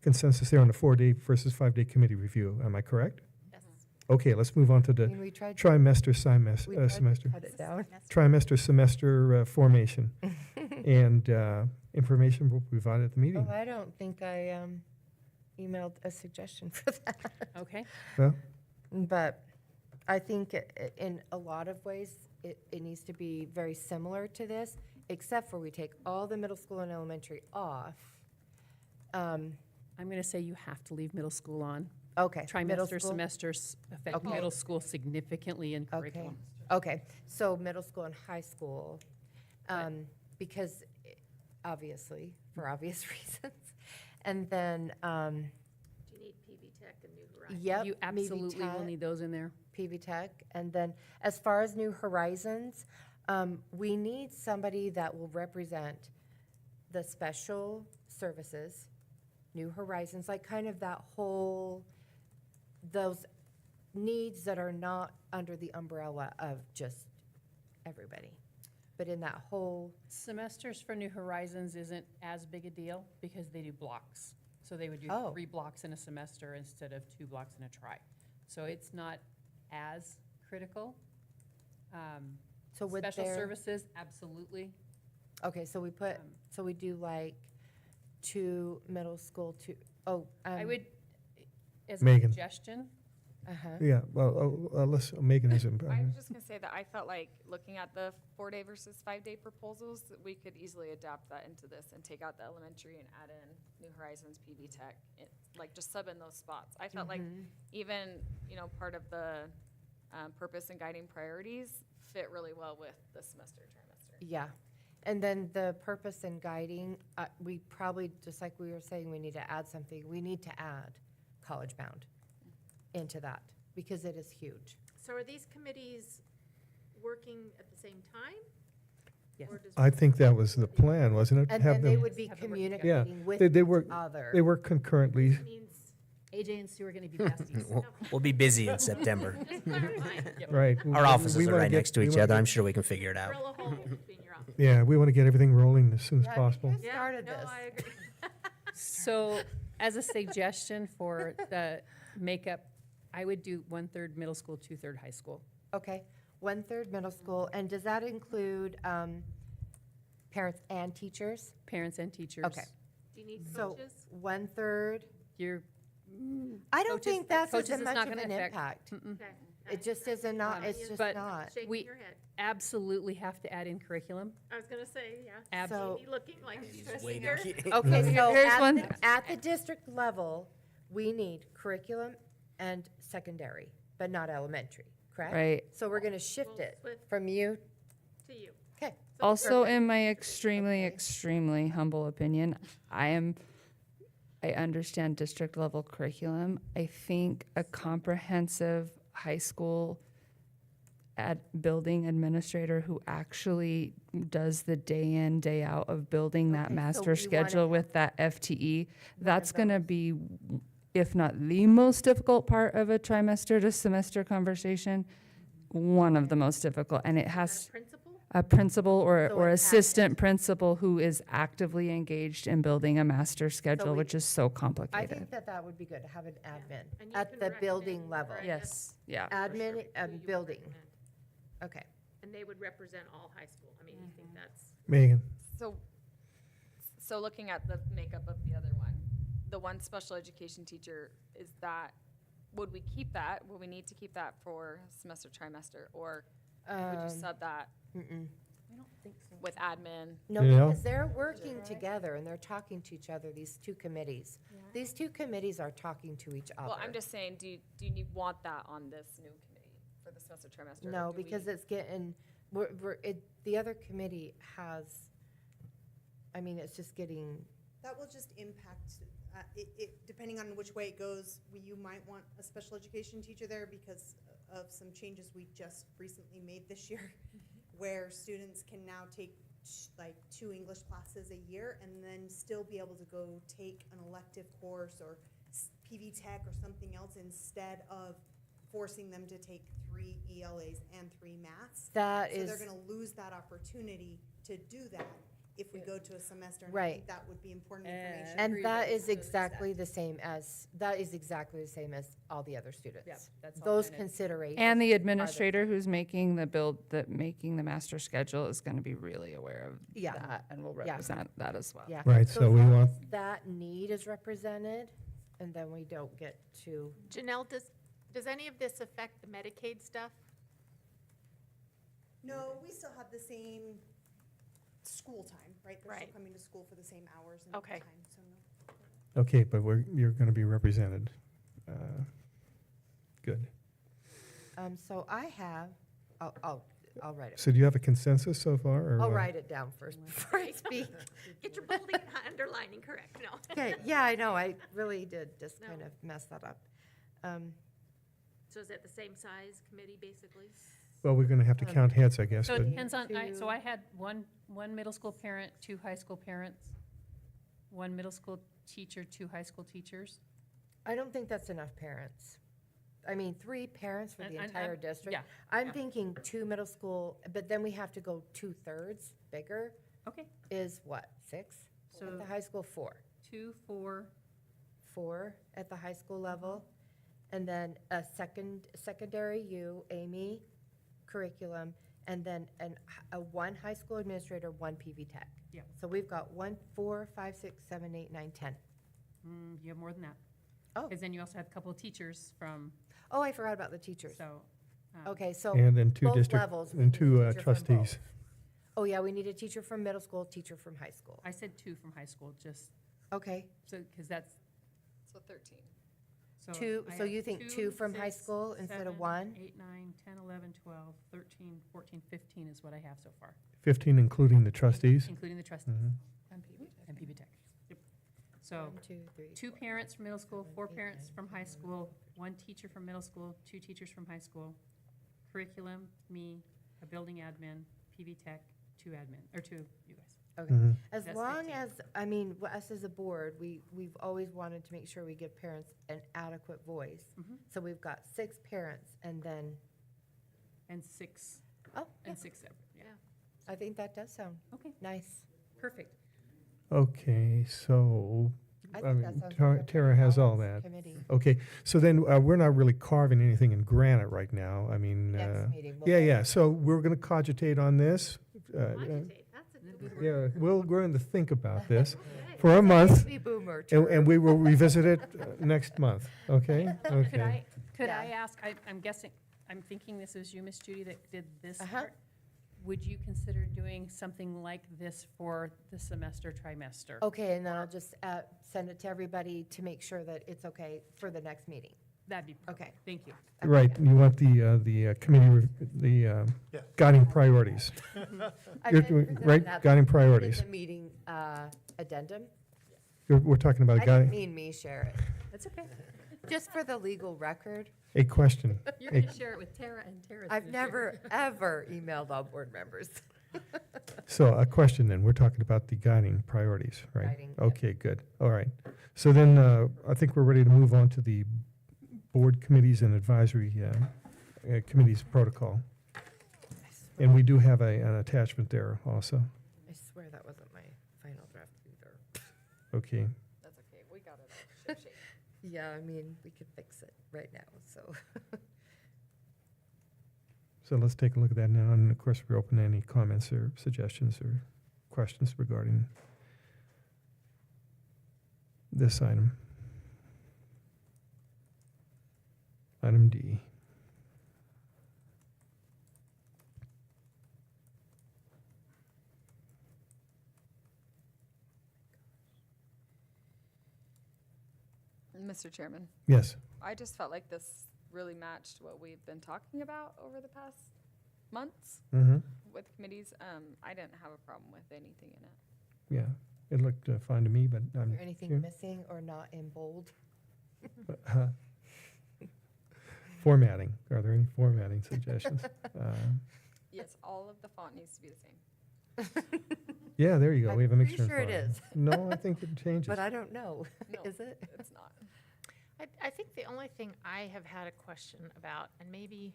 consensus there on the 4-day versus 5-day committee review. Am I correct? Yes. Okay, let's move on to I the mean, we tried. trimester, we tried to semester. cut it down. Trimester, semester formation. And information will be provided at the Oh, meeting. I don't think I emailed a suggestion for that. Okay. Well, But I think in a lot of ways, it needs to be very similar to this, except for we take all the middle school and elementary off. I'm going to say you have to leave middle school on. Okay. middle Trimester, school? semesters affect Okay. middle school significantly in Okay, curriculum. okay. So middle school and high school, because obviously, for obvious reasons. And then, Do you need PV Tech and New Horizons? yep. You maybe absolutely will tech. need those in there. PV Tech. And then as far as New Horizons, we need somebody that will represent the special services, New Horizons, like kind of that whole, those needs that are not under the umbrella of just everybody, but in that whole, Semesters for New Horizons isn't as big a deal because they do blocks. So they would do Oh. 3 blocks in a semester instead of 2 blocks in a tri. So it's not as critical. so with Special their, services, absolutely. okay, so we put, Um, so we do like 2 middle school, 2, I would, as a Megan. suggestion, Uh-huh. Yeah, well, Megan has I input. was just gonna say that I felt like looking at the 4-day versus 5-day proposals, that we could easily adapt that into this and take out the elementary and add in New Horizons, PV Tech, like just sub in those spots. I felt like even, part of the purpose and guiding priorities fit really well with the semester trimester. Yeah. And then the purpose and guiding, we probably, just like we were saying, we need to add something. We need to add College Bound into that because it is huge. So are these committees working at the same time? Yes. Or does I one think that have was the more plan, wasn't it? And Have then they them- would be Have them work communicating with they each work- other. They work concurrently. That means AJ and Sue are gonna be besties. We'll be busy in September. just clarifying. Right. Our offices We are wanna right get- next to we each wanna other. get- I'm sure we can figure it out. Drill a hole in your office. Yeah, we want to get everything rolling as soon as Yeah, possible. who started this? I agree. So as a suggestion for the makeup, I would do 1/3 middle school, 2/3 high school. Okay, 1/3 middle school, and does that include parents and teachers? Parents and teachers. Okay. Do you need So coaches? 1/3, You're, I don't Coaches- think that's coaches as is much not of gonna an affect- impact. Okay. It just isn't not, Um, it's just but not. Shaking we- your head. absolutely have to add in curriculum. I was gonna say, yeah. Abs- So- Amy looking like she's stressing waiting. her. Okay, Here- so here's one- at the district level, we need curriculum and secondary, but not elementary, correct? Right. So we're gonna shift We'll it flip from you, to you. okay. Also, in my extremely, Okay. extremely humble opinion, I understand district level curriculum. I think a comprehensive high school building administrator who actually does the day in, day out of building that Okay, so master we wanna schedule have with that FTE, that's of gonna be, if not the most difficult part of a trimester to semester conversation, one of the most difficult, and it has Principal? a principal or, So or an assistant principal who is actively engaged in building a master schedule, we- which is so I complicated. think that would be good to have an admin And you at can the building recommend, level. right? Yes, yeah. For sure, Admin who you and would building, recommend. okay. And they would represent all high school. I mean, you think that's, Megan, So looking at the makeup of the other one, the one special education teacher, would we keep that? Will we need to keep that for semester, trimester? Or would you sub that with admin? No, Yeah. because they're working together and they're talking to each other, these two committees. These two committees are talking to each other. Well, I'm just saying, do you want that on this new committee for the semester, trimester? or No, do we- because it's getting, the other committee has, I mean, it's just getting, That will just impact, depending on which way it goes, you might want a special education teacher there because of some changes we just recently made this year, where students can now take like 2 English classes a year and then still be able to go take an elective course or PV Tech or something else instead of forcing them to take 3 ELAs and 3 maths. that So they're is, gonna lose that opportunity to do that if we go to a semester. And I Right. think that would be important information. and that is exactly the same as all the other students. Yep, that's all Those kind of- considerations. And the administrator who's making making the master schedule is gonna be really aware of Yeah. that and will Yeah. represent that as well. Yeah. Right, so we as long want- as that need is represented, and then we don't get to, Janelle, does any of this affect the Medicaid stuff? No, we still have the same school time, right? They're Right. still coming to school for the same hours and Okay. time, so no. okay, but you're going to be represented. Good. so I have, I'll write it. So do you have a consensus so far, or? I'll what? write it down first before I speak. Get your bolding and underlining correct, no. Okay, yeah, I know, I really did just kind No. of mess that up. So is it the same size committee, basically? Well, we're going to have to count heads, I guess, So but it depends on, so Two. I had one middle school parent, 2 high school parents, 1 middle school teacher, 2 high school teachers. I don't think that's enough parents. I mean, 3 parents for the And- entire and- district. yeah, I'm yeah. thinking 2 middle school, but then we have to go 2/3 bigger Okay, is what, 6? So- At the high school, 4. 2, 4, 4 at the high school level. And then a secondary, you, Amy, curriculum, and then a 1 high school administrator, 1 PV tech. Yeah. So we've got 1, 4, 5, 6, 7, 8, 9, 10. you have more than that. Oh. Because then you also have a couple of teachers from, Oh, I forgot about the teachers. so. Okay, so and then 2 both district, levels, we and need a 2 teacher from trustees. both. Oh, yeah, we need a teacher from middle school, teacher from high school. I said 2 from high school, just, Okay, so, because that's, So 13. so. 2, I so have you think 2 from high 6, school instead of 7, 1? 8, 9, 10, 11, 12, 13, 14, 15 is what I have so far, 15 including the trustees. including the trustees Mhm. and PB Tech. Yep. So 1, 2, 3, 2 4. parents from middle school, 4 parents from high school, 1 teacher from middle school, 2 teachers from high school, curriculum, me, a building admin, PV Tech, 2 admin, or 2 you guys. Okay. Mhm. As That's long 15. as, I mean, us as a board, we've always wanted to make sure we give parents an adequate voice. Mhm. So we've got 6 parents and then, And 6, oh, yeah, and 6 separate, yeah. I think that does sound Okay, nice. perfect. Okay, so, I I think that mean, sounds like a pretty Tara has all balanced that. committee. Okay, so then we're not really carving anything in granite right now. I mean, Next meeting. we'll yeah, go yeah. over So we're going to cogitate on this. Cogitate, that's a good word. Yeah, we're going to think about this for a month, Baby boomer and term. we will revisit it next month. Okay? Could Okay. could Yeah. I ask, I'm guessing, I'm thinking this is you, Miss Judy, that did this Uh-huh. part. Would you consider doing something like this for the semester, trimester? Okay, and then I'll just send it to everybody to make sure that it's okay for the next meeting. That'd be perfect. Okay. Thank you. Right. You want the committee, Yeah. guiding priorities. I You're did doing- present right, that guiding in priorities. the meeting addendum. We're talking about a I didn't guy, mean me share it, That's okay. just for the legal record. a question. You're A- going to share it with Tara, and Tara's I've gonna share never, ever emailed all board members. So a question then, we're talking about the guiding priorities, right? Guiding, yep. Okay, good, all right. So then, I think we're ready to move on to the board committees and advisory committees protocol. And we do have an attachment there also. I swear that wasn't my final draft either. Okay, That's okay. We got it. Ship shape. Yeah, I mean, we could fix it right now, so. so let's take a look at that now, and of course, we're open to any comments or suggestions or questions regarding this item. Item D. Mr. Chairman, Yes, I just felt like this really matched what we've been talking about over the past months mm-hmm, with committees. I didn't have a problem with anything in it. yeah, it looked fine to me, but Is I'm. there anything missing or not in bold? Formatting, are there any formatting suggestions? Yes, all of the font needs to be the same. Yeah, there you go, I'm we have a pretty mixture. of sure it font. is. No, I think it changes. But I don't know. No, Is it? It's not. I think the only thing I have had a question about, and maybe,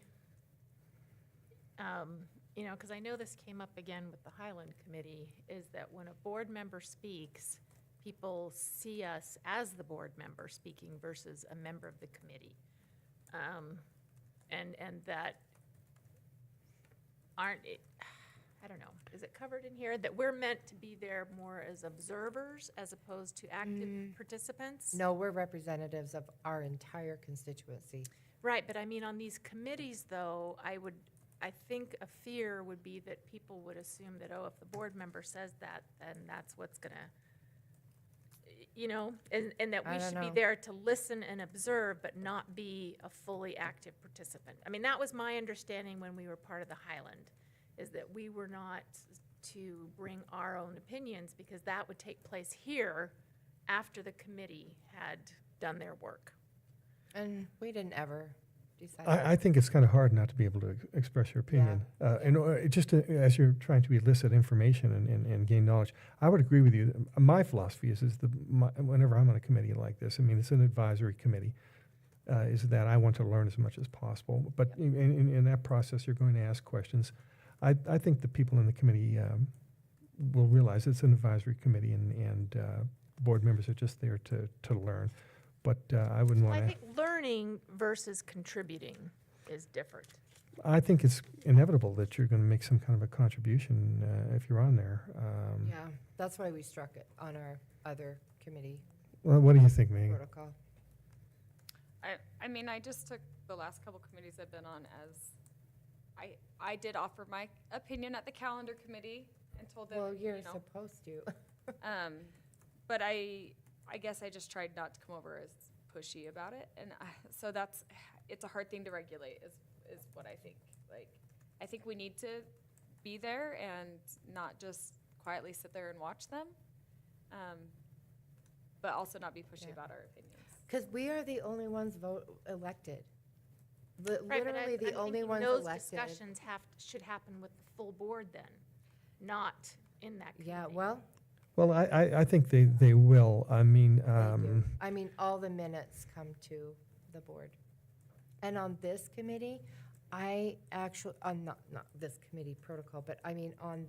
you know, because I know this came up again with the Highland Committee, is that when a board member speaks, people see us as the board member speaking versus a member of the committee. And that aren't, I don't know, is it covered in here? That we're meant to be there more as observers as opposed to active participants? No, we're representatives of our entire constituency. Right, but I mean, on these committees, though, I think a fear would be that people would assume that, oh, if the board member says that, then that's what's gonna, you know, and that I we don't should be know. there to listen and observe, but not be a fully active participant. I mean, that was my understanding when we were part of the Highland, is that we were not to bring our own opinions, because that would take place here after the committee had done their work. And we didn't ever decide. I think it's kind of hard not to be able to express your opinion. And just as you're trying to elicit information and gain knowledge, I would agree with you. My philosophy is whenever I'm on a committee like this, I mean, it's an advisory committee, is that I want to learn as much as possible. But in that process, you're going to ask questions. I think the people in the committee will realize it's an advisory committee and board members are just there to learn. But I wouldn't Well, want I to. think learning versus contributing is different. I think it's inevitable that you're going to make some kind of a contribution if you're on there. Yeah, that's why we struck it on our other committee Well, what do you think, Megan? protocol. I mean, I just took the last couple committees I've been on as, I did offer my opinion at the calendar committee and told them, Well, you you're know, supposed to. but I guess I just tried not to come over as pushy about it, and so it's a hard thing to regulate, is what I think. Like, I think we need to be there and not just quietly sit there and watch them, but also not be pushy Yeah. about our opinions. Because we are the only ones elected. Right, but Literally the I'm only thinking ones those elected. discussions should happen with the full board then, not in that committee. Yeah, well, Well, I think they will. I mean, they do. I mean, all the minutes come to the board. And on this committee, I actually, on not this committee protocol, but I mean, on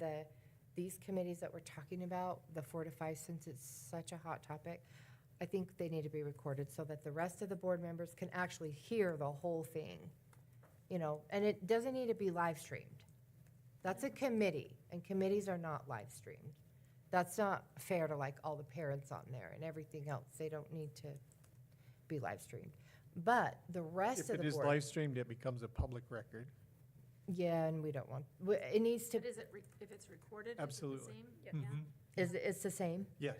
these committees that we're talking about, the 4 to 5, since it's such a hot topic, I think they need to be recorded so that the rest of the board members can actually hear the whole thing. You know, and it doesn't need to be live streamed. That's a committee, and committees are not live streamed. That's not fair to like all the parents on there and everything else. They don't need to be live streamed. But the rest If of it the is board. live streamed, it becomes a public record. Yeah, and we don't want, it needs to, But is it, if it's recorded, is it the Absolutely. same? Mhm. it's the same. Yes.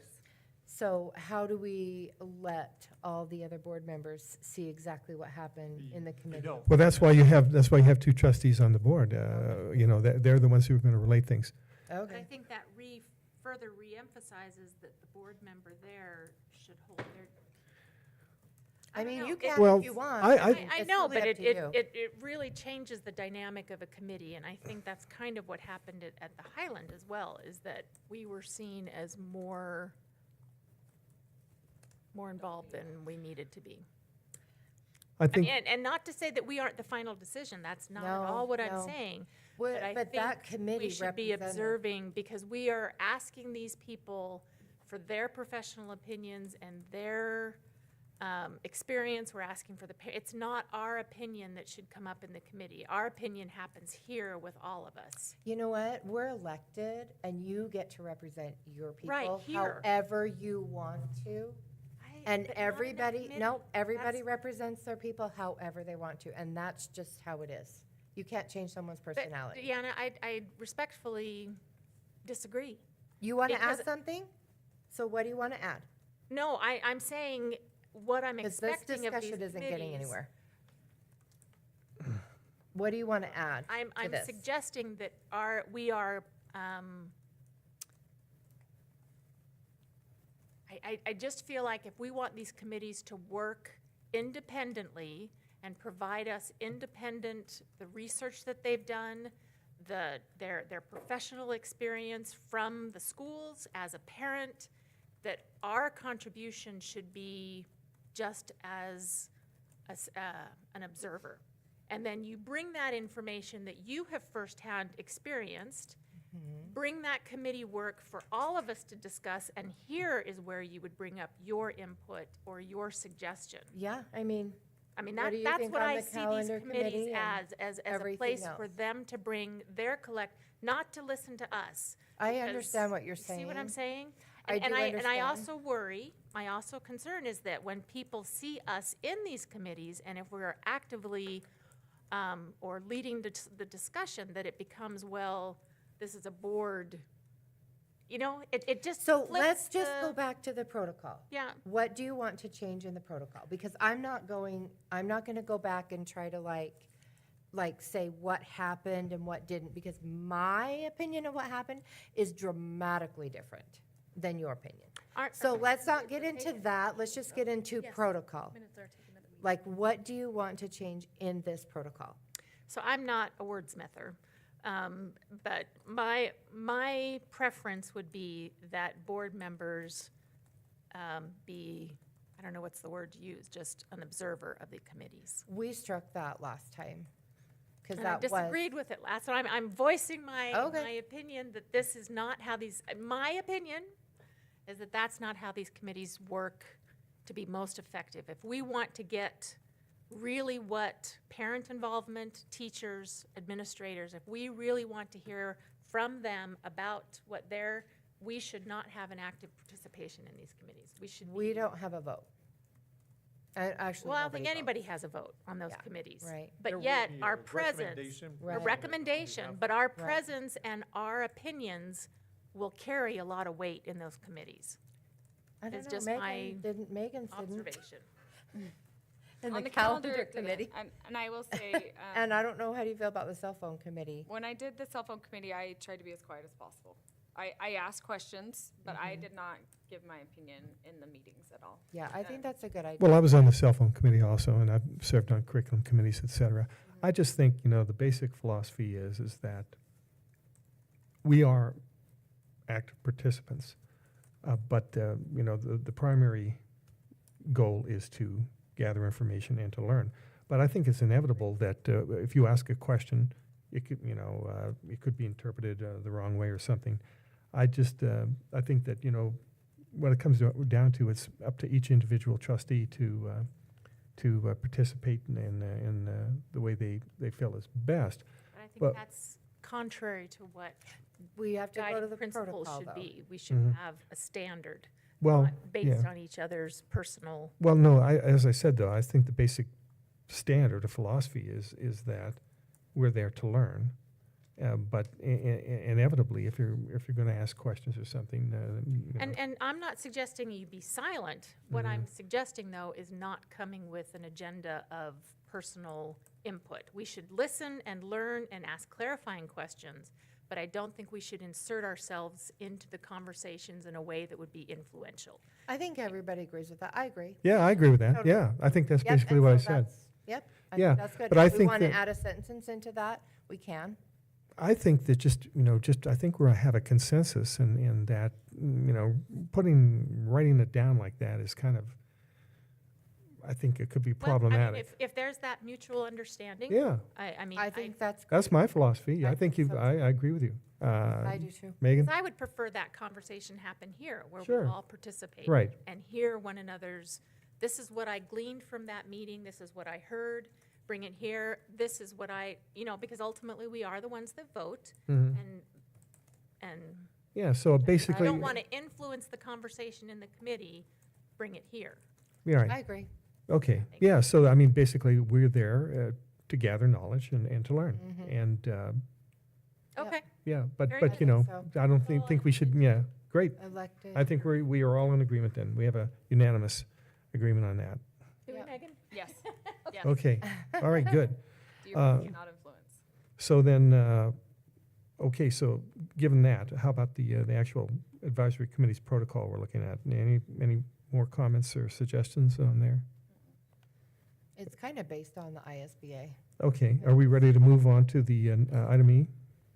So how do we let all the other board members see exactly what happened in the committee? don't. well, that's why you have two trustees on the board. You know, they're the ones who are going to relate things. But I Okay, think that further reemphasizes that the board member there should hold their. I mean, you It- can Well, if you want. I mean, I it's know, totally but up to you. it really changes the dynamic of a committee, and I think that's kind of what happened at the Highland as well, is that we were seen as more involved than we needed to be. I I think mean, and not to say that we aren't the final decision, that's not at No, all what I'm no. saying. Well, But I but that think committee we should be represented. observing, because we are asking these people for their professional opinions and their experience. We're asking for it's not our opinion that should come up in the committee. Our opinion happens here with all of us. You know what? We're elected, and you get to represent your Right, people here. however you want to. And But not in the everybody, no, committee. everybody That's- represents their people however they want to, and that's just how it is. You can't change someone's But, personality. Deanna, I respectfully disagree. You want to because- add something? So what do you want to add? No, I'm saying what I'm Because this expecting of these discussion isn't getting committees. anywhere. What do you want to add to I'm this? suggesting that we are, I just feel like if we want these committees to work independently and provide us the research that they've done, their professional experience from the schools as a parent, that our contribution should be just as an observer. And then you bring that information that you have firsthand experienced, bring that committee work for all of us to discuss, and here is where you would bring up your input or your suggestion. Yeah, I mean, I mean, What do you that's think what on I the see these calendar committees committee and as a everything place for else? them to bring their not to listen to us. I because- understand what you're you See what I'm saying. saying? I And do I understand. also worry, my also concern is that when people see us in these committees, and if we're actively or leading the discussion, that it becomes, well, this is a board, it just So flips let's just the- go back to the protocol. Yeah, What do you want to change in the protocol? Because I'm not going to go back and try to like say what happened and what didn't, because my opinion of what happened is dramatically different than your opinion. Aren't- So let's not get into that. Let's just get into Yes. protocol. Minutes are taken at the Like, what do you want to change in this protocol? So I'm not a wordsmither, but my preference would be that board members be, I don't know what's the word to use, just an observer of the committees. We struck that last time, because And I that was. disagreed with it last, so I'm voicing my Okay. opinion that this is not how these, my opinion is that that's not how these committees work to be most effective. If we want to get really what parent involvement, teachers, administrators, if we really want to hear from them about what we should not have an active participation in these committees. We don't have a vote. Actually, Well, I don't think nobody anybody votes. has a vote on those Yeah, committees. right. There But will yet, be our a presence, recommendation Right. a recommendation, but our Right. presence and our opinions will carry a lot of weight in those committees. I don't It's know, just Megan didn't. Observation. In On the calendar yeah, committee. And I will say, And I don't know, how do you feel about the cell phone committee? when I did the cell phone committee, I tried to be as quiet as possible. I asked questions, but I did not give my opinion in the meetings at all. Yeah, I think that's a good idea. Well, I was on the cell phone committee also, and I've served on curriculum committees, et cetera. I just think, the basic philosophy is that we are active participants, but, the primary goal is to gather information and to learn. But I think it's inevitable that if you ask a question, it could, it could be interpreted the wrong way or something. I think that, when it comes down to, it's up to each individual trustee to participate in the way they feel is best. But I think But- that's contrary to what We have to go to guiding the principles protocol, should though. be. We should Mhm. have a standard, Well, not based yeah. on each other's personal. Well, no, as I said, though, I think the basic standard of philosophy is that we're there to learn. But inevitably, if you're going to ask questions or something, And I'm not suggesting you be silent. What I'm suggesting, though, is not coming with an agenda of personal input. We should listen and learn and ask clarifying questions, but I don't think we should insert ourselves into the conversations in a way that would be influential. I think everybody agrees with that. I agree. yeah, I agree with that. Totally. Yeah, I think that's Yep, basically and what I so said. Yep. I Yeah, think that's good. but I If we think want to that- add a sentence into that, we can. I think that I think we have a consensus in that, writing it down like that is kind of, I think it could be Well, I mean, problematic. if there's that mutual understanding. Yeah, I mean, I think that's. that's my philosophy. I I think think so, I agree with you. I do too. Megan? I would prefer that conversation happen here, where we Sure. all participate. Right. And hear one another's, this is what I gleaned from that meeting, this is what I heard, bring it here, this is what because ultimately we are the ones that vote, Mhm. and Yeah, so I basically. don't want to influence the conversation in the committee, bring it here. Yeah, right. I agree. Okay, yeah, so I mean, basically, we're there to gather knowledge and to learn. And, Yep. Okay, yeah, Very but, good. I don't think we should, yeah, great. Elected. I think we are all in agreement then. We have a unanimous agreement on that. do we, Yep. Megan? Yes, yes. Okay, all right, good. Do your Uh, cannot influence. So then, okay, so given that, how about the actual advisory committee's protocol we're looking at? Any more comments or suggestions on there? It's kind of based on the ISBA. Okay, are we ready to move on to the item E?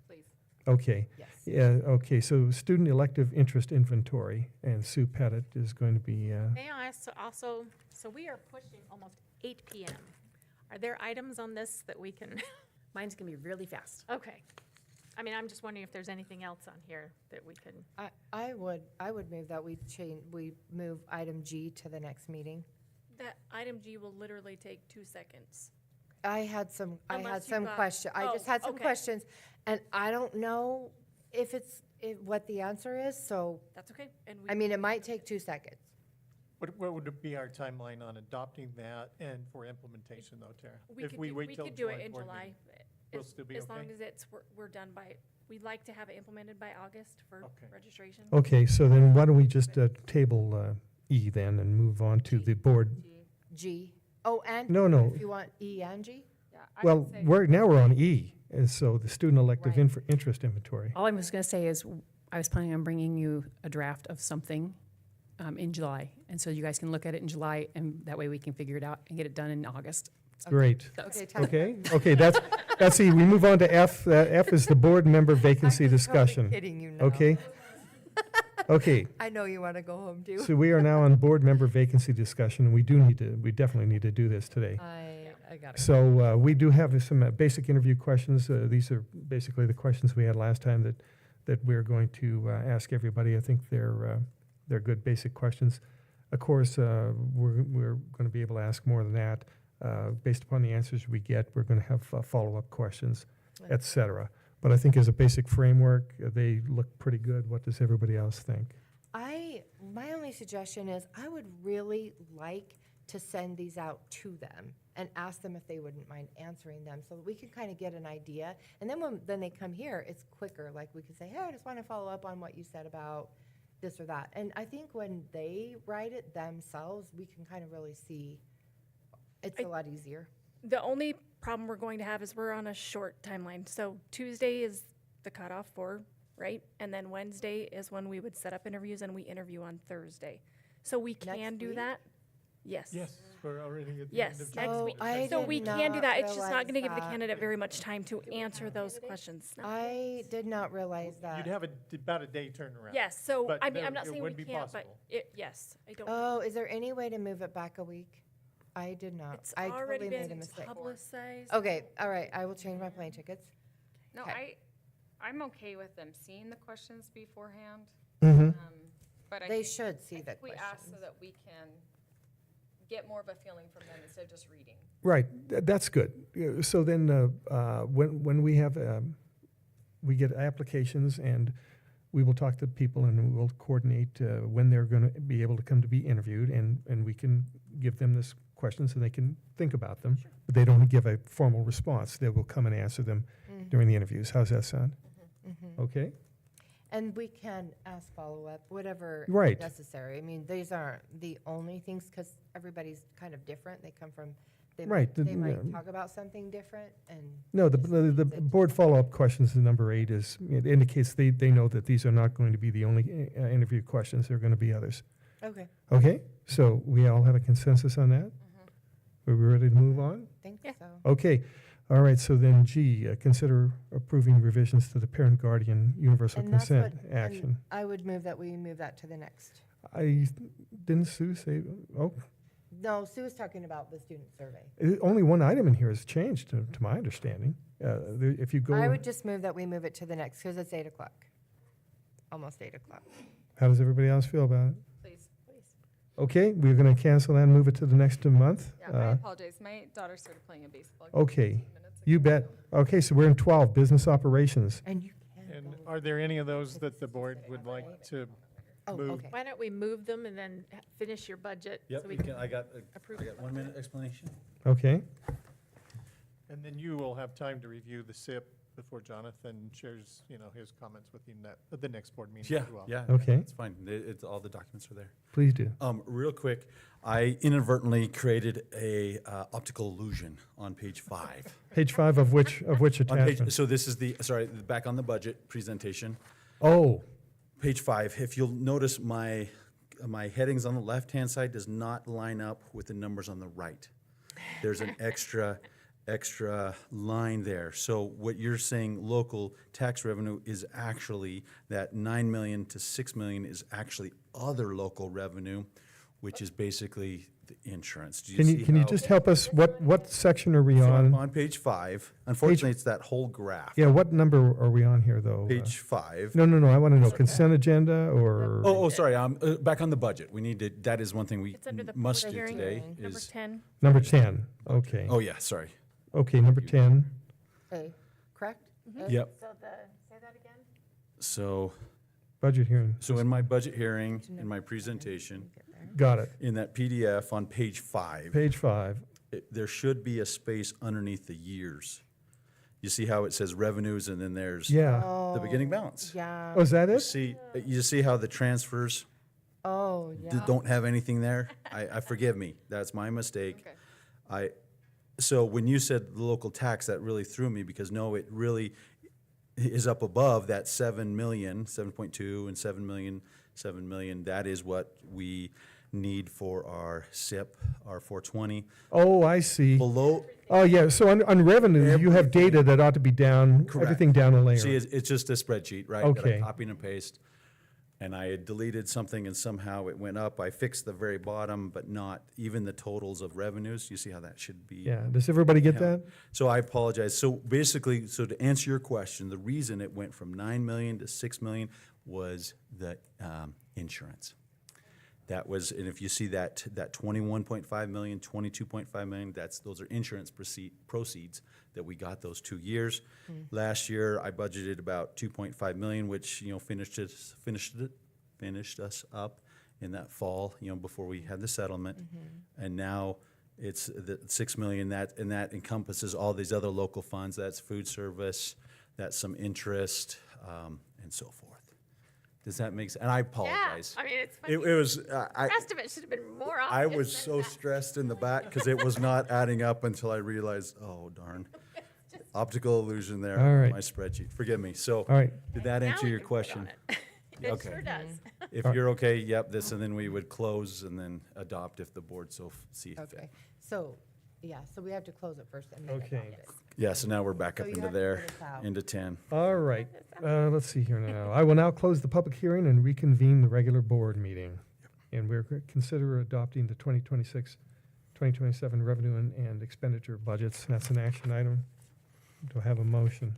Please. Okay. Yes. Yeah, okay, so student elective interest inventory, and Sue Pettit is going to be, May I also, so we are pushing almost 8 PM. Are there items on this that we can, Mine's gonna be really fast. okay. I mean, I'm just wondering if there's anything else on here that we can. I would move that we move item G to the next meeting. That item G will literally take 2 seconds. I had some Unless you've got- question. I just oh, had some okay. questions, and I don't know if what the answer is, so, That's okay. And we I mean, it might take 2 seconds. What would be our timeline on adopting that and for implementation though, Tara? If could we do- wait we till could do it in board July. meeting, we'll as- still be As long okay? as we're done by, we'd like to have it implemented by August for Okay. registration. okay, so then why don't we just table E then and move on to the board? G. Oh, and No. if you want E and G? Yeah, I Well, would say. we're on E, and so the student elective Right. interest inventory. All I was gonna say is, I was planning on bringing you a draft of something in July. And so you guys can look at it in July, and that way we can figure it out and get it done in August. Great. Okay, time. Okay, that's E. We move on to F. F is the board member vacancy discussion. Kidding you now. Okay? Okay, I know you want to go home too. so we are now on board member vacancy discussion, and we definitely need to do this today. I got it. So we do have some basic interview questions. These are basically the questions we had last time that we're going to ask everybody. I think they're good basic questions. Of course, we're going to be able to ask more than that. Based upon the answers we get, we're going to have follow-up questions, et cetera. But I think as a basic framework, they look pretty good. What does everybody else think? My only suggestion is I would really like to send these out to them and ask them if they wouldn't mind answering them so that we can kind of get an idea. And then when they come here, it's quicker. Like we could say, hey, I just want to follow up on what you said about this or that. And I think when they write it themselves, we can kind of really see it's a lot easier. The only problem we're going to have is we're on a short timeline. So Tuesday is the cutoff for, right? And then Wednesday is when we would set up interviews, and we interview on Thursday. So we can Next do week? that. Yes. Yes, we're already at the end Yes, of next June. week. I So did we can do not that. It's just not realize going to give the that. candidate very much time to answer those questions. No. I did not realize that. You'd have about a day turnaround. Yes, so But I mean, there- I'm not it saying we would be can't, but possible. yes, I don't. Oh, is there any way to move it back a week? I did not. It's I already totally made a been mistake. publicized. Okay, all right, I will change my plane tickets. No, Okay. I'm okay with them seeing the questions beforehand. Mm-hmm. But I They think- should see I the think we ask so questions. that we can get more of a feeling from them instead of just reading. Right, that's good. So then, when we have, we get applications, and we will talk to people, and we will coordinate when they're going to be able to come to be interviewed, and we can give them this question so they can think about them. But they don't give a formal response. They will come and answer them during the interviews. How's that sound? Okay? And we can ask follow-up, whatever Right. necessary. I mean, these aren't the only things, because everybody's kind of different. They come from, they Right, might, they might yeah. talk about something different, and No, the just the needs it. board follow-up questions, the number 8 is, it indicates they know that these are not going to be the only interview questions. There are going to be others. Okay, Okay? So we all have a consensus on that? Are we ready to move on? think Yeah. so. Okay, all right, so then G, consider approving revisions to the parent-guardian universal And that's what, consent and action. I would move that we move that to the next. Didn't Sue say, oh, No, Sue was talking about the student survey. only one item in here has changed, to my understanding. If you go, I would just move that we move it to the next, because it's 8 o'clock. Almost 8 o'clock. how does everybody else feel about it? Please. Okay, we're going to cancel that and move it to the next month. Yeah, I apologize. My daughter started playing a baseball. game Okay, 15 minutes you ago. bet. Okay, so we're in 12, business operations. And you can. And vote. are there any of those that the board would like to Oh, move? okay. Why don't we move them and then finish your budget? Yep, so we you can, I got approve 1 minute explanation. Okay, And then you will have time to review the SIP before Jonathan shares, his comments with you at the next board meeting Yeah, as well. yeah. Okay. It's fine. It's, all the documents are there. please do. Real quick, I inadvertently created a optical illusion on page 5. Page 5 of which On page, attachment? so this is back on the budget presentation. Oh, Page 5, if you'll notice, my headings on the left-hand side does not line up with the numbers on the right. There's an extra line there. So what you're saying, local tax revenue, is actually that 9 million to 6 million is actually other local revenue, which is basically the insurance. Do can see you how- just help us, what section are we So on? on page 5, unfortunately, it's that whole graph. Yeah, what number are we on here, though? Page 5. No, I want to know, consent agenda, or? Oh, sorry, back on the budget. We need to, that is one thing we It's under the must public do hearing. today Number is, 10. Number 10, okay. oh yeah, sorry. Okay, number 10, A, correct? A? Yep. So say that again? So, budget hearing, so in my budget hearing, in my presentation, got it. in that PDF on page 5, Page 5, there should be a space underneath the years. You see how it says revenues and then there's yeah. the beginning balance? Yeah. Oh, is that it? You see how the transfers Oh, yeah. don't have anything there? I forgive me, that's my mistake. Okay. So when you said the local tax, that really threw me, because no, it really is up above that 7 million, 7.2 and 7 million 7 million. That is what we need for our SIP, our 420. Oh, I see. Below, Oh, yeah, so on revenue, you have data that ought to be down, Correct. everything down a layer. see, it's just a spreadsheet, right? that I Okay. Copy and paste. And I had deleted something and somehow it went up. I fixed the very bottom, but not even the totals of revenues. You see how that should be? Yeah, does everybody get Yeah. that? So I apologize. So basically, so to answer your question, the reason it went from 9 million to 6 million was the insurance. That was, and if you see that 21.5 million, 22.5 million, those are insurance proceeds that we got those 2 years. Last year, I budgeted about 2.5 million, which, finished us up in that fall, before we had the settlement. And now it's the 6 million, and that encompasses all these other local funds. That's food service, that's some interest, and so forth. Does that make sense? And I apologize. I mean, it's It funny. was, The rest of it should have been more obvious. I was than so that. stressed in the back because it was not adding up until I realized, oh darn. Optical illusion there All on right. my spreadsheet. Forgive me. So, All right, did that Now answer we your can vote question? on it. It Okay. sure does. If you're okay, yep, this, and then we would close and then adopt if the board so sees fit. Okay, so, yeah, so we have to close it first and then Okay. adopt it. Yeah, so now we're back So up you into have to there, put us out. into 10. all right. Let's see here now. I will now close the public hearing and reconvene the regular board meeting. And we're going to consider adopting the 2026, 2027 revenue and expenditure budgets. That's an action item. Do I have a motion?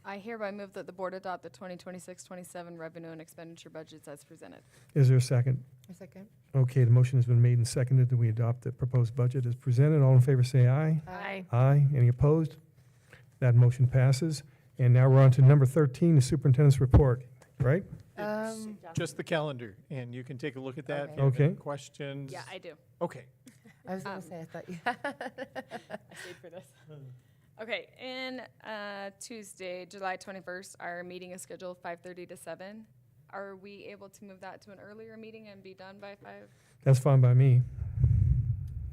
I hereby move that the board adopt the 2026-27 revenue and expenditure budgets as presented. Is there a second? A second? Okay, the motion has been made and seconded that we adopt the proposed budget as presented. All in favor, say aye. Aye. Aye. Any opposed? That motion passes. And now we're on to number 13, the superintendent's report, right? Just the calendar, and you can take a look at that. If Okay. you have any Okay. questions. Yeah, I do. Okay. I was gonna say, I thought you. I stayed for this. Okay, in Tuesday, July 21st, our meeting is scheduled 5:30 to 7. Are we able to move that to an earlier meeting and be done by 5? That's fine by me.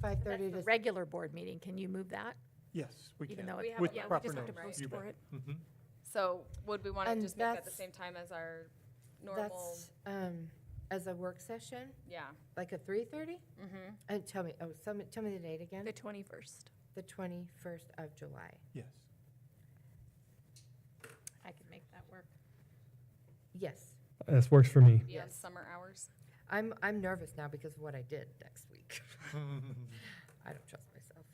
5:30 That's the to, regular board meeting. Can you move that? Yes, we Even can. though We it's have- With yeah, we proper just have to notice. post You for bet. it. Mhm. So would we want to And just make that the that's- same time as our normal? that's, as a work session, Yeah. like a 3:30? Mm-hmm. And tell me the date again? The 21st. The 21st of July. Yes. I can make that work. Yes. That works for me. Be on Yes. summer hours. I'm nervous now because of what I did next week. I don't trust myself.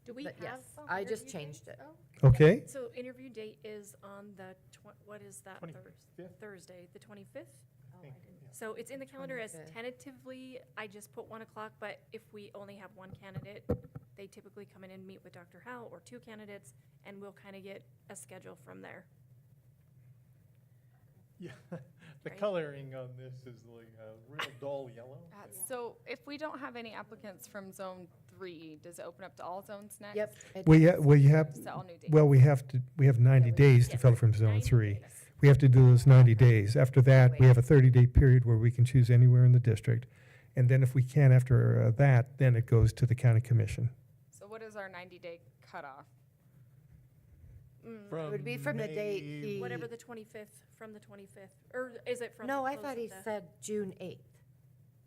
Do we But have? yes, I just changed it. Okay? So interview date is on the, what is that? 25th? Thursday, the 25th? Oh, I didn't. So it's in the calendar as 25th. tentatively, I just put 1 o'clock, but if we only have one candidate, they typically come in and meet with Dr. Howell or 2 candidates, and we'll kind of get a schedule from there. Yeah, the Right. coloring on this is like a real dull yellow. So if we don't have any applicants from Zone 3, does it open up to all zones next? Yep. it We does. have, Set all new dates? well, we have 90 days to fill from Zone 90 3. days. We have to do those 90 days. After that, we have a 30-day period where we can choose anywhere in the district. And then if we can after that, then it goes to the county commission. So what is our 90-day cutoff? It would be from the date he. Whatever the 25th, from the 25th, or is it from? No, the I close thought of he the- said June 8th.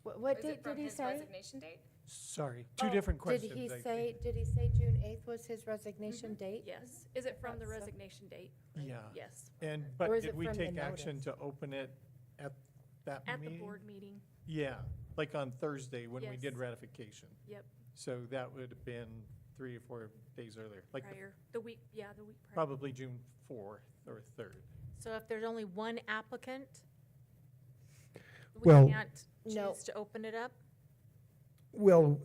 What Is it date from did he his say? resignation date? Sorry, two Oh, different questions. Did he I say, think. did he say June 8th was his resignation date? Yes. Is it from the thought so. resignation date? Yeah. Yes. And, Or but is did it we from the take action notice? to open it at that At meeting? the board meeting, Yeah, like on Thursday when we did Yes. ratification. yep, So that would have been 3 or 4 days earlier, like prior, the week prior. probably June 4th or 3rd. So if there's only one applicant, Well- we can't No. choose to open it up? Well,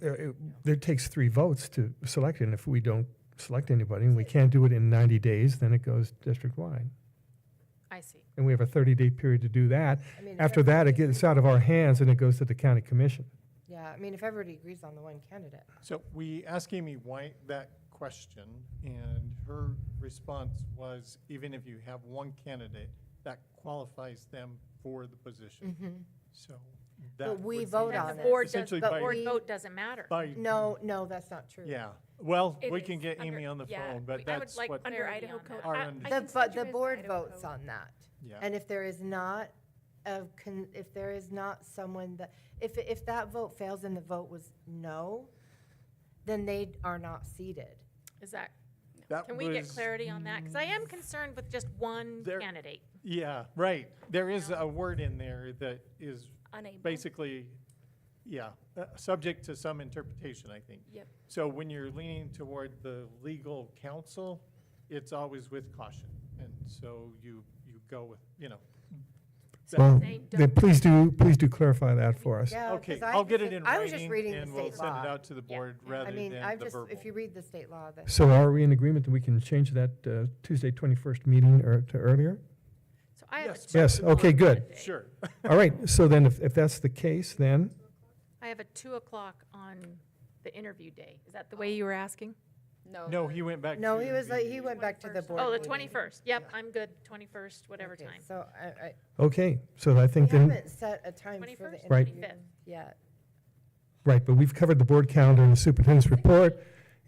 it takes 3 votes to select it, and if we don't select anybody, and we can't do it in 90 days, then it goes district-wide. I see. And we have a 30-day period to do that. I mean, if After that, it everybody gets out of our hands and it goes to the county commission. Yeah, I mean, if everybody agrees on the one candidate. So we asked Amy White that question, and her response was, even if you have one candidate, that qualifies them for the position. So that But we would be vote And on the it. board does, essentially the by- board we- vote doesn't matter. by- No, that's not true. Yeah, well, It we can is get Amy under- on the yeah, phone, but I would that's like what, Under clarity Idaho on code. that. Our I under- can The, send but you the guys board Idaho votes code. on that. yeah. And if there is not if there is not someone that, if that vote fails and the vote was no, then they are not seated. Is that, That can we get was- clarity on that? Because I am concerned with just one There- candidate. Yeah, right. There is a word in there that is Unable. basically, yeah, subject to some interpretation, I think. Yep. So when you're leaning toward the legal counsel, it's always with caution. And so you go with, Well, Saying then please do clarify that for us. Yeah, Okay, 'cause I I'll get just- it in I was just writing reading the and we'll state send it law. out to the Yeah. board I rather mean, than I've the just, verbal. if you read the state law, then. So are we in agreement that we can change that Tuesday 21st meeting or to earlier? So I have a Yes. 2 Yes, o'clock okay, good. that day. Sure. All right, so then if that's the case, then, I have a 2 o'clock on the interview day. Is that the way you were asking? No, he went back. No, to he was like, the- he went back to the 21st. board. Oh, the meeting. 21st. Yep, I'm good. 21st, whatever Okay, time. So okay, so I we think then, haven't set a time for the 21st, Right. interview 25th. yet. right, but we've covered the board calendar and the superintendent's report,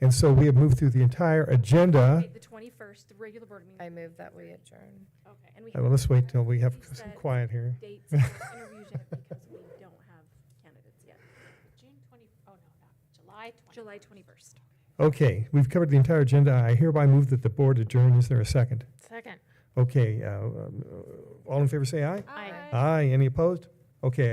and so we have moved through the entire agenda. Okay, the 21st, the regular board meeting. I move that we adjourn. Okay, and we Well, let's wait till we have We some said quiet here. dates for interviews yet because we don't have candidates yet. June 20, oh, no, not July 20. July 21st. Okay, we've covered the entire agenda. I hereby move that the board adjourn. Is there a second? Second. Okay, all in favor say aye. Aye. Aye, any opposed? Okay.